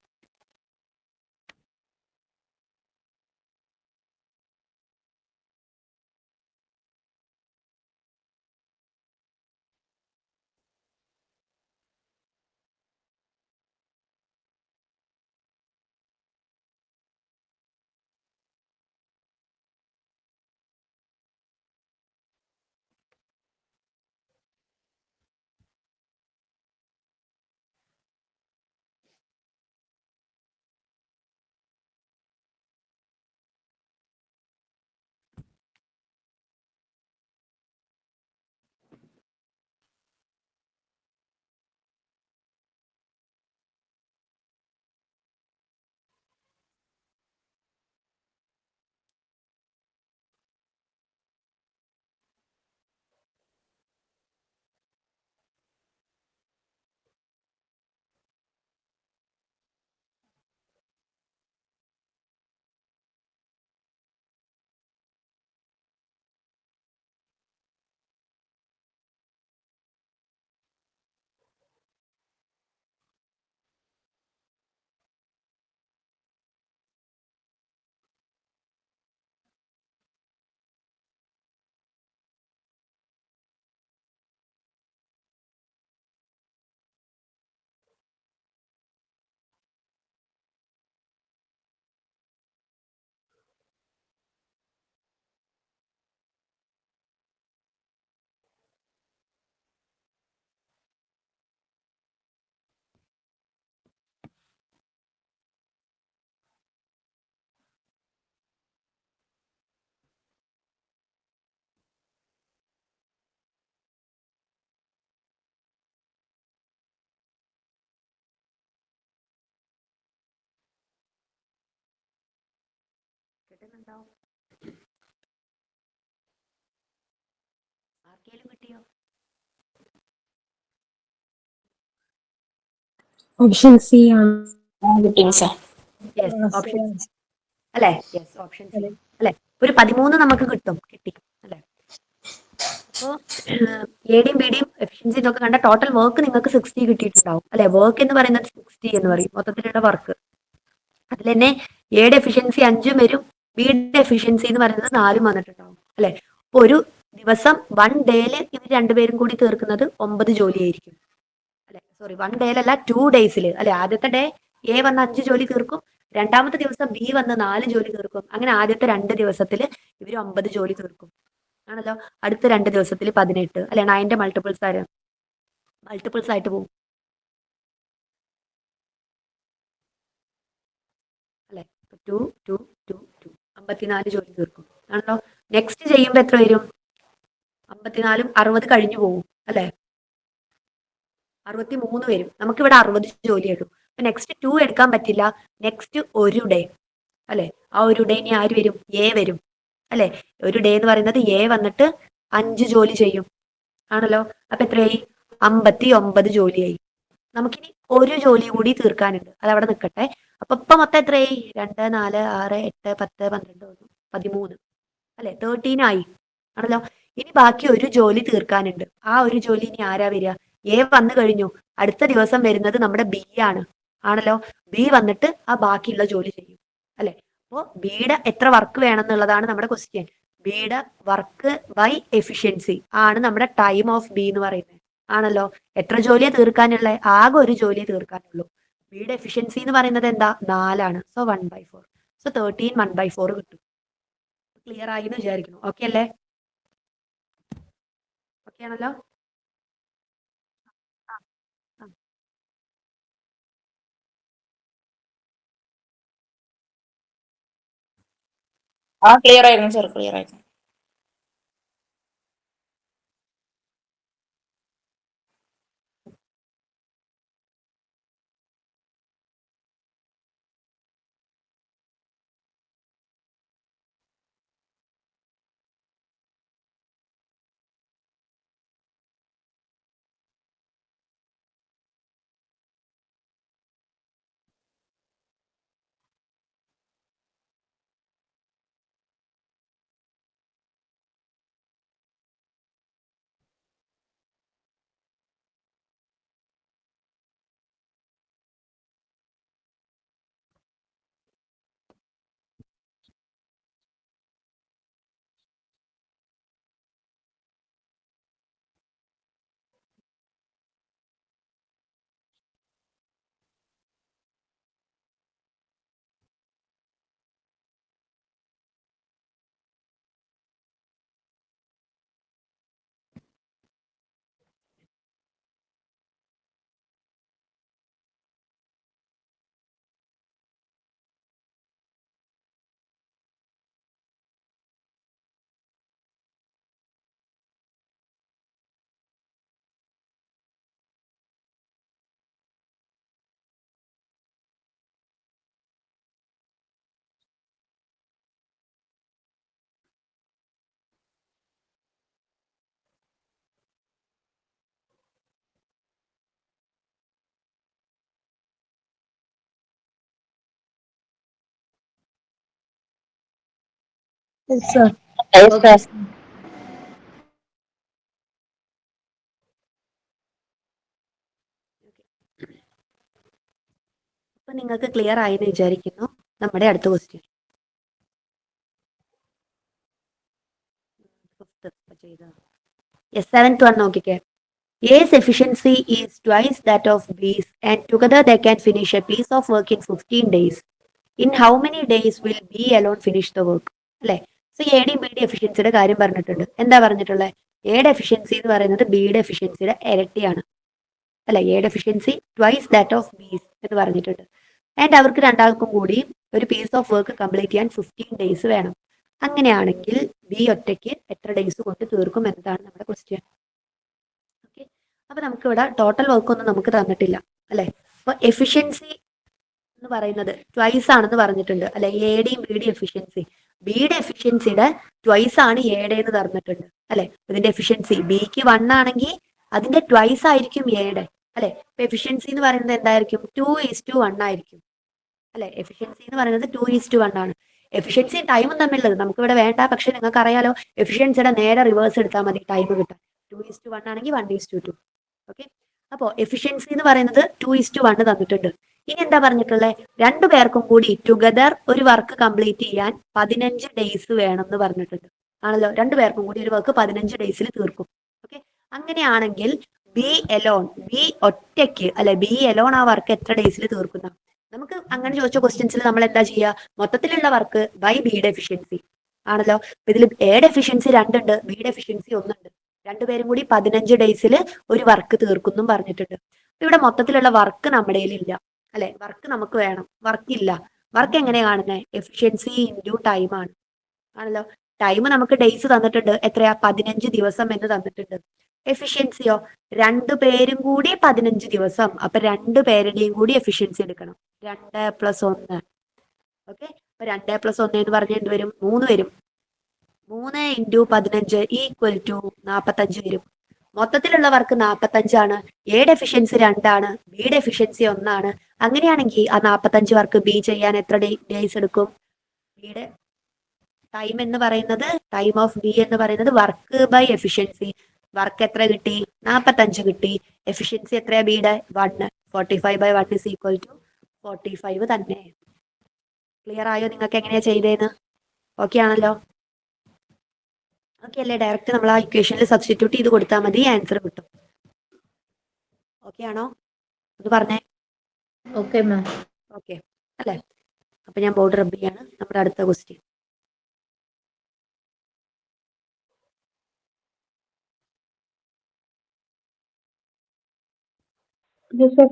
കിട്ടുന്നുണ്ടോ? ആർക്കെങ്കിലും കിട്ടിയോ? ഓപ്ഷൻ സി ആണ്. യെസ്, ഓപ്ഷൻ അല്ലേ? യെസ്, ഓപ്ഷൻ സി അല്ലെ. ഒരു 13 നമുക്ക് കിട്ടി അല്ലെ. അപ്പോ എയുടെയും ബിയുടെയും എഫിഷ്യൻസി ഇതൊക്കെ കണ്ട ടോട്ടൽ വർക്ക് നിങ്ങൾക്ക് 60 കിട്ടിയിട്ടുണ്ടാവും അല്ലെ. വർക്ക് എന്ന് പറയുന്നത് 60 എന്ന് പറയും മൊത്തത്തിലുള്ള വർക്ക്. അതിൽ തന്നെ എയുടെ എഫിഷ്യൻസി 5 വരും, ബിയുടെ എഫിഷ്യൻസി എന്ന് പറയുന്നത് 4 വന്നിട്ടുണ്ടാവും അല്ലെ. അപ്പൊ ഒരു ദിവസം 1 ഡേയില് ഇവർ രണ്ടുപേരും കൂടി തീർക്കുന്നത് 9 ജോലിയായിരിക്കും അല്ലെ. സോറി, 1 ഡേയിലല്ല, 2 ഡേയ്സിൽ അല്ലെ. ആദ്യത്തെ ഡേ എ വന്ന് 5 ജോലി തീർക്കും, രണ്ടാമത്തെ ദിവസം ബി വന്ന് 4 ജോലി തീർക്കും. അങ്ങനെ ആദ്യത്തെ 2 ദിവസത്തിൽ ഇവർ 9 ജോലി തീർക്കും ആണല്ലോ. അടുത്ത 2 ദിവസത്തിൽ 18 അല്ലെ. 9ന്റെ മൾട്ടിപ്പിൾസ് ആയിട്ട് പോകും അല്ലെ. 2 2 2 2 54 ജോലി തീർക്കും ആണല്ലോ. നെക്സ്റ്റ് ചെയ്യുമ്പോൾ എത്ര വരും? 54ഉം 60 കഴിഞ്ഞു പോകും അല്ലെ. 63 വരും. നമുക്കിവിടെ 60 ജോലിയുള്ളൂ. അപ്പൊ നെക്സ്റ്റ് 2 എടുക്കാൻ പറ്റില്ല. നെക്സ്റ്റ് ഒരു ഡേ അല്ലെ, ആ ഒരു ഡേ ഇനി ആര് വരും? എ വരും അല്ലെ. ഒരു ഡേ എന്ന് പറയുന്നത് എ വന്നിട്ട് 5 ജോലി ചെയ്യും ആണല്ലോ. അപ്പൊ എത്രയായി? 59 ജോലിയായി. നമുക്കിനി ഒരു ജോലി കൂടി തീർക്കാനുണ്ട്, അത് അവിടെ നിൽക്കട്ടെ. അപ്പൊ ഇപ്പൊ മൊത്തം എത്രയായി? 2, 4, 6, 8, 10, 12, 13 അല്ലെ, 13 ആയി ആണല്ലോ. ഇനി ബാക്കി ഒരു ജോലി തീർക്കാനുണ്ട്. ആ ഒരു ജോലി ഇനി ആരാ വരിക? എ വന്നു കഴിഞ്ഞു. അടുത്ത ദിവസം വരുന്നത് നമ്മുടെ ബി ആണല്ലോ. ബി വന്നിട്ട് ആ ബാക്കിയുള്ള ജോലി ചെയ്യും അല്ലെ. അപ്പോ ബിയുടെ എത്ര വർക്ക് വേണം എന്നുള്ളതാണ് നമ്മുടെ ക്വസ്റ്റ്യൻ. ബിയുടെ വർക്ക് ബൈ എഫിഷ്യൻസി ആണ് നമ്മുടെ ടൈം ഓഫ് ബി എന്ന് പറയുന്നത് ആണല്ലോ. എത്ര ജോലിയെ തീർക്കാനുള്ള? ആകെ ഒരു ജോലിയെ തീർക്കാനുള്ളൂ. ബിയുടെ എഫിഷ്യൻസി എന്ന് പറയുന്നത് എന്താ? 4. സോ 1/4. സോ 13 1/4 കിട്ടും. ക്ലിയർ ആയി എന്ന് വിചാരിക്കുന്നു. ഓക്കെ അല്ലേ? ഓക്കെ ആണല്ലോ. ക്ലിയർ ആയിരുന്നു സർ, ക്ലിയർ ആയിരുന്നു. Yes, sir. അപ്പൊ നിങ്ങൾക്ക് ക്ലിയർ ആയി എന്ന് വിചാരിക്കുന്നു. നമ്മുടെ അടുത്ത ക്വസ്റ്റ്യൻ സെവൻത് വൺ നോക്കിക്കേ. A's efficiency is twice that of B's and together they can finish a piece of work in 15 days. In how many days will B alone finish the work? അല്ലെ. So എയുടെയും ബിയുടെ എഫിഷ്യൻസിയുടെ കാര്യം പറഞ്ഞിട്ടുണ്ട്. എന്താ പറഞ്ഞിട്ടുള്ളത്? എയുടെ efficiency എന്ന് പറയുന്നത് ബിയുടെ എഫിഷ്യൻസിയുടെ ഇരട്ടിയാണ് അല്ലെ. എയുടെ എഫിഷ്യൻസി ട്വൈസ് ദാറ്റ് ഓഫ് ബീസ് എന്ന് പറഞ്ഞിട്ടുണ്ട്. ആൻഡ് അവർക്ക് രണ്ടാൾക്കും കൂടി ഒരു പീസ് ഓഫ് വർക്ക് കംപ്ലീറ്റ് ചെയ്യാൻ 15 ഡേയ്സ് വേണം. അങ്ങനെയാണെങ്കിൽ ബി ഒറ്റയ്ക്ക് എത്ര ഡേയ്സ് കൊണ്ട് തീർക്കും എന്നതാണ് നമ്മുടെ ക്വസ്റ്റ്യൻ. ഓക്കെ, അപ്പൊ നമുക്ക് ഇവിടെ ടോട്ടൽ വർക്ക് ഒന്നും നമുക്ക് തന്നിട്ടില്ല അല്ലെ. അപ്പൊ എഫിഷ്യൻസി എന്ന് പറയുന്നത് ട്വൈസ് ആണെന്ന് പറഞ്ഞിട്ടുണ്ട് അല്ലെ. എയുടെയും ബിയുടെയും എഫിഷ്യൻസി, ബിയുടെ എഫിഷ്യൻസിയുടെ ട്വൈസ് ആണ് എയുടെ എന്ന് തന്നിട്ടുണ്ട് അല്ലെ. ഇതിന്റെ എഫിഷ്യൻസി ബിക്ക് 1 ആണെങ്കിൽ അതിന്റെ ട്വൈസ് ആയിരിക്കും എയുടെ അല്ലെ. ഇപ്പൊ എഫിഷ്യൻസി എന്ന് പറയുന്നത് എന്തായിരിക്കും? 2:1 ആയിരിക്കും അല്ലെ. എഫിഷ്യൻസി എന്ന് പറയുന്നത് 2:1 ആണ്. എഫിഷ്യൻസി ടൈമും തമ്മിലുള്ളത് നമുക്ക് ഇവിടെ വേണ്ട. പക്ഷെ നിങ്ങൾക്ക് അറിയാലോ, എഫിഷ്യൻസിയുടെ നേരെ റിവേഴ്സ് എടുത്താൽ മതി ടൈം കിട്ടാൻ. 2:1 ആണെങ്കിൽ 1:2. ഓക്കെ, അപ്പോ എഫിഷ്യൻസി എന്ന് പറയുന്നത് 2:1 തന്നിട്ടുണ്ട്. ഇനി എന്താ പറഞ്ഞിട്ടുള്ളത്? രണ്ടു പേർക്കും കൂടി ടുഗദർ ഒരു വർക്ക് കംപ്ലീറ്റ് ചെയ്യാൻ 15 ഡേയ്സ് വേണം എന്ന് പറഞ്ഞിട്ടുണ്ട് ആണല്ലോ. രണ്ടു പേർക്കും കൂടി ഒരു വർക്ക് 15 ഡേയ്സിൽ തീർക്കും. ഓക്കെ, അങ്ങനെയാണെങ്കിൽ ബി എലോൺ, ബി ഒറ്റയ്ക്ക് അല്ലെ, ബി എലോൺ ആ വർക്ക് എത്ര ഡേയ്സിൽ തീർക്കുന്ന? നമുക്ക് അങ്ങനെ ചോദിച്ച ക്വസ്റ്റ്യൻസിൽ നമ്മൾ എന്താ ചെയ്യുക? മൊത്തത്തിലുള്ള വർക്ക് ബൈ ബിയുടെ എഫിഷ്യൻസി ആണല്ലോ. ഇതിൽ എയുടെ എഫിഷ്യൻസി 2 ഉണ്ട്, ബിയുടെ എഫിഷ്യൻസി 1 ഉണ്ട്. രണ്ടുപേരും കൂടി 15 ഡേയ്സിൽ ഒരു വർക്ക് തീർക്കുന്നും പറഞ്ഞിട്ടുണ്ട്. ഇവിടെ മൊത്തത്തിലുള്ള വർക്ക് നമ്മുടെ ഇല്ല അല്ലെ. വർക്ക് നമുക്ക് വേണം, വർക്ക് ഇല്ല. വർക്ക് എങ്ങനെയാ കാണുന്നത്? എഫിഷ്യൻസി ഇൻറ്റു ടൈം ആണ് ആണല്ലോ. ടൈം നമുക്ക് ഡേയ്സ് തന്നിട്ടുണ്ട്. എത്രയാ? 15 ദിവസം എന്ന് തന്നിട്ടുണ്ട്. എഫിഷ്യൻസിയോ 2 പേരും കൂടി 15 ദിവസം. അപ്പൊ 2 പേരുടെയും കൂടി എഫിഷ്യൻസി എടുക്കണം. 2+1. ഓക്കെ, അപ്പൊ 2+1 എന്ന് പറഞ്ഞ എന്ത് വരും? 3 വരും. 3 × 15 = 45 വരും. മൊത്തത്തിലുള്ള വർക്ക് 45 ആണ്. എയുടെ എഫിഷ്യൻസി 2 ആണ്, ബിയുടെ എഫിഷ്യൻസി 1 ആണ്. അങ്ങനെയാണെങ്കിൽ ആ 45 വർക്ക് ബി ചെയ്യാൻ എത്ര ഡേയ്സ് എടുക്കും? ബിയുടെ ടൈം എന്ന് പറയുന്നത്, ടൈം ഓഫ് ബി എന്ന് പറയുന്നത് വർക്ക് ബൈ എഫിഷ്യൻസി. വർക്ക് എത്ര കിട്ടി? 45 കിട്ടി. എഫിഷ്യൻസി എത്രയാ ബിയുടെ? 1. 45/1 = 45 തന്നെ. ക്ലിയർ ആയോ? നിങ്ങൾക്ക് എങ്ങനെയാ ചെയ്തേന്ന്? ഓക്കെ ആണല്ലോ? ഓക്കെ അല്ലേ? ഡയറക്റ്റ് നമ്മൾ ആ ഇക്വേഷനിൽ സബ്സ്റ്റിറ്റ്യൂട്ട് ചെയ്ത് കൊടുത്താൽ മതി, ആൻസർ കിട്ടും. ഓക്കെ ആണോ? ഒന്ന് പറഞ്ഞേ. Okay ma'am. ഓക്കെ അല്ലേ? അപ്പൊ ഞാൻ ബോർഡ് റബ്ബ് ചെയ്യാണ്. നമ്മുടെ അടുത്ത ക്വസ്റ്റ്യൻ.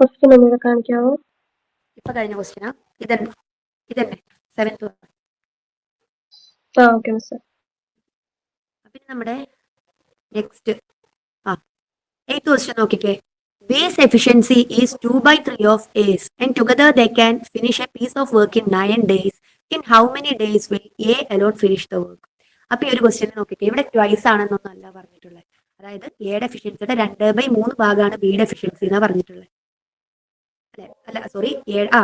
ക്വസ്റ്റ്യൻ ഒന്നുകൂടെ കാണിക്കാവോ? ഇപ്പൊ കഴിഞ്ഞ ക്വസ്റ്റ്യനാ ഇതന്നെ. 7th. Okay miss. പിന്നെ നമ്മുടെ നെക്സ്റ്റ് 8th ക്വസ്റ്റ്യൻ നോക്കിക്കേ. B's efficiency is 2/3 of A's and together they can finish a piece of work in 9 days. In how many days will A alone finish the work? അപ്പൊ ഈ ഒരു question നോക്കിക്കേ. ഇവിടെ twice ആണെന്നൊന്നും അല്ല പറഞ്ഞിട്ടുള്ളത്. അതായത് എയുടെ എഫിഷ്യൻസിയുടെ 2/3 ഭാഗമാണ് ബിയുടെ എഫിഷ്യൻസി എന്നാ പറഞ്ഞിട്ടുള്ളത്. അല്ല സോറി,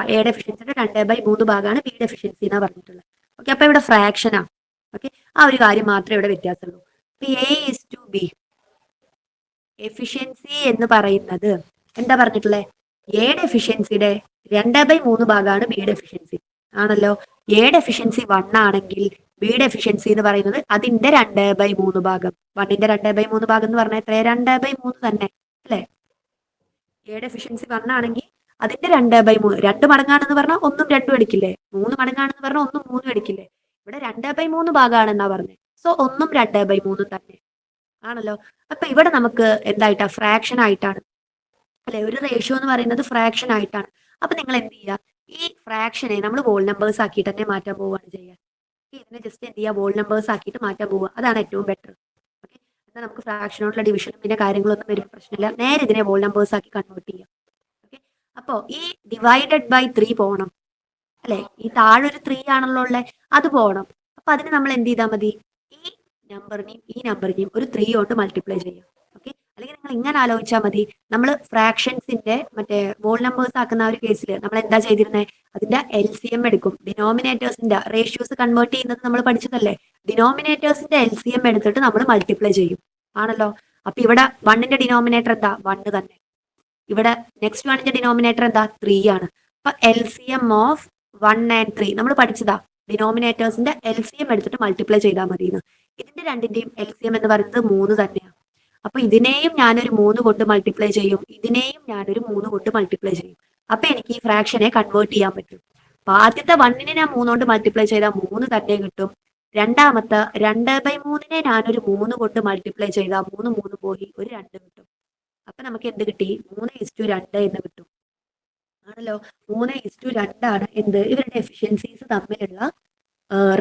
എയുടെ എഫിഷ്യൻസിയുടെ 2/3 ഭാഗമാണ് ബിയുടെ എഫിഷ്യൻസി എന്നാ പറഞ്ഞിട്ടുള്ളത്. ഓക്കെ, അപ്പൊ ഇവിടെ ഫ്രാക്ഷനാ. ഓക്കെ, ആ ഒരു കാര്യം മാത്രമേ ഇവിടെ വ്യത്യാസമുള്ളൂ. A/B എഫിഷ്യൻസി എന്ന് പറയുന്നത് എന്താ പറഞ്ഞിട്ടുള്ളത്? എയുടെ എഫിഷ്യൻസിയുടെ 2/3 ഭാഗമാണ് ബിയുടെ എഫിഷ്യൻസി ആണല്ലോ. എയുടെ എഫിഷ്യൻസി 1 ആണെങ്കിൽ ബിയുടെ എഫിഷ്യൻസി എന്ന് പറയുന്നത് അതിന്റെ 2/3 ഭാഗം. 1ന്റെ 2/3 ഭാഗം എന്ന് പറഞ്ഞാൽ എത്രയാ? 2/3 തന്നെ അല്ലെ? എയുടെ എഫിഷ്യൻസി 1 ആണെങ്കിൽ അതിന്റെ 2/3. 2 മടങ്ങാണെന്ന് പറഞ്ഞാൽ 1ഉം 2ഉം എടുക്കില്ലേ? 3 മടങ്ങാണെന്ന് പറഞ്ഞാൽ 1ഉം 3ഉം എടുക്കില്ലേ? ഇവിടെ 2/3 ഭാഗമാണെന്നാ പറഞ്ഞത്. സോ 1ഉം 2/3 തന്നെ ആണല്ലോ. അപ്പൊ ഇവിടെ നമുക്ക് എന്തായിട്ടാ? ഫ്രാക്ഷൻ ആയിട്ടാണ് അല്ലെ? ഒരു റേഷ്യോ എന്ന് പറയുന്നത് ഫ്രാക്ഷൻ ആയിട്ടാണ്. അപ്പൊ നിങ്ങൾ എന്ത് ചെയ്യുക? ഈ ഫ്രാക്ഷനെ നമ്മൾ വോൾ നമ്പേഴ്സ് ആക്കിയിട്ട് തന്നെ മാറ്റാൻ പോവുകയാണ് ചെയ്യുക. ഇതിനെ ജസ്റ്റ് എന്ത് ചെയ്യുക? വോൾ നമ്പേഴ്സ് ആക്കിയിട്ട് മാറ്റാൻ പോവുക. അതാണ് ഏറ്റവും ബെറ്റർ. ഓക്കെ, എന്നാൽ നമുക്ക് ഫ്രാക്ഷനോടുള്ള ഡിവിഷനും പിന്നെ കാര്യങ്ങളൊന്നും വരും പ്രശ്നമില്ല. നേരെ ഇതിനെ വോൾ നമ്പേഴ്സ് ആക്കി കൺവേർട്ട് ചെയ്യാം. ഓക്കെ, അപ്പോ ഈ /3 പോകണം അല്ലെ? ഈ താഴൊരു 3 ആണല്ലോ ഉള്ളത്, അത് പോകണം. അപ്പൊ അതിന് നമ്മൾ എന്ത് ചെയ്താൽ മതി? ഈ നമ്പറിനെയും ഒരു 3 കൊണ്ട് മൾട്ടിപ്ലൈ ചെയ്യാം. ഓക്കെ, അല്ലെങ്കിൽ നിങ്ങൾ ഇങ്ങനെ ആലോചിച്ചാൽ മതി. നമ്മൾ ഫ്രാക്ഷൻസിന്റെ മറ്റേ വോൾ നമ്പേഴ്സ് ആക്കുന്ന ആ ഒരു കേസിൽ നമ്മൾ എന്താ ചെയ്തിരുന്നത്? അതിന്റെ LCM എടുക്കും. ഡിനോമിനേറ്റേഴ്സിന്റെ റേഷ്യോസ് കൺവേർട്ട് ചെയ്യുന്നത് നമ്മൾ പഠിച്ചതല്ലേ? ഡിനോമിനേറ്റേഴ്സിന്റെ LCM എടുത്തിട്ട് നമ്മൾ മൾട്ടിപ്ലൈ ചെയ്യും ആണല്ലോ. അപ്പൊ ഇവിടെ 1ന്റെ ഡിനോമിനേറ്റർ എന്താ? 1 തന്നെ. ഇവിടെ നെക്സ്റ്റ് 1ന്റെ ഡിനോമിനേറ്റർ എന്താ? 3 ആണ്. അപ്പൊ LCM ഓഫ് 1 and 3 നമ്മൾ പഠിച്ചതാ. ഡിനോമിനേറ്റേഴ്സിന്റെ LCM എടുത്തിട്ട് മൾട്ടിപ്ലൈ ചെയ്താൽ മതി. ഇതിന്റെ രണ്ടിന്റെയും LCM എന്ന് പറയുന്നത് 3 തന്നെയാണ്. അപ്പൊ ഇതിനെയും ഞാനൊരു 3 കൊണ്ട് മൾട്ടിപ്ലൈ ചെയ്യും, ഇതിനെയും ഞാനൊരു 3 കൊണ്ട് മൾട്ടിപ്ലൈ ചെയ്യും. അപ്പൊ എനിക്ക് ഈ ഫ്രാക്ഷനെ കൺവേർട്ട് ചെയ്യാൻ പറ്റും. അപ്പൊ ആദ്യത്തെ 1നെ ഞാൻ 3 കൊണ്ട് മൾട്ടിപ്ലൈ ചെയ്താൽ 3 തന്നെ കിട്ടും. രണ്ടാമത്തെ 2/3നെ ഞാനൊരു 3 കൊണ്ട് മൾട്ടിപ്ലൈ ചെയ്താൽ 3 പോയി ഒരു 2 കിട്ടും. അപ്പൊ നമുക്ക് എന്ത് കിട്ടി? 3:2 എന്ന് കിട്ടും ആണല്ലോ. 3:2 ആണ് എന്ത്? ഇവരുടെ എഫിഷ്യൻസീസ് തമ്മിലുള്ള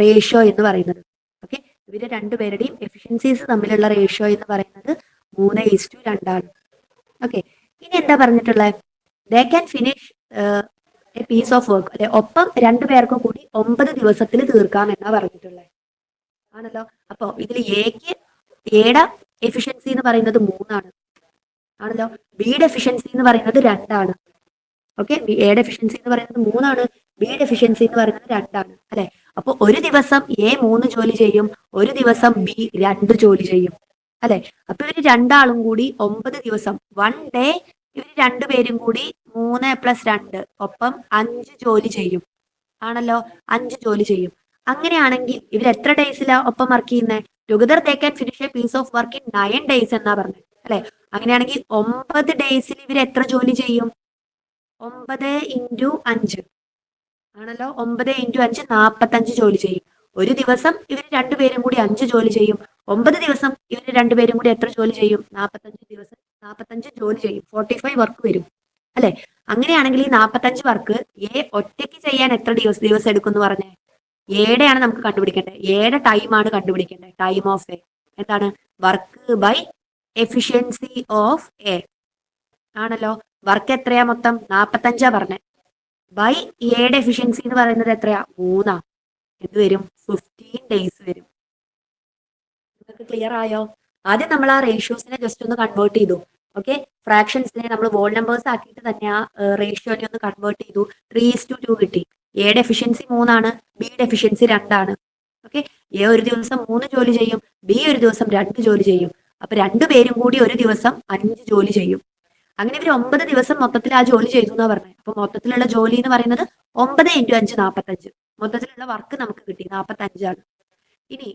റേഷ്യോ എന്ന് പറയുന്നത്. ഓക്കെ, ഇവര് രണ്ടുപേരുടെയും എഫിഷ്യൻസീസ് തമ്മിലുള്ള റേഷ്യോ എന്ന് പറയുന്നത് 3:2 ആണ്. ഓക്കെ, ഇനി എന്താ പറഞ്ഞിട്ടുള്ളത്? They can finish a piece of work അല്ലെ? ഒപ്പം 2 പേർക്കും കൂടി 9 ദിവസത്തിൽ തീർക്കാം എന്നാ പറഞ്ഞിട്ടുള്ളത് ആണല്ലോ. അപ്പൊ ഇതിൽ എയുടെ എഫിഷ്യൻസി എന്ന് പറയുന്നത് 3 ആണ് ആണല്ലോ. ബിയുടെ എഫിഷ്യൻസി എന്ന് പറയുന്നത് 2 ആണ്. ഓക്കെ, എയുടെ എഫിഷ്യൻസി എന്ന് പറയുന്നത് 3 ആണ്, ബിയുടെ എഫിഷ്യൻസി എന്ന് പറയുന്നത് 2 ആണ് അല്ലെ? അപ്പൊ ഒരു ദിവസം എ 3 ജോലി ചെയ്യും, ഒരു ദിവസം ബി 2 ജോലി ചെയ്യും അല്ലെ? അപ്പൊ ഇവര് 2 ആളും കൂടി 9 ദിവസം 1 ഡേ ഇവര് 2 പേരും കൂടി 3 + 2 ഒപ്പം 5 ജോലി ചെയ്യും ആണല്ലോ. 5 ജോലി ചെയ്യും. അങ്ങനെയാണെങ്കിൽ ഇവർ എത്ര ഡേയ്സിലാ ഒപ്പം വർക്ക് ചെയ്യുന്നത്? Together they can finish a piece of work in 9 days എന്നാ പറഞ്ഞത് അല്ലെ? അങ്ങനെയാണെങ്കിൽ 9 ഡേയ്സിൽ ഇവർ എത്ര ജോലി ചെയ്യും? 9 × 5 ആണല്ലോ. 9 × 5 45 ജോലി ചെയ്യും. ഒരു ദിവസം ഇവർ 2 പേരും കൂടി 5 ജോലി ചെയ്യും. 9 ദിവസം ഇവർ 2 പേരും കൂടി എത്ര ജോലി ചെയ്യും? 45 ദിവസം 45 ജോലി ചെയ്യും. 45 വർക്ക് വരും അല്ലെ? അങ്ങനെയാണെങ്കിൽ ഈ 45 വർക്ക് എ ഒറ്റയ്ക്ക് ചെയ്യാൻ എത്ര ദിവസം എടുക്കും എന്ന് പറഞ്ഞേ? എയുടെയാണ് നമുക്ക് കണ്ടുപിടിക്കേണ്ടത്. എയുടെ ടൈമാണ് കണ്ടുപിടിക്കേണ്ടത്. ടൈം ഓഫ് എ എന്താണ്? Work by efficiency of A ആണല്ലോ. വർക്ക് എത്രയാ മൊത്തം 45 പറഞ്ഞേ. ബൈ എയുടെ എഫിഷ്യൻസി എന്ന് പറയുന്നത് എത്രയാ 3. എന്ത് വരും? 15 ഡേയ്സ് വരും. നിങ്ങൾക്ക് ക്ലിയർ ആയോ? ആദ്യം നമ്മൾ ആ റേഷ്യോസിനെ ജസ്റ്റ് ഒന്ന് കൺവേർട്ട് ചെയ്തു. ഓക്കെ, ഫ്രാക്ഷൻസിനെ നമ്മൾ വോൾ നമ്പേഴ്സ് ആക്കിയിട്ട് തന്നെ ആ റേഷ്യോനെ ഒന്ന് കൺവേർട്ട് ചെയ്തു. 3:2 കിട്ടി. എയുടെ എഫിഷ്യൻസി 3 ബിയുടെ എഫിഷ്യൻസി 2. ഓക്കെ, എ ഒരു ദിവസം 3 ജോലി ചെയ്യും, ബി ഒരു ദിവസം 2 ജോലി ചെയ്യും. അപ്പൊ 2 പേരും കൂടി ഒരു ദിവസം 5 ജോലി ചെയ്യും. അങ്ങനെ ഇവർ 9 ദിവസം മൊത്തത്തിൽ ആ ജോലി ചെയ്തു എന്നാ പറഞ്ഞത്. അപ്പൊ മൊത്തത്തിലുള്ള ജോലി എന്ന് പറയുന്നത് 9 × 5 45. മൊത്തത്തിലുള്ള വർക്ക് നമുക്ക് കിട്ടി 45. ഇനി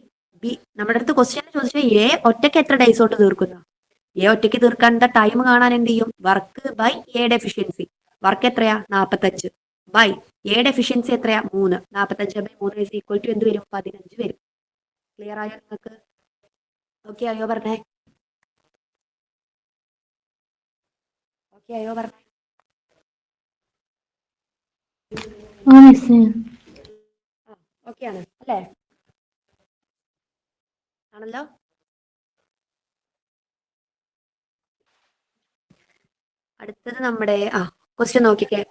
ബി നമ്മുടെ അടുത്ത് ക്വസ്റ്റ്യൻ ചോദിച്ചാൽ എ ഒറ്റയ്ക്ക് എത്ര ഡേയ്സ് കൊണ്ട് തീർക്കുന്ന? എ ഒറ്റയ്ക്ക് തീർക്കേണ്ട ടൈം കാണാൻ എന്ത് ചെയ്യും? വർക്ക് ബൈ എയുടെ എഫിഷ്യൻസി. വർക്ക് എത്രയാ? 45 ബൈ എയുടെ എഫിഷ്യൻസി എത്രയാ? 3. 45/3 എന്ത് വരും? 15 വരും. ക്ലിയർ ആയോ നിങ്ങൾക്ക്? ഓക്കെ ആയോ പറഞ്ഞേ? ഓക്കെ ആയോ പറഞ്ഞേ? ഓക്കെ ആണ് അല്ലേ? ആണല്ലോ. അടുത്തത് നമ്മുടെ ക്വസ്റ്റ്യൻ നോക്കിക്കേ.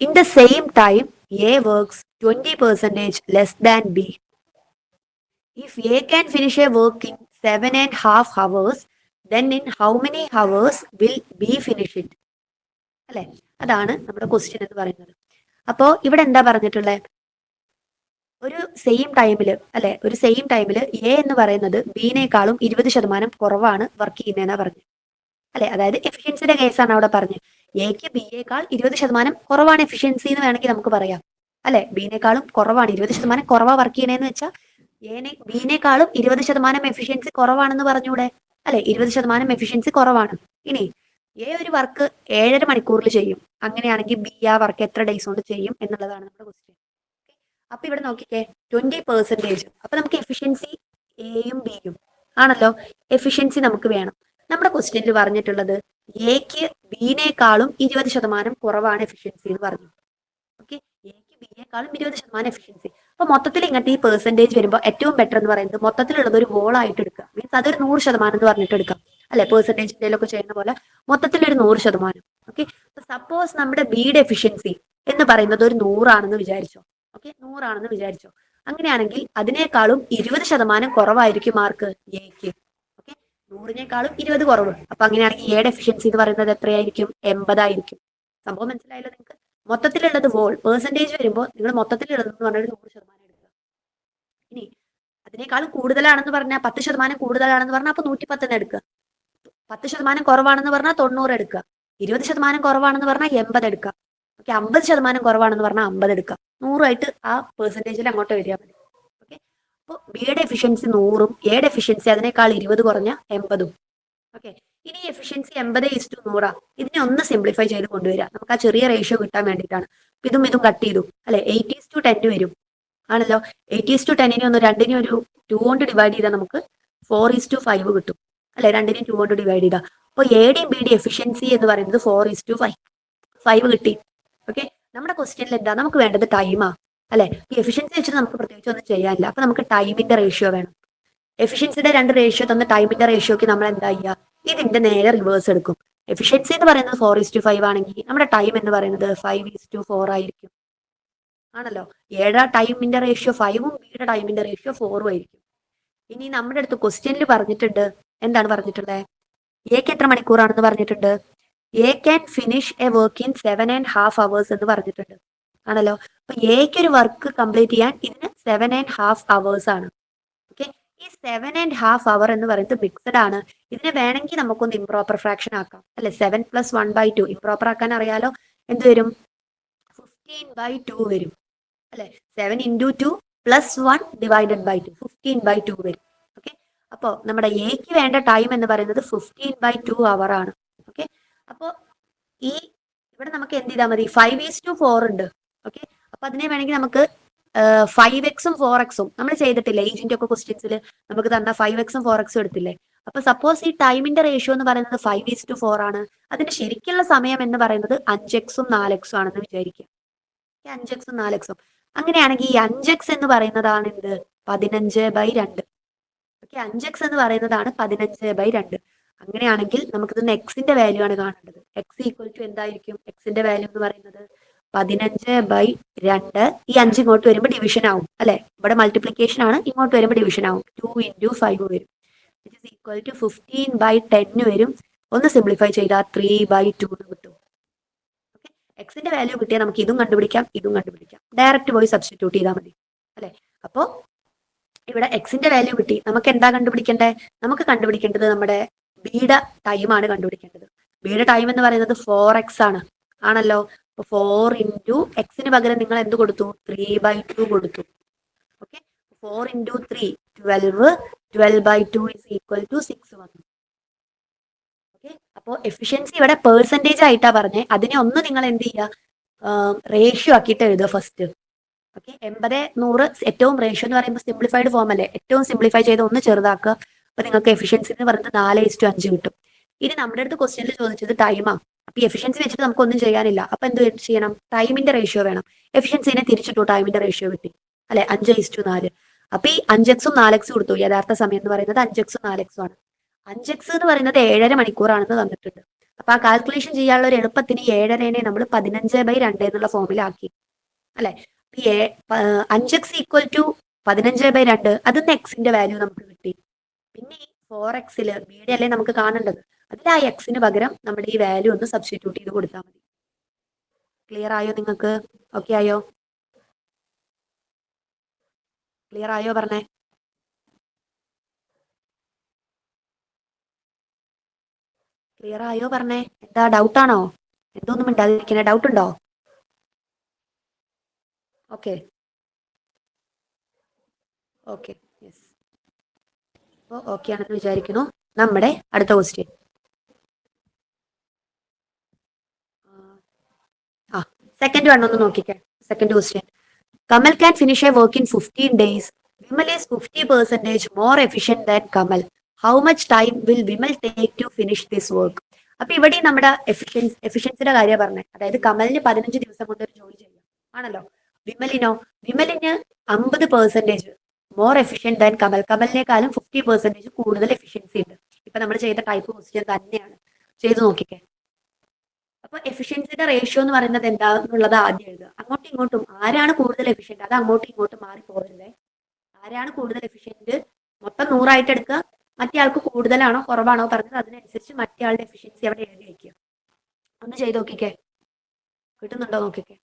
In the same time A works 20% less than B. If A can finish a work in 7.5 hours, then in how many hours will B finish it? അല്ലെ, അതാണ് നമ്മുടെ ക്വസ്റ്റ്യൻ എന്ന് പറയുന്നത്. അപ്പോ ഇവിടെ എന്താ പറഞ്ഞിട്ടുള്ളത്? ഒരു സെയിം ടൈമില് അല്ലെ, ഒരു സെയിം ടൈമില് എ എന്ന് പറയുന്നത് ബിനേക്കാളും 20% കുറവാണ് വർക്ക് ചെയ്യുന്നതെന്നാ പറഞ്ഞു അല്ലെ. അതായത് എഫിഷ്യൻസിയുടെ കേസാണ് അവിടെ പറഞ്ഞത്. എക്ക് ബിയേക്കാൾ 20% കുറവാണ് എഫിഷ്യൻസി എന്ന് വേണമെങ്കിൽ നമുക്ക് പറയാം അല്ലെ. ബിനേക്കാളും കുറവാണ്, 20% കുറവാ വർക്ക് ചെയ്യണേന്ന് വെച്ചാൽ ബിനേക്കാളും 20% എഫിഷ്യൻസി കുറവാണെന്ന് പറഞ്ഞൂടെ അല്ലെ. 20% എഫിഷ്യൻസി കുറവാണ്. ഇനി എ ഒരു വർക്ക് 7.5 മണിക്കൂറിൽ ചെയ്യും. അങ്ങനെയാണെങ്കിൽ ബി ആ വർക്ക് എത്ര ഡേയ്സ് കൊണ്ട് ചെയ്യും എന്നുള്ളതാണ് നമ്മുടെ ക്വസ്റ്റ്യൻ. അപ്പൊ ഇവിടെ നോക്കിക്കേ, 20%. അപ്പൊ നമുക്ക് എഫിഷ്യൻസി എയും ബിയും ആണല്ലോ. എഫിഷ്യൻസി നമുക്ക് വേണം. നമ്മുടെ ക്വസ്റ്റ്യനിൽ പറഞ്ഞിട്ടുള്ളത് എക്ക് ബിനേക്കാളും 20% കുറവാണ് എഫിഷ്യൻസി എന്ന് പറഞ്ഞു. ഓക്കെ, എക്ക് ബിയേക്കാളും 20% എഫിഷ്യൻസി. അപ്പൊ മൊത്തത്തിൽ ഇങ്ങനത്തെ ഈ പെർസെന്റേജ് വരുമ്പോൾ ഏറ്റവും ബെറ്റർ എന്ന് പറയുന്നത് മൊത്തത്തിലുള്ളത് ഒരു വോൾ ആയിട്ട് എടുക്കുക. മീൻസ് അതൊരു 100% എന്ന് പറഞ്ഞിട്ട് എടുക്കാം അല്ലെ. പെർസെന്റേജിലൊക്കെ ചെയ്യുന്ന പോലെ മൊത്തത്തിലൊരു 100%. ഓക്കെ, സപ്പോസ് നമ്മുടെ ബിയുടെ എഫിഷ്യൻസി എന്ന് പറയുന്നത് ഒരു 100 ആണെന്ന് വിചാരിച്ചോ. ഓക്കെ, 100 ആണെന്ന് വിചാരിച്ചോ. അങ്ങനെയാണെങ്കിൽ അതിനേക്കാളും 20% കുറവായിരിക്കും മാർക്ക് എക്ക്. ഓക്കെ, 100നേക്കാളും 20 കുറവ്. അപ്പൊ അങ്ങനെയാണെങ്കിൽ എയുടെ എഫിഷ്യൻസി എന്ന് പറയുന്നത് എത്രയായിരിക്കും? 80 ആയിരിക്കും. സംഭവം മനസ്സിലായല്ലോ നിങ്ങൾക്ക്? മൊത്തത്തിലുള്ളത് വോൾ പെർസെന്റേജ് വരുമ്പോൾ നിങ്ങൾ മൊത്തത്തിലുള്ളത് എന്ന് പറഞ്ഞാൽ 100% എടുക്കുക. ഇനി അതിനേക്കാളും കൂടുതലാണെന്ന് പറഞ്ഞാൽ 10% കൂടുതലാണെന്ന് പറഞ്ഞാൽ അപ്പൊ 110 എടുക്കുക. 10% കുറവാണെന്ന് പറഞ്ഞാൽ 90 എടുക്കുക. 20% കുറവാണെന്ന് പറഞ്ഞാൽ 80 എടുക്കുക. ഓക്കെ, 50% കുറവാണെന്ന് പറഞ്ഞാൽ 50 എടുക്കുക. 100 ആയിട്ട് ആ പെർസെന്റേജിൽ അങ്ങോട്ട് വരിക മതി. ഓക്കെ, അപ്പോൾ ബിയുടെ എഫിഷ്യൻസി 100ഉം എയുടെ എഫിഷ്യൻസി അതിനേക്കാൾ 20 കുറഞ്ഞ 80ഉം. ഓക്കെ, ഇനി എഫിഷ്യൻസി 80:100. ഇതിനെ ഒന്ന് സിംപ്ലിഫൈ ചെയ്ത് കൊണ്ടുവരിക. നമുക്ക് ആ ചെറിയ റേഷ്യോ കിട്ടാൻ വേണ്ടിയിട്ടാണ്. ഇതും കട്ട് ചെയ്തു അല്ലെ. 80:10 വരും ആണല്ലോ. 80:10 ഒന്ന് 2 ഒരു 2 കൊണ്ട് ഡിവൈഡ് ചെയ്താൽ നമുക്ക് 4:5 കിട്ടും അല്ലെ. 2 2 കൊണ്ട് ഡിവൈഡ് ചെയ്താൽ. അപ്പോൾ എയുടെയും ബിയുടെ എഫിഷ്യൻസി എന്ന് പറയുന്നത് 4:5 കിട്ടി. ഓക്കെ, നമ്മുടെ ക്വസ്റ്റ്യനിൽ എന്താ നമുക്ക് വേണ്ടത്? ടൈമാ അല്ലെ. ഈ എഫിഷ്യൻസി വെച്ചിട്ട് നമുക്ക് പ്രത്യേകിച്ച് ഒന്നും ചെയ്യാനില്ല. അപ്പൊ നമുക്ക് ടൈമിന്റെ റേഷ്യോ വേണം. എഫിഷ്യൻസിയുടെ 2 റേഷ്യോ തന്ന ടൈമിന്റെ റേഷ്യോക്ക് നമ്മൾ എന്താ ചെയ്യുക? ഇതിന്റെ നേരെ റിവേഴ്സ് എടുക്കും. എഫിഷ്യൻസി എന്ന് പറയുന്നത് 4:5 ആണെങ്കിൽ നമ്മുടെ ടൈം എന്ന് പറയുന്നത് 5:4 ആയിരിക്കും ആണല്ലോ. എയുടെ ടൈമിന്റെ റേഷ്യോ 5ഉം ബിയുടെ ടൈമിന്റെ റേഷ്യോ 4ഉം ആയിരിക്കും. ഇനി നമ്മുടെ അടുത്ത് ക്വസ്റ്റ്യനിൽ പറഞ്ഞിട്ടുണ്ട്, എന്താണ് പറഞ്ഞിട്ടുള്ളത്? എക്ക് എത്ര മണിക്കൂറാണെന്ന് പറഞ്ഞിട്ടുണ്ട്? A can finish a work in 7.5 hours എന്ന് പറഞ്ഞിട്ടുണ്ട് ആണല്ലോ. അപ്പൊ എക്ക് ഒരു വർക്ക് കംപ്ലീറ്റ് ചെയ്യാൻ ഇതിന് 7.5 hours ആണ്. ഓക്കെ, ഈ 7.5 hour എന്ന് പറയുന്നത് മിക്സഡ് ആണ്. ഇതിനെ വേണമെങ്കിൽ നമുക്കൊന്ന് ഇംപ്രോപ്പർ ഫ്രാക്ഷൻ ആക്കാം അല്ലെ. 7 + 1/2 ഇംപ്രോപ്പർ ആക്കാൻ അറിയാലോ. എന്ത് വരും? 15/2 വരും അല്ലെ. 7 × 2 + 1 / 2 15/2 വരും. ഓക്കെ, അപ്പോ നമ്മുടെ എക്ക് വേണ്ട ടൈം എന്ന് പറയുന്നത് 15/2 hour ആണ്. ഓക്കെ, അപ്പോ ഈ ഇവിടെ നമുക്ക് എന്ത് ചെയ്താൽ മതി? 5:4 ഉണ്ട്. ഓക്കെ, അപ്പൊ അതിനെ വേണമെങ്കിൽ നമുക്ക് 5x-ഉം 4x-ഉം നമ്മൾ ചെയ്തിട്ടില്ലേ ഏജിന്റെ ഒക്കെ ക്വസ്റ്റ്യൻസിൽ നമുക്ക് തന്ന 5x-ഉം 4x-ഉം എടുത്തില്ലേ. അപ്പൊ സപ്പോസ് ഈ ടൈമിന്റെ റേഷ്യോ എന്ന് പറയുന്നത് 5:4 ആണ്. അതിന്റെ ശരിക്കുള്ള സമയം എന്ന് പറയുന്നത് 5x-ഉം 4x-ഉം ആണെന്ന് വിചാരിക്കുക. 5x-ഉം 4x-ഉം അങ്ങനെയാണെങ്കിൽ ഈ 5x എന്ന് പറയുന്നതാണ് എന്ത്? 15/2. ഓക്കെ, 5x എന്ന് പറയുന്നതാണ് 15/2. അങ്ങനെയാണെങ്കിൽ നമുക്കിത് എക്സിന്റെ വാല്യൂ ആണ് കാണേണ്ടത്. എക്സ് ഈക്വൽ ടു എന്തായിരിക്കും? എക്സിന്റെ വാല്യൂ എന്ന് പറയുന്നത് 15/2. ഈ 5 ഇങ്ങോട്ട് വരുമ്പോൾ ഡിവിഷൻ ആവും അല്ലെ? ഇവിടെ മൾട്ടിപ്ലിക്കേഷൻ ആണ്, ഇങ്ങോട്ട് വരുമ്പോൾ ഡിവിഷൻ ആവും. 2 × 5 വരും. ഇറ്റ് ഈസ് ഈക്വൽ ടു 15/10 വരും. ഒന്ന് സിംപ്ലിഫൈ ചെയ്താൽ 3/2 എന്ന് കിട്ടും. ഓക്കെ, എക്സിന്റെ വാല്യൂ കിട്ടിയാൽ നമുക്ക് ഇതും കണ്ടുപിടിക്കാം, ഇതും കണ്ടുപിടിക്കാം. ഡയറക്റ്റ് പോയി സബ്സ്റ്റിറ്റ്യൂട്ട് ചെയ്താൽ മതി അല്ലെ? അപ്പോ ഇവിടെ എക്സിന്റെ വാല്യൂ കിട്ടി. നമുക്ക് എന്താ കണ്ടുപിടിക്കേണ്ടത്? നമുക്ക് കണ്ടുപിടിക്കേണ്ടത് നമ്മുടെ ബിയുടെ ടൈം ആണ് കണ്ടുപിടിക്കേണ്ടത്. ബിയുടെ ടൈം എന്ന് പറയുന്നത് 4x ആണ്, ആണല്ലോ. അപ്പൊ 4 × എക്സിന് പകരം നിങ്ങൾ എന്ത് കൊടുത്തു? 3/2 കൊടുത്തു. ഓക്കെ, 4 × 3 12. 12/2 is equal to 6 വന്നു. ഓക്കെ, അപ്പോൾ എഫിഷ്യൻസി ഇവിടെ പെർസെൻറ്റേജ് ആയിട്ടാ പറഞ്ഞത്. അതിനെ ഒന്ന് നിങ്ങൾ എന്ത് ചെയ്യുക? റേഷ്യോ ആക്കിയിട്ട് എഴുതുക ഫസ്റ്റ്. ഓക്കെ, 80/100 ഏറ്റവും റേഷ്യോ എന്ന് പറയുമ്പോൾ സിംപ്ലിഫൈഡ് ഫോം അല്ലേ? ഏറ്റവും സിംപ്ലിഫൈ ചെയ്ത് ഒന്ന് ചെറുതാക്കുക. അപ്പൊ നിങ്ങൾക്ക് എഫിഷ്യൻസി എന്ന് പറയുന്നത് 4:5 കിട്ടും. ഇനി നമ്മുടെ അടുത്ത് ക്വസ്റ്റ്യനിൽ ചോദിച്ചത് ടൈമാ. അപ്പൊ ഈ എഫിഷ്യൻസി വെച്ചിട്ട് നമുക്കൊന്നും ചെയ്യാനില്ല. അപ്പൊ എന്ത് ചെയ്യണം? ടൈമിന്റെ റേഷ്യോ വേണം. എഫിഷ്യൻസിനെ തിരിച്ചിട്ടു, ടൈമിന്റെ റേഷ്യോ കിട്ടി അല്ലെ? 5:4. അപ്പൊ ഈ 5x ഉം 4x കൊടുത്തു. യഥാർത്ഥ സമയം എന്ന് പറയുന്നത് 5x ഉം 4x ആണ്. 5x എന്ന് പറയുന്നത് 7.5 മണിക്കൂറാണെന്ന് തന്നിട്ടുണ്ട്. അപ്പൊ ആ കാൽക്കുലേഷൻ ചെയ്യാനുള്ള ഒരു എളുപ്പത്തിന് 7.5 നമ്മൾ 15/2 എന്നുള്ള ഫോമിലാക്കി അല്ലെ? 5x equal to 15/2. അതിന്ന് എക്സിന്റെ വാല്യൂ നമുക്ക് കിട്ടി. പിന്നെ ഈ 4x ബിയുടെ അല്ലേ നമുക്ക് കാണേണ്ടത്. അതിൽ ആ എക്സിന് പകരം നമ്മുടെ ഈ വാല്യൂ ഒന്ന് സബ്സ്റ്റിറ്റ്യൂട്ട് ചെയ്ത് കൊടുത്താൽ മതി. ക്ലിയർ ആയോ നിങ്ങൾക്ക്? ഓക്കെ ആയോ? ക്ലിയർ ആയോ പറഞ്ഞേ? ക്ലിയർ ആയോ പറഞ്ഞേ? എന്താ ഡൗട്ടാണോ? എന്തോന്നും മിണ്ടാതിരിക്കണേ, ഡൗട്ട് ഉണ്ടോ? Okay okay yes. അപ്പോൾ ഓക്കെ ആണെന്ന് വിചാരിക്കുന്നു. നമ്മുടെ അടുത്ത ക്വസ്റ്റ്യൻ. സെക്കൻഡ് വൺ ഒന്ന് നോക്കിക്കേ. Second question. Kamal can finish a work in 15 days. Vimal is 50% more efficient than Kamal. How much time will Vimal take to finish this work? അപ്പൊ ഇവിടെ നമ്മുടെ എഫിഷ്യൻസിയുടെ കാര്യം പറഞ്ഞത്. അതായത് കമലിന് 15 ദിവസം കൊണ്ട് ഒരു ജോലി ചെയ്യാം, ആണല്ലോ. വിമലിന് 50% മോർ എഫിഷ്യന്റ് ദാൻ കമൽ. കമലിനേക്കാളും 50% കൂടുതൽ എഫിഷ്യൻസി ഉണ്ട്. ഇപ്പൊ നമ്മൾ ചെയ്ത ടൈപ്പ് ക്വസ്റ്റ്യൻ തന്നെയാണ്. ചെയ്ത് നോക്കിക്കേ. അപ്പൊ എഫിഷ്യൻസിയുടെ റേഷ്യോ എന്ന് പറയുന്നത് എന്താന്നുള്ളത് ആദ്യം എഴുതുക. അങ്ങോട്ടും ഇങ്ങോട്ടും ആരാണ് കൂടുതൽ എഫിഷ്യന്റ് അത് അങ്ങോട്ടും ഇങ്ങോട്ടും മാറി പോകരുതേ. ആരാണ് കൂടുതൽ എഫിഷ്യന്റ് മൊത്തം 100 എടുക്കുക. മറ്റേ ആൾക്ക് കൂടുതലാണോ കുറവാണോ പറഞ്ഞത് അതിനനുസരിച്ച് മറ്റേ ആളുടെ എഫിഷ്യൻസി അവിടെ എഴുതി വയ്ക്കുക. ഒന്ന് ചെയ്ത് നോക്കിക്കേ, കിട്ടുന്നുണ്ടോ നോക്കിക്കേ.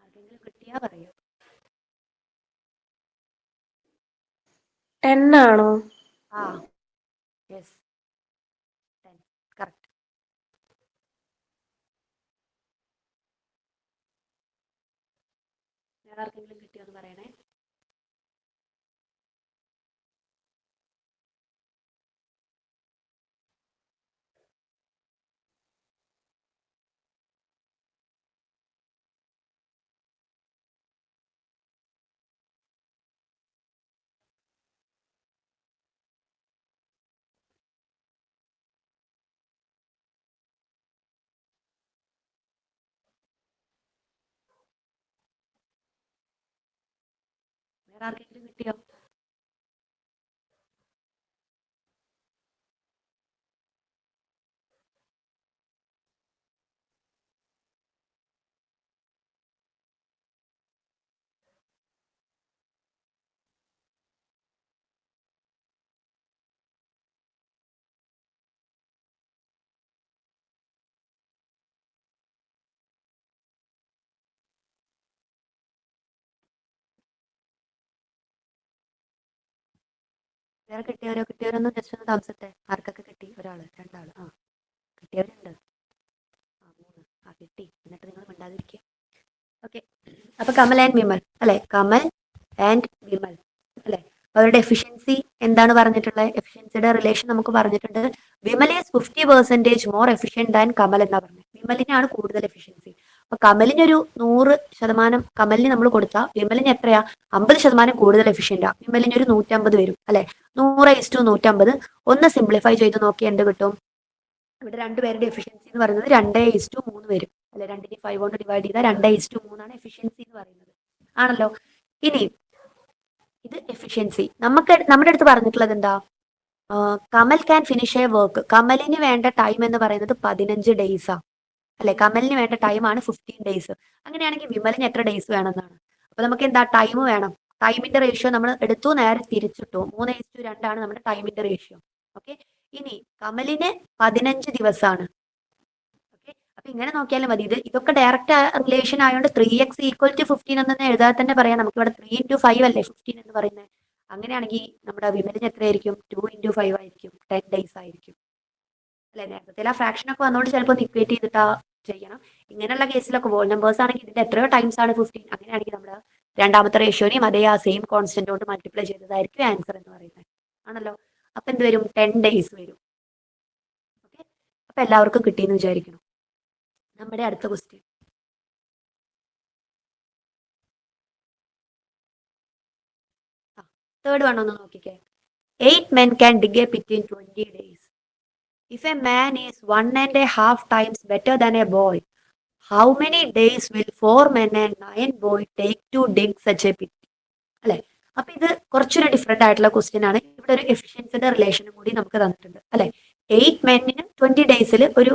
ആർക്കെങ്കിലും കിട്ടിയാ പറയൂ. 10 ആണോ? ആ യെസ്, 10 കറക്റ്റ്. വേറെ ആർക്കെങ്കിലും കിട്ടിയോന്ന് പറയണേ. വേറെ ആർക്കെങ്കിലും കിട്ടിയോ? വേറെ കിട്ടിയവരൊന്നും ജസ്റ്റ് ഒന്ന് താമസത്തെ ആർക്കൊക്കെ കിട്ടി? ഒരാള്, രണ്ടാള്, ആ കിട്ടിയവരുണ്ട്. ആ 3, ആ കിട്ടി. എന്നിട്ട് നിങ്ങൾ മിണ്ടാതിരിക്കുക. ഓക്കെ, അപ്പൊ കമൽ ആൻഡ് വിമൽ അല്ലെ, കമൽ ആൻഡ് വിമൽ അല്ലെ, അവരുടെ എഫിഷ്യൻസി എന്താണ് പറഞ്ഞിട്ടുള്ളത്? എഫിഷ്യൻസിയുടെ റിലേഷൻ നമുക്ക് പറഞ്ഞിട്ടുണ്ട്. Vimal is 50% more efficient than Kamal എന്നാ പറഞ്ഞത്. വിമലിനാണ് കൂടുതൽ എഫിഷ്യൻസി. അപ്പൊ കമലിനൊരു 100% കമലിന് നമ്മൾ കൊടുത്താൽ വിമലിന് എത്രയാ? 50% കൂടുതൽ എഫിഷ്യന്റാ. വിമലിന് ഒരു 150 വരും അല്ലെ. 100:150. ഒന്ന് സിംപ്ലിഫൈ ചെയ്ത് നോക്കി എന്ത് കിട്ടും? ഇവിടെ രണ്ടുപേരുടെ എഫിഷ്യൻസി എന്ന് പറയുന്നത് 2:3 വരും അല്ലെ. 2നെ 5 കൊണ്ട് ഡിവൈഡ് ചെയ്താൽ 2:3 എഫിഷ്യൻസി എന്ന് പറയുന്നത് ആണല്ലോ. ഇനി ഇത് എഫിഷ്യൻസി. നമ്മുടെ അടുത്ത് പറഞ്ഞിട്ടുള്ളത് എന്താ? Kamal can finish a work. കമലിന് വേണ്ട ടൈം എന്ന് പറയുന്നത് 15 ഡേയ്സാ അല്ലെ. കമലിന് വേണ്ട ടൈമാണ് 15 ഡേയ്സ്. അങ്ങനെയാണെങ്കിൽ വിമലിന് എത്ര ഡേയ്സ് വേണമെന്നാണ്. അപ്പൊ നമുക്ക് എന്താ? ടൈം വേണം. ടൈമിന്റെ റേഷ്യോ നമ്മൾ എടുത്തു, നേരെ തിരിച്ചിട്ടു. 3:2 ആണ് നമ്മുടെ ടൈമിന്റെ റേഷ്യോ. ഓക്കെ, ഇനി കമലിന് 15 ദിവസമാണ്. ഓക്കെ, അപ്പൊ ഇങ്ങനെ നോക്കിയാലും മതി. ഇതൊക്കെ ഡയറക്റ്റ് റിലേഷൻ ആയതുകൊണ്ട് 3x = 15 എന്ന് എഴുതാതെ തന്നെ പറയാം. നമുക്ക് ഇവിടെ 3 × 5 അല്ലേ 15 എന്ന് പറയുന്നത്. അങ്ങനെയാണെങ്കിൽ നമ്മുടെ വിമലിന് എത്രയായിരിക്കും? 2 × 5 ആയിരിക്കും. 10 ഡേയ്സ് ആയിരിക്കും അല്ലെ. നേരത്തെ ആ ഫ്രാക്ഷൻ ഒക്കെ വന്നോണ്ട് ചിലപ്പോൾ ഇക്വേറ്റ് ചെയ്തിട്ടാ ചെയ്യണം. ഇങ്ങനെയുള്ള കേസിലൊക്കെ വോൾ നമ്പേഴ്സ് ആണെങ്കിൽ ഇതിന്റെ എത്രയോ ടൈംസ് ആണ് 15. അങ്ങനെയാണെങ്കിൽ നമ്മൾ രണ്ടാമത്തെ റേഷ്യോനെയും അതേ ആ സെയിം കോൺസ്റ്റന്റ് കൊണ്ട് മൾട്ടിപ്ലൈ ചെയ്തതായിരിക്കും ആൻസർ എന്ന് പറയുന്നത് ആണല്ലോ. അപ്പൊ എന്ത് വരും? 10 ഡേയ്സ് വരും. ഓക്കെ, അപ്പൊ എല്ലാവർക്കും കിട്ടിയെന്ന് വിചാരിക്കണം. നമ്മുടെ അടുത്ത ക്വസ്റ്റ്യൻ, തേർഡ് വൺ ഒന്ന് നോക്കിക്കേ. 8 men can dig a pit in 20 days. If a man is 1.5 times better than a boy, how many days will 4 men and 9 boys take to dig such a pit? അല്ലെ, അപ്പൊ ഇത് കുറച്ചൊരു different ആയിട്ടുള്ള question ആണ്. ഇവിടെ ഒരു എഫിഷ്യൻസിന്റെ റിലേഷനും കൂടി നമുക്ക് തന്നിട്ടുണ്ട് അല്ലെ. 8 മെന്നിന് 20 ഡേയ്സിൽ ഒരു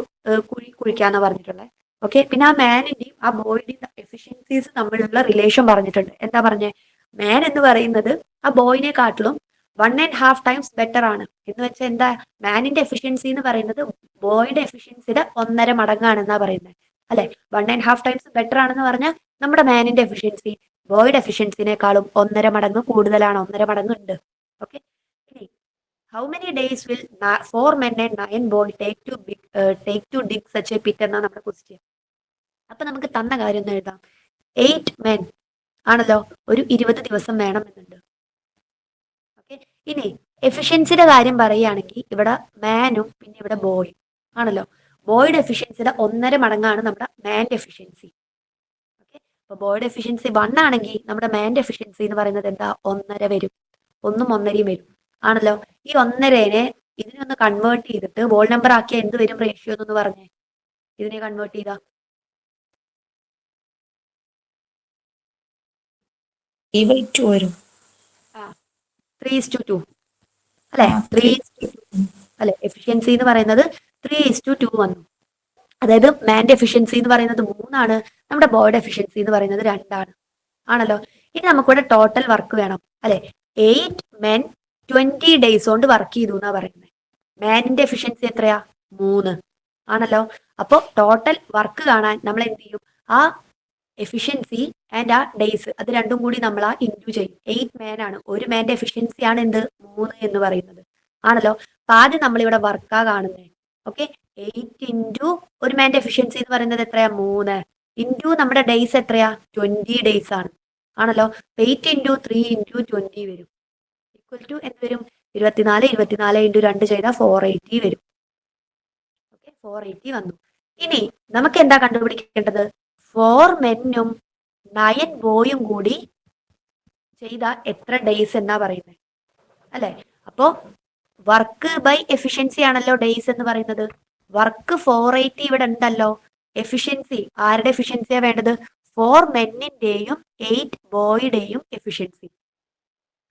കുഴി കുഴിക്കാന്ന് പറഞ്ഞിട്ടുള്ളത്. ഓക്കെ, പിന്നെ ആ മാനിന്റെയും ആ ബോയിന്റെയും എഫിഷ്യൻസീസ് തമ്മിലുള്ള റിലേഷൻ പറഞ്ഞിട്ടുണ്ട്. എന്താ പറഞ്ഞേ? മാൻ എന്ന് പറയുന്നത് ആ ബോയിനെ കാട്ടിലും 1.5 ടൈംസ് ബെറ്റർ ആണ്. എന്ന് വെച്ചാൽ എന്താ? മാനിന്റെ എഫിഷ്യൻസി എന്ന് പറയുന്നത് ബോയുടെ എഫിഷ്യൻസിയുടെ 1.5 മടങ്ങാണെന്നാ പറയുന്നത് അല്ലെ. 1.5 ടൈംസ് ബെറ്റർ ആണെന്ന് പറഞ്ഞാൽ നമ്മുടെ മാനിന്റെ എഫിഷ്യൻസി ബോയുടെ എഫിഷ്യൻസിനേക്കാളും 1.5 മടങ്ങ് കൂടുതലാണ്. 1.5 മടങ്ങ് ഉണ്ട്. ഓക്കെ, ഇനി how many days will 4 men and 9 boys take to dig such a pit എന്നാണ് നമ്മുടെ ക്വസ്റ്റ്യൻ. അപ്പൊ നമുക്ക് തന്ന കാര്യം ഒന്ന് എഴുതാം. 8 men ആണല്ലോ, ഒരു 20 ദിവസം വേണമെന്നുണ്ട്. ഓക്കെ, ഇനി എഫിഷ്യൻസിയുടെ കാര്യം പറയുകയാണെങ്കിൽ ഇവിടെ മാനും പിന്നെ ഇവിടെ ബോയും ആണല്ലോ. ബോയുടെ എഫിഷ്യൻസിയുടെ 1.5 മടങ്ങാണ് നമ്മുടെ മാൻ്റെ എഫിഷ്യൻസി. ഓക്കെ, അപ്പൊ ബോയുടെ എഫിഷ്യൻസി 1 ആണെങ്കിൽ നമ്മുടെ മാൻ്റെ എഫിഷ്യൻസി എന്ന് പറയുന്നത് എന്താ? 1.5 വരും. 1ഉം 1.5 വരും ആണല്ലോ. ഈ 1.5നെ ഇതിനൊന്ന് കൺവേർട്ട് ചെയ്തിട്ട് വോൾ നമ്പർ ആക്കിയ എന്ത് വരും റേഷ്യോ എന്നൊന്ന് പറഞ്ഞേ. ഇതിനെ കൺവേർട്ട് ചെയ്താ 3/2 വരും. 3:2 അല്ലെ. 3:2 അല്ലെ. എഫിഷ്യൻസി എന്ന് പറയുന്നത് 3:2 വന്നു. അതായത് മാന്റെ എഫിഷ്യൻസി എന്ന് പറയുന്നത് 3 ആണ്, നമ്മുടെ ബോയുടെ എഫിഷ്യൻസി എന്ന് പറയുന്നത് 2 ആണ് ആണല്ലോ. ഇനി നമുക്കിവിടെ ടോട്ടൽ വർക്ക് വേണം അല്ലെ. 8 men 20 ഡേയ്സ് കൊണ്ട് വർക്ക് ചെയ്തു എന്നാ പറയുന്നത്. മാനിന്റെ എഫിഷ്യൻസി എത്രയാ? 3 ആണല്ലോ. അപ്പൊ ടോട്ടൽ വർക്ക് കാണാൻ നമ്മൾ എന്ത് ചെയ്യും? ആ എഫിഷ്യൻസി ആൻഡ് ആ ഡേയ്സ് അത് രണ്ടും കൂടി നമ്മൾ ആ ഇൻറ്റു ചെയ്യും. 8 man ആണ്, ഒരു മാന്റെ എഫിഷ്യൻസി ആണ് എന്ത്? 3 എന്ന് പറയുന്നത് ആണല്ലോ. അപ്പൊ ആദ്യം നമ്മളിവിടെ വർക്കാ കാണുന്നത്. ഓക്കെ, 8 ഇൻറ്റു ഒരു മാന്റെ എഫിഷ്യൻസി എന്ന് പറയുന്നത് എത്രയാ? 3 ഇൻറ്റു നമ്മുടെ ഡേയ്സ് എത്രയാ? 20 ഡേയ്സ് ആണ് ആണല്ലോ. 8 ഇൻറ്റു 3 ഇൻറ്റു 20 വരും. ഈക്വൽ ടു എന്ത് വരും? 24. 24 ഇൻറ്റു 2 ചെയ്താൽ 480 വരും. ഓക്കെ, 480 വന്നു. ഇനി നമുക്ക് എന്താ കണ്ടുപിടിക്കേണ്ടത്? 4 മെന്നും 9 ബോയും കൂടി ചെയ്ത എത്ര ഡേയ്സ് എന്നാ പറയുന്നത് അല്ലെ. അപ്പോ വർക്ക് ബൈ എഫിഷ്യൻസി ആണല്ലോ ഡേയ്സ് എന്ന് പറയുന്നത്. വർക്ക് 480 ഇവിടെ ഉണ്ടല്ലോ. എഫിഷ്യൻസി ആരുടെ എഫിഷ്യൻസിയാ വേണ്ടത്? 4 മെന്നിന്റെയും 8 ബോയുടെയും എഫിഷ്യൻസി.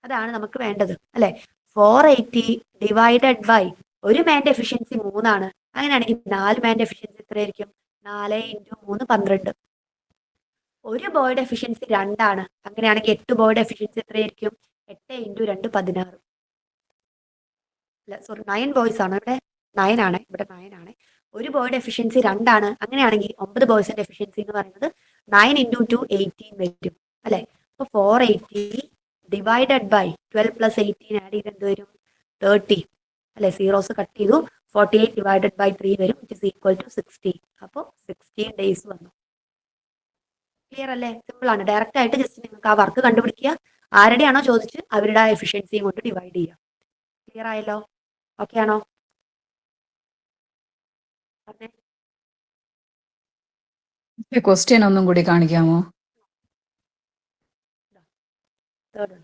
അതാണ് നമുക്ക് വേണ്ടത് അല്ലെ. 480 ഡിവൈഡഡ് ബൈ ഒരു മാന്റെ എഫിഷ്യൻസി 3 ആണ്. അങ്ങനെയാണെങ്കിൽ 4 മാന്റെ എഫിഷ്യൻസി എത്രയായിരിക്കും? 4 ഇൻറ്റു 3 12. ഒരു ബോയുടെ എഫിഷ്യൻസി 2 ആണ്. അങ്ങനെയാണെങ്കിൽ 8 ബോയുടെ എഫിഷ്യൻസി എത്രയായിരിക്കും? 8 ഇൻറ്റു 2 16. അല്ല സോറി, 9 ബോയ്സ് ആണ്. ഇവിടെ 9 ആണ്. ഇവിടെ 9 ആണ്. ഒരു ബോയുടെ എഫിഷ്യൻസി 2 ആണ്. അങ്ങനെയാണെങ്കിൽ 9 ബോയ്സിന്റെ എഫിഷ്യൻസി എന്ന് പറയുന്നത് 9 ഇൻറ്റു 2 18 വരും അല്ലെ. അപ്പൊ 480 ഡിവൈഡഡ് ബൈ 12 + 18 ആഡ് ചെയ്ത് എന്ത് വരും? 30 അല്ലെ, സീറോസ് കട്ട് ചെയ്തു. 48 ഡിവൈഡഡ് ബൈ 3 വരും, വിച്ച് ഇസ് ഈക്വൽ ടു 60. അപ്പോൾ 16 ഡേയ്സ് വന്നു. ക്ലിയർ അല്ലേ? സിമ്പിൾ ആണ്. ഡയറക്റ്റ് ആയിട്ട് ജസ്റ്റ് നിങ്ങൾക്ക് ആ വർക്ക് കണ്ടുപിടിക്കുക, ആരുടെയാണോ ചോദിച്ച് അവരുടെ ആ എഫിഷ്യൻസിയും കൊണ്ട് ഡിവൈഡ് ചെയ്യുക. ക്ലിയർ ആയല്ലോ? ഓക്കെ ആണോ? ക്വസ്റ്റ്യൻ ഒന്നും കൂടി കാണിക്കാമോ? Third one.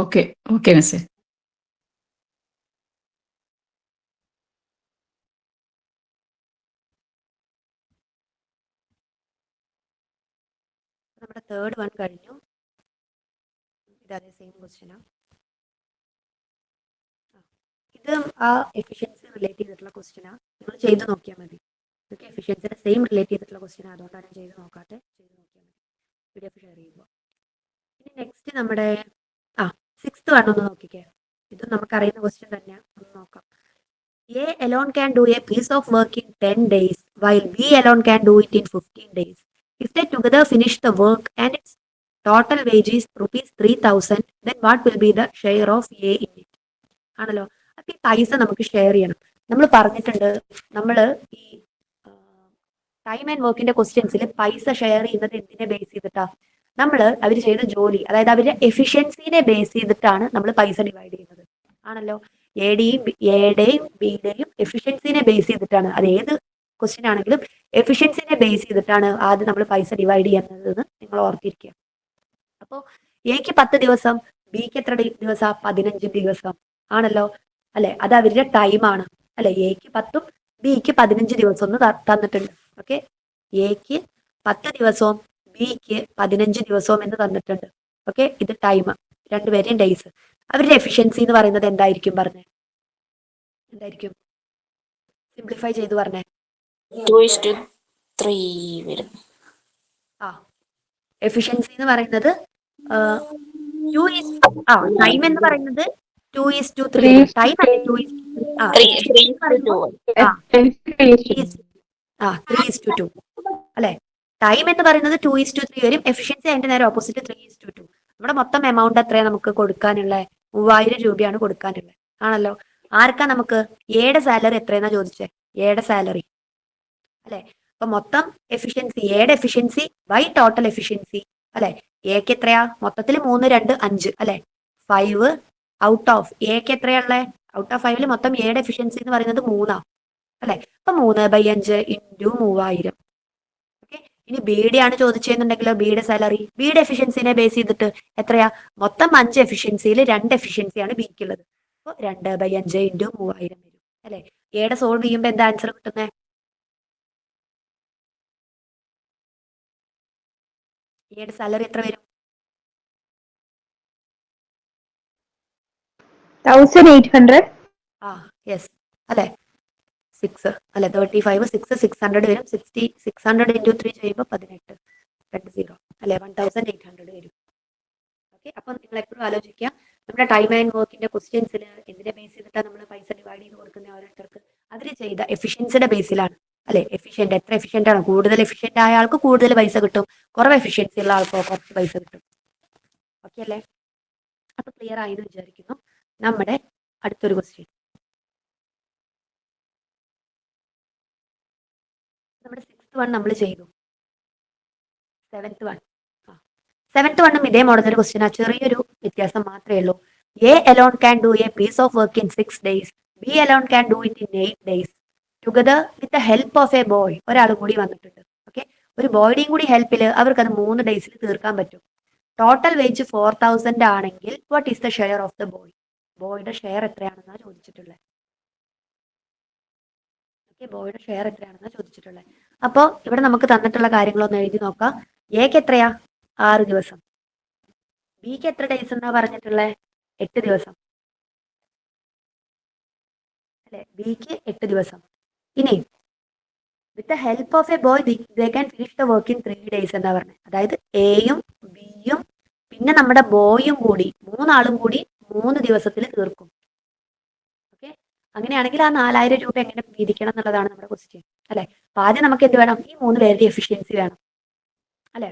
ഓക്കെ ഓക്കെ മിസ്സേ. നമ്മുടെ തേർഡ് വൺ കഴിഞ്ഞു. ഇതേ സെയിം ക്വസ്റ്റ്യനാണ്. ഇത് ആ എഫിഷ്യൻസി റിലേറ്റ് ചെയ്തിട്ടുള്ള ക്വസ്റ്റ്യനാണ്. നിങ്ങൾ ചെയ്ത് നോക്കിയാൽ മതി. ഓക്കെ, എഫിഷ്യൻസിയുടെ സെയിം റിലേറ്റ് ചെയ്തിട്ടുള്ള ക്വസ്റ്റ്യൻ, അതുകൊണ്ടാണ് ഞാൻ ചെയ്ത് നോക്കാതെ. ചെയ്ത് നോക്കിയാൽ മതി PDF ഷെയർ ചെയ്യുമ്പോൾ. ഇനി നെക്സ്റ്റ് നമ്മുടെ 6th വൺ ഒന്ന് നോക്കിക്കേ. ഇത് നമുക്കറിയുന്ന ക്വസ്റ്റ്യൻ തന്നെയാണ്, ഒന്ന് നോക്കാം. A alone can do a piece of work in 10 days, while B alone can do it in 15 days. If they together finish the work and its total wage is ₹3,000, then what will be the share of A in it? ആണല്ലോ. അപ്പൊ ഈ പൈസ നമുക്ക് share ചെയ്യണം. നമ്മൾ പറഞ്ഞിട്ടുണ്ട്, നമ്മൾ ഈ ടൈം ആൻഡ് വർക്കിന്റെ ക്വസ്റ്റ്യൻസിൽ പൈസ ഷെയർ ചെയ്യുന്നത് എന്തിനെ ബേസ് ചെയ്തിട്ടാ? നമ്മൾ അവർ ചെയ്ത ജോലി, അതായത് അവരുടെ എഫിഷ്യൻസിനെ ബേസ് ചെയ്തിട്ടാണ് നമ്മൾ പൈസ ഡിവൈഡ് ചെയ്യുന്നത്. ആണല്ലോ. എയുടെയും ബിയുടെയും എഫിഷ്യൻസിനെ ബേസ് ചെയ്തിട്ടാണ്, അത് ഏത് ക്വസ്റ്റ്യൻ ആണെങ്കിലും എഫിഷ്യൻസിനെ ബേസ് ചെയ്തിട്ടാണ് ആദ്യം നമ്മൾ പൈസ ഡിവൈഡ് ചെയ്യുന്നത്. നിങ്ങൾ ഓർത്തിരിക്കുക. അപ്പോൾ എക്ക് 10 ദിവസം, ബിക്ക് എത്ര ദിവസം? 15 ദിവസം. ആണല്ലോ അല്ലെ? അത് അവരുടെ ടൈമാണ് അല്ലെ. എക്ക് 10ഉം ബിക്ക് 15 ദിവസം ഒന്ന് തന്നിട്ടുണ്ട്. ഓക്കെ, എക്ക് 10 ദിവസവും ബിക്ക് 15 ദിവസവും എന്ന് തന്നിട്ടുണ്ട്. ഓക്കെ, ഇത് ടൈം, രണ്ടുപേരെയും ഡേയ്സ്. അവരുടെ എഫിഷ്യൻസി എന്ന് പറയുന്നത് എന്തായിരിക്കും പറഞ്ഞേ? എന്തായിരിക്കും? സിംപ്ലിഫൈ ചെയ്ത് പറഞ്ഞേ. 2:3 വരും. എഫിഷ്യൻസി എന്ന് പറയുന്നത് ടൈം എന്ന് പറയുന്നത് 2:3. ടൈം അല്ലെ 3:2 അല്ലെ. ടൈം എന്ന് പറയുന്നത് 2:3 വരും. എഫിഷ്യൻസി അതിന്റെ നേരെ ഓപ്പോസിറ്റ് 3:2. നമ്മുടെ മൊത്തം എമൗണ്ട് എത്രയാണ് നമുക്ക് കൊടുക്കാനുള്ള? 3000 രൂപയാണ് കൊടുക്കാനുള്ളത്. ആണല്ലോ. ആർക്കാ നമുക്ക്? എയുടെ സാലറി എത്രയെന്നാ ചോദിച്ചേ? എയുടെ സാലറി അല്ലെ. അപ്പൊ മൊത്തം എഫിഷ്യൻസി, എയുടെ എഫിഷ്യൻസി ബൈ ടോട്ടൽ എഫിഷ്യൻസി അല്ലെ. എക്ക് എത്രയാ? മൊത്തത്തിൽ 3, 2, 5 അല്ലെ. 5 ഔട്ട് ഓഫ് എക്ക് എത്രയാണുള്ളത്? ഔട്ട് ഓഫ് 5 മൊത്തം എയുടെ എഫിഷ്യൻസി എന്ന് പറയുന്നത് 3 അല്ലെ. അപ്പൊ 3/5 ഇൻറ്റു 3000. ഓക്കെ, ഇനി ബിയുടെ ആണ് ചോദിച്ചെന്നുണ്ടെങ്കിലോ, ബിയുടെ സാലറി, ബിയുടെ എഫിഷ്യൻസിനെ ബേസ് ചെയ്തിട്ട് എത്രയാ? മൊത്തം 5 എഫിഷ്യൻസിയിൽ 2 എഫിഷ്യൻസിയാണ് ബിക്കുള്ളത്. അപ്പോൾ 2/5 ഇൻറ്റു 3000 വരും അല്ലെ. എയുടെ സോൾവ് ചെയ്യുമ്പോൾ എന്താ ആൻസർ കിട്ടുന്നത്? എയുടെ സാലറി എത്ര വരും? 1800. യെസ് അല്ലെ. 6 അല്ലെ. 35 600 വരും. 600 ഇൻറ്റു 3 ചെയ്യുമ്പോൾ 18 20 അല്ലെ. 1800 വരും. ഓക്കെ, അപ്പൊ നിങ്ങൾ എപ്പോഴും ആലോചിക്കുക, നമ്മുടെ ടൈം ആൻഡ് വർക്കിന്റെ ക്വസ്റ്റ്യൻസിൽ എന്തിനെ ബേസ് ചെയ്തിട്ടാണ് നമ്മൾ പൈസ ഡിവൈഡ് ചെയ്ത് കൊടുക്കുന്ന ഓരോരുത്തർക്ക്? അവർ ചെയ്ത എഫിഷ്യൻസിയുടെ ബേസിലാണ് അല്ലെ. എഫിഷ്യന്റ്, എത്ര എഫിഷ്യന്റ് ആണ്? കൂടുതൽ എഫിഷ്യന്റ് ആയ ആൾക്ക് കൂടുതൽ പൈസ കിട്ടും, കുറവ് എഫിഷ്യൻസി ഉള്ള ആൾക്കോ കുറച്ച് പൈസ കിട്ടും. ഓക്കെ അല്ലേ? അപ്പൊ ക്ലിയർ ആയെന്ന് വിചാരിക്കുന്നു. നമ്മുടെ അടുത്തൊരു ക്വസ്റ്റ്യൻ, നമ്മുടെ 6th വൺ നമ്മൾ ചെയ്തു. 7th വൺ ഇതേ മോഡൽ ക്വസ്റ്റ്യൻ. ചെറിയൊരു വ്യത്യാസം മാത്രമേ ഉള്ളൂ. A alone can do a piece of work in 6 days. B alone can do it in 8 days. Together with the help of a boy. ഒരാൾ കൂടി വന്നിട്ടുണ്ട്. ഓക്കെ, ഒരു ബോയുടെയും കൂടി ഹെൽപ്പിൽ അവർക്ക് അത് 3 days തീർക്കാൻ പറ്റും. ടോട്ടൽ വേജ് 4000 ആണെങ്കിൽ what is the share of the boy? ബോയുടെ ഷെയർ എത്രയാണെന്നാണ് ചോദിച്ചിട്ടുള്ളത്. ഓക്കെ, ബോയുടെ ഷെയർ എത്രയാണെന്നാണ് ചോദിച്ചിട്ടുള്ളത്. അപ്പോൾ ഇവിടെ നമുക്ക് തന്നിട്ടുള്ള കാര്യങ്ങളൊന്ന് എഴുതി നോക്കാം. എക്ക് എത്രയാ? 6 ദിവസം. ബിക്ക് എത്ര ഡേയ്സ് എന്നാ പറഞ്ഞിട്ടുള്ളത്? 8 ദിവസം അല്ലെ. ബിക്ക് 8 ദിവസം. ഇനി വിത്ത് the help of a boy they can finish the work in 3 days എന്നാ പറഞ്ഞത്. അതായത് എയും ബിയും പിന്നെ നമ്മുടെ ബോയും കൂടി 3 ആളും കൂടി 3 ദിവസത്തിൽ തീർക്കും. ഓക്കെ, അങ്ങനെയാണെങ്കിൽ ആ 4000 രൂപ എങ്ങനെ വീതിക്കണം എന്നുള്ളതാണ് നമ്മുടെ ക്വസ്റ്റ്യൻ അല്ലെ. അപ്പൊ ആദ്യം നമുക്ക് എന്ത് വേണം, ഈ 3 പേരുടെ എഫിഷ്യൻസി വേണം അല്ലെ.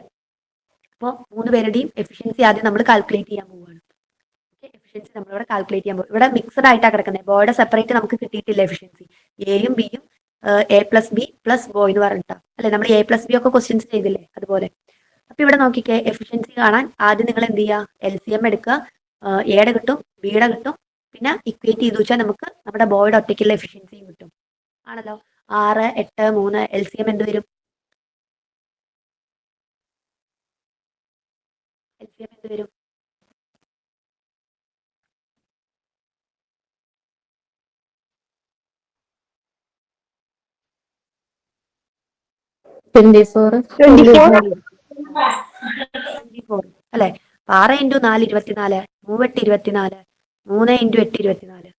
അപ്പോൾ 3 പേരുടെയും എഫിഷ്യൻസി ആദ്യം നമ്മൾ കാൽക്കുലേറ്റ് ചെയ്യാൻ പോവുകയാണ്. എഫിഷ്യൻസി നമ്മളിവിടെ കാൽക്കുലേറ്റ് ചെയ്യാൻ പോകും. ഇവിടെ മിക്സഡ് ആയിട്ടാണ് കിടക്കുന്നത്, ബോയുടെ സെപ്പറേറ്റ് നമുക്ക് കിട്ടിയിട്ടില്ല എഫിഷ്യൻസി. എയും ബിയും എ പ്ലസ് ബി പ്ലസ് ബോ എന്ന് പറഞ്ഞിട്ടാ അല്ലെ. നമ്മൾ എ പ്ലസ് ബി ഒക്കെ ക്വസ്റ്റ്യൻസ് ചെയ്തില്ലേ അതുപോലെ. അപ്പൊ ഇവിടെ നോക്കിക്കേ, എഫിഷ്യൻസി കാണാൻ ആദ്യം നിങ്ങൾ എന്ത് ചെയ്യുക, LCM എടുക്കുക. എയുടെ കിട്ടും, ബിയുടെ കിട്ടും, പിന്നെ ഇക്വേറ്റ് ചെയ്ത് വെച്ചാൽ നമുക്ക് നമ്മുടെ ബോയുടെ ഒറ്റയ്ക്കുള്ള എഫിഷ്യൻസിയും കിട്ടും ആണല്ലോ. 6, 8, 3 LCM എന്ത് വരും? LCM എന്ത് വരും? 24. 24 അല്ലെ. 6 × 4 24, 3 8 24, 3 × 8 24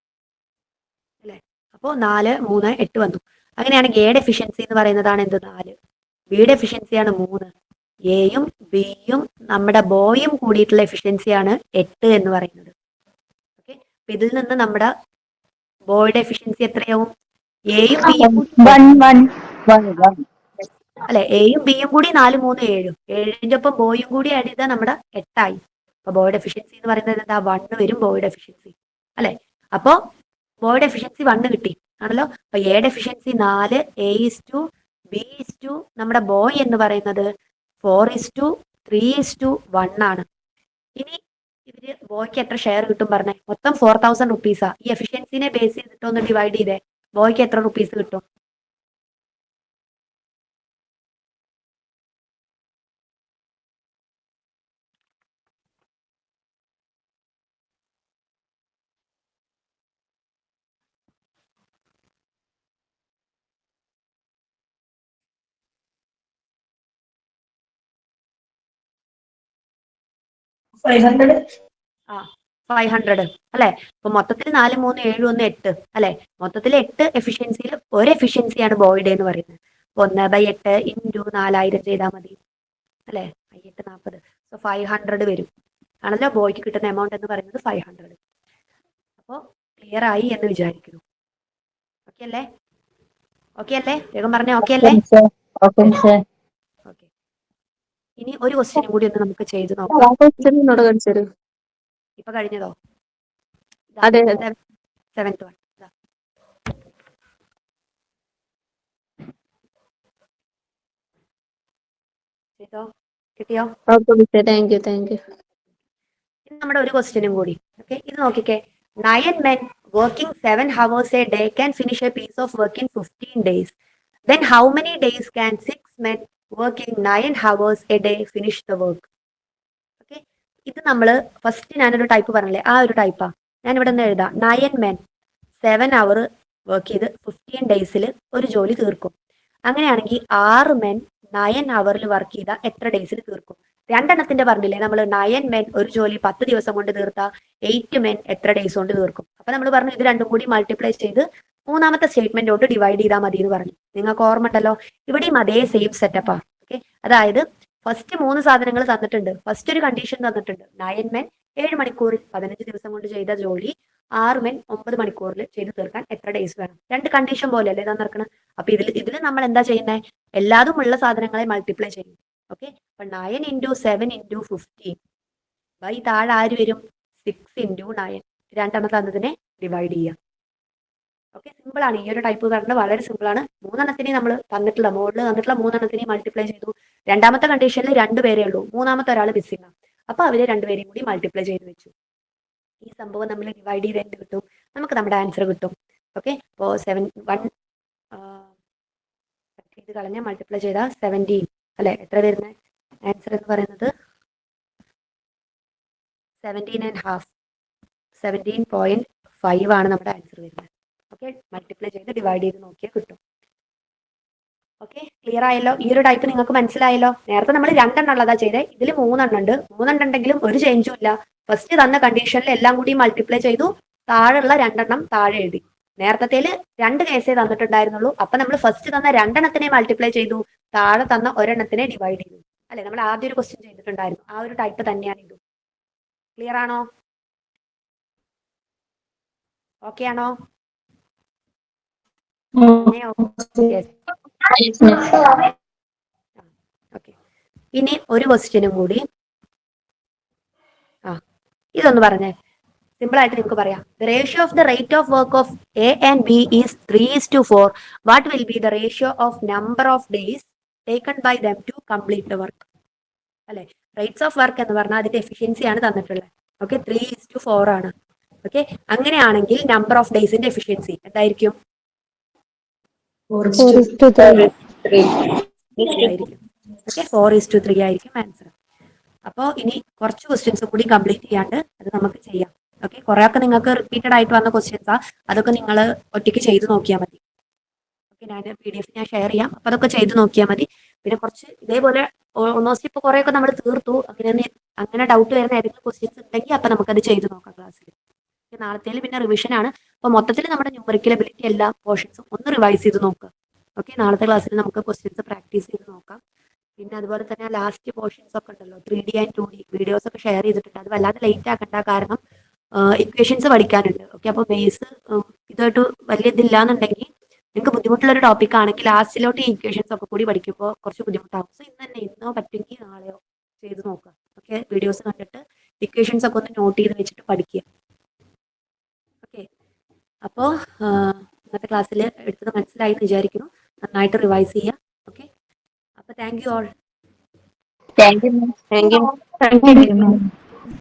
അല്ലെ. അപ്പോ 4, 3, 8 വന്നു. അങ്ങനെയാണ് എയുടെ എഫിഷ്യൻസി എന്ന് പറയുന്നതാണ് എന്ത്, 4. ബിയുടെ എഫിഷ്യൻസിയാണ് 3. എയും ബിയും നമ്മുടെ ബോയും കൂടിയിട്ടുള്ള എഫിഷ്യൻസിയാണ് 8 എന്ന് പറയുന്നത്. ഓക്കെ, അപ്പൊ ഇതിൽ നിന്ന് നമ്മുടെ ബോയുടെ എഫിഷ്യൻസി എത്രയാവും? എയും ബിയും അല്ലെ. എയും ബിയും കൂടി 4, 3, 7. 7ന്റെ ഒപ്പം ബോയും കൂടി ആഡ് ചെയ്താൽ നമ്മുടെ 8 ആയി. അപ്പൊ ബോയുടെ എഫിഷ്യൻസി എന്ന് പറയുന്നത് എന്താ, 1 വരും ബോയുടെ എഫിഷ്യൻസി അല്ലെ. അപ്പോ ബോയുടെ എഫിഷ്യൻസി 1 കിട്ടി ആണല്ലോ. അപ്പൊ എയുടെ എഫിഷ്യൻസി 4, A:2, B:2, നമ്മുടെ ബോയ് എന്ന് പറയുന്നത് 4:3:1 ആണ്. ഇനി ഇവര് ബോയ്ക്ക് എത്ര ഷെയർ കിട്ടും പറഞ്ഞേ? മൊത്തം 4000 റുപ്പീസാ. ഈ എഫിഷ്യൻസിനെ ബേസ് ചെയ്തിട്ട് ഒന്ന് ഡിവൈഡ് ചെയ്തേ, ബോയ്ക്ക് എത്ര റുപ്പീസ് കിട്ടും? ആ 500 അല്ലെ. അപ്പൊ മൊത്തത്തിൽ 4, 3, 7, 1, 8 അല്ലെ. മൊത്തത്തിൽ 8 എഫിഷ്യൻസിയിൽ ഒരു എഫിഷ്യൻസിയാണ് ബോയുടെ എന്ന് പറയുന്നത്. 1/8 × 4000 ചെയ്താൽ മതി അല്ലെ. 8 40, 500 വരും ആണല്ലോ. ബോയ്ക്ക് കിട്ടുന്ന എമൗണ്ട് എന്ന് പറയുന്നത് 500. അപ്പോ ക്ലിയർ ആയി എന്ന് വിചാരിക്കുന്നു. ഓക്കെ അല്ലേ? ഓക്കെ അല്ലേ? വേഗം പറഞ്ഞേ ഓക്കെ അല്ലേ? ഓക്കെ. ഇനി ഒരു ക്വസ്റ്റ്യനും കൂടി ഒന്ന് നമുക്ക് ചെയ്ത് നോക്കാം. ഇപ്പൊ കഴിഞ്ഞതോ? അതെ. 7th one. ചെയ്തോ? കിട്ടിയോ? Thank you. ഇത് നമ്മുടെ ഒരു ക്വസ്റ്റ്യനും കൂടി. ഓക്കെ, ഇത് നോക്കിക്കേ. 9 men working 7 hours a day can finish a piece of work in 15 days. Then how many days can 6 men working 9 hours a day finish the work? Okay, ഇത് നമ്മള് ഫസ്റ്റ് ഞാനൊരു ടൈപ്പ് പറഞ്ഞില്ലേ, ആ ഒരു ടൈപ്പാ. ഞാൻ ഇവിടെ നിന്ന് എഴുതാം. 9 men 7 hour വർക്ക് ചെയ്ത് 15 days ഒരു ജോലി തീർക്കും. അങ്ങനെയാണെങ്കിൽ 6 men 9 hours വർക്ക് ചെയ്താൽ എത്ര ഡേയ്സിൽ തീർക്കും? രണ്ടെണ്ണത്തിന്റെ പറഞ്ഞില്ലേ നമ്മൾ, 9 men ഒരു ജോലി 10 ദിവസം കൊണ്ട് തീർത്താ 8 men എത്ര ഡേയ്സ് കൊണ്ട് തീർക്കും? അപ്പൊ നമ്മൾ പറഞ്ഞു ഇത് രണ്ടും കൂടി മൾട്ടിപ്ലൈ ചെയ്ത് മൂന്നാമത്തെ സ്റ്റേറ്റ്മെന്റോട്ട് ഡിവൈഡ് ചെയ്താൽ മതി എന്ന് പറഞ്ഞു. നിങ്ങൾക്ക് ഓർമ്മ ഉണ്ടല്ലോ. ഇവിടെയും അതേ സെയിം സെറ്റപ്പാ. ഓക്കെ, അതായത് ഫസ്റ്റ് 3 സാധനങ്ങൾ തന്നിട്ടുണ്ട്. ഫസ്റ്റ് ഒരു കണ്ടീഷൻ തന്നിട്ടുണ്ട്, 9 men 7 മണിക്കൂറിൽ 15 ദിവസം കൊണ്ട് ചെയ്ത ജോലി 6 men 9 മണിക്കൂറിൽ ചെയ്ത് തീർക്കാൻ എത്ര ഡേയ്സ് വേണം? രണ്ട് കണ്ടീഷൻ പോലെ അല്ലേ തന്നിരിക്കണം. അപ്പൊ ഇതിൽ നമ്മൾ എന്താ ചെയ്യുന്നത്? എല്ലാതും ഉള്ള സാധനങ്ങളെ മൾട്ടിപ്ലൈ ചെയ്യും. ഓക്കെ, അപ്പൊ 9 × 7 × 15 ബൈ താഴെ ആര് വരും? 6 × 9. രണ്ടെണ്ണം തന്നതിനെ ഡിവൈഡ് ചെയ്യാം. ഓക്കെ, സിമ്പിൾ ആണ്. ഈ ഒരു ടൈപ്പ് പറഞ്ഞത് വളരെ സിമ്പിൾ ആണ്. മൂന്നെണ്ണത്തിനെ നമ്മൾ തന്നിട്ടുള്ള മോഡിൽ തന്നിട്ടുള്ള മൂന്നെണ്ണത്തിനെ മൾട്ടിപ്ലൈ ചെയ്തു. രണ്ടാമത്തെ കണ്ടീഷനിൽ 2 പേരേ ഉള്ളൂ, മൂന്നാമത്തെ ഒരാൾ മിസ്സിംഗ് ആണ്. അപ്പൊ അവരെ 2 പേരെയും കൂടി മൾട്ടിപ്ലൈ ചെയ്ത് വെച്ചു. ഈ സംഭവം നമ്മൾ ഡിവൈഡ് ചെയ്ത് എന്ത് കിട്ടും? നമുക്ക് നമ്മുടെ ആൻസർ കിട്ടും. ഓക്കെ, അപ്പോ 1 ഇത് കളഞ്ഞ മൾട്ടിപ്ലൈ ചെയ്താൽ 17 അല്ലെ. എത്ര വരുന്നത് ആൻസർ എന്ന് പറയുന്നത്? 17.5, 17.5 ആണ് നമ്മുടെ ആൻസർ വരുന്നത്. ഓക്കെ, മൾട്ടിപ്ലൈ ചെയ്ത് ഡിവൈഡ് ചെയ്ത് നോക്കിയാൽ കിട്ടും. ഓക്കെ, ക്ലിയർ ആയല്ലോ? ഈ ഒരു ടൈപ്പ് നിങ്ങൾക്ക് മനസ്സിലായല്ലോ? നേരത്തെ നമ്മൾ 2 എണ്ണം ഉള്ളതാ ചെയ്തേ, ഇതിൽ 3 എണ്ണം ഉണ്ട്. 3 എണ്ണം ഉണ്ടെങ്കിലും ഒരു ചേഞ്ചും ഇല്ല. ഫസ്റ്റ് തന്ന കണ്ടീഷനിൽ എല്ലാം കൂടി മൾട്ടിപ്ലൈ ചെയ്തു, താഴെയുള്ള 2 എണ്ണം താഴെ എഴുതി. നേരത്തേല് 2 കേസേ തന്നിട്ടുണ്ടായിരുന്നുള്ളൂ. അപ്പൊ നമ്മൾ ഫസ്റ്റ് തന്ന 2 എണ്ണത്തിനെ മൾട്ടിപ്ലൈ ചെയ്തു, താഴെ തന്ന ഒരെണ്ണത്തിനെ ഡിവൈഡ് ചെയ്തു അല്ലെ. നമ്മൾ ആദ്യം ഒരു ക്വസ്റ്റ്യൻ ചെയ്തിട്ടുണ്ടായിരുന്നു, ആ ഒരു ടൈപ്പ് തന്നെയാണ് ഇത്. ക്ലിയർ ആണോ? ഓക്കെ ആണോ? ഓക്കെ, ഇനി ഒരു ക്വസ്റ്റ്യനും കൂടി. ഇതൊന്ന് പറഞ്ഞേ, സിമ്പിൾ ആയിട്ട് നിങ്ങൾക്ക് പറയാം. The ratio of the rate of work of A and B is 3:4. What will be the ratio of number of days taken by them to complete the work? അല്ലെ, റേറ്റ്സ് ഓഫ് വർക്ക് എന്ന് പറഞ്ഞാൽ അതിന്റെ എഫിഷ്യൻസിയാണ് തന്നിട്ടുള്ളത്. Okay, 3:4 ആണ്. Okay, അങ്ങനെയാണെങ്കിൽ number of ഡേയ്സിന്റെ efficiency എന്തായിരിക്കും? 4:3 ആയിരിക്കും answer. അപ്പോൾ ഇനി കുറച്ച് ക്വസ്റ്റ്യൻസ് കൂടി കംപ്ലീറ്റ് ചെയ്യാണ്ട് അത് നമുക്ക് ചെയ്യാം. ഓക്കെ, കുറെ ഒക്കെ നിങ്ങൾക്ക് റിപ്പീറ്റഡ് ആയിട്ട് വന്ന ക്വസ്റ്റ്യൻസാ, അതൊക്കെ നിങ്ങൾ ഒറ്റയ്ക്ക് ചെയ്ത് നോക്കിയാൽ മതി. ഓക്കെ, ഞാൻ PDF ഞാൻ ഷെയർ ചെയ്യാം, അപ്പൊ അതൊക്കെ ചെയ്ത് നോക്കിയാൽ മതി. പിന്നെ കുറച്ച് ഇതേപോലെ ഓൾമോസ്റ്റ് ഇപ്പൊ കുറെ ഒക്കെ നമ്മൾ തീർത്തു. അങ്ങനെ ഡൗട്ട് വരുന്ന ഏതെങ്കിലും ക്വസ്റ്റ്യൻസ് ഉണ്ടെങ്കിൽ അപ്പൊ നമുക്കത് ചെയ്ത് നോക്കാം ക്ലാസ്സിൽ. നാളത്തേൽ പിന്നെ റിവിഷൻ ആണ്. അപ്പൊ മൊത്തത്തിൽ നമ്മുടെ ന്യൂമറിക്കൽ എബിലിറ്റി എല്ലാ പോർഷൻസും ഒന്ന് റിവൈസ് ചെയ്ത് നോക്കുക. ഓക്കെ, നാളത്തെ ക്ലാസ്സിൽ നമുക്ക് ക്വസ്റ്റ്യൻസ് പ്രാക്ടീസ് ചെയ്ത് നോക്കാം. പിന്നെ അതുപോലെ തന്നെ ലാസ്റ്റ് പോർഷൻസ് ഒക്കെ ഉണ്ടല്ലോ, 3D ആൻഡ് 2D വീഡിയോസ് ഒക്കെ ഷെയർ ചെയ്തിട്ടുണ്ട്. അത് വല്ലാതെ ലേറ്റ് ആക്കണ്ട, കാരണം ഇക്വേഷൻസ് പഠിക്കാനുണ്ട്. ഓക്കെ, അപ്പോൾ ബേസ് ഇതായിട്ട് വലിയ ഇതില്ലാന്നുണ്ടെങ്കിൽ നിങ്ങൾക്ക് ബുദ്ധിമുട്ടുള്ള ഒരു ടോപ്പിക് ആണെങ്കിൽ ലാസ്റ്റിലോട്ട് ഈ ഇക്വേഷൻസ് ഒക്കെ കൂടി പഠിക്കുമ്പോൾ കുറച്ച് ബുദ്ധിമുട്ടാകും. സോ ഇന്നോ പറ്റുമെങ്കിൽ നാളെയോ ചെയ്ത് നോക്കുക. ഓക്കെ, വീഡിയോസ് കണ്ടിട്ട് ഇക്വേഷൻസ് ഒക്കെ ഒന്ന് നോട്ട് ചെയ്ത് വെച്ചിട്ട് പഠിക്കുക. ഓക്കെ, അപ്പോൾ ഇന്നത്തെ ക്ലാസ്സിൽ എടുത്തത് മനസ്സിലായി എന്ന് വിചാരിക്കുന്നു. നന്നായിട്ട് റിവൈസ് ചെയ്യുക. ഓക്കെ, അപ്പോൾ thank you all. Thank you.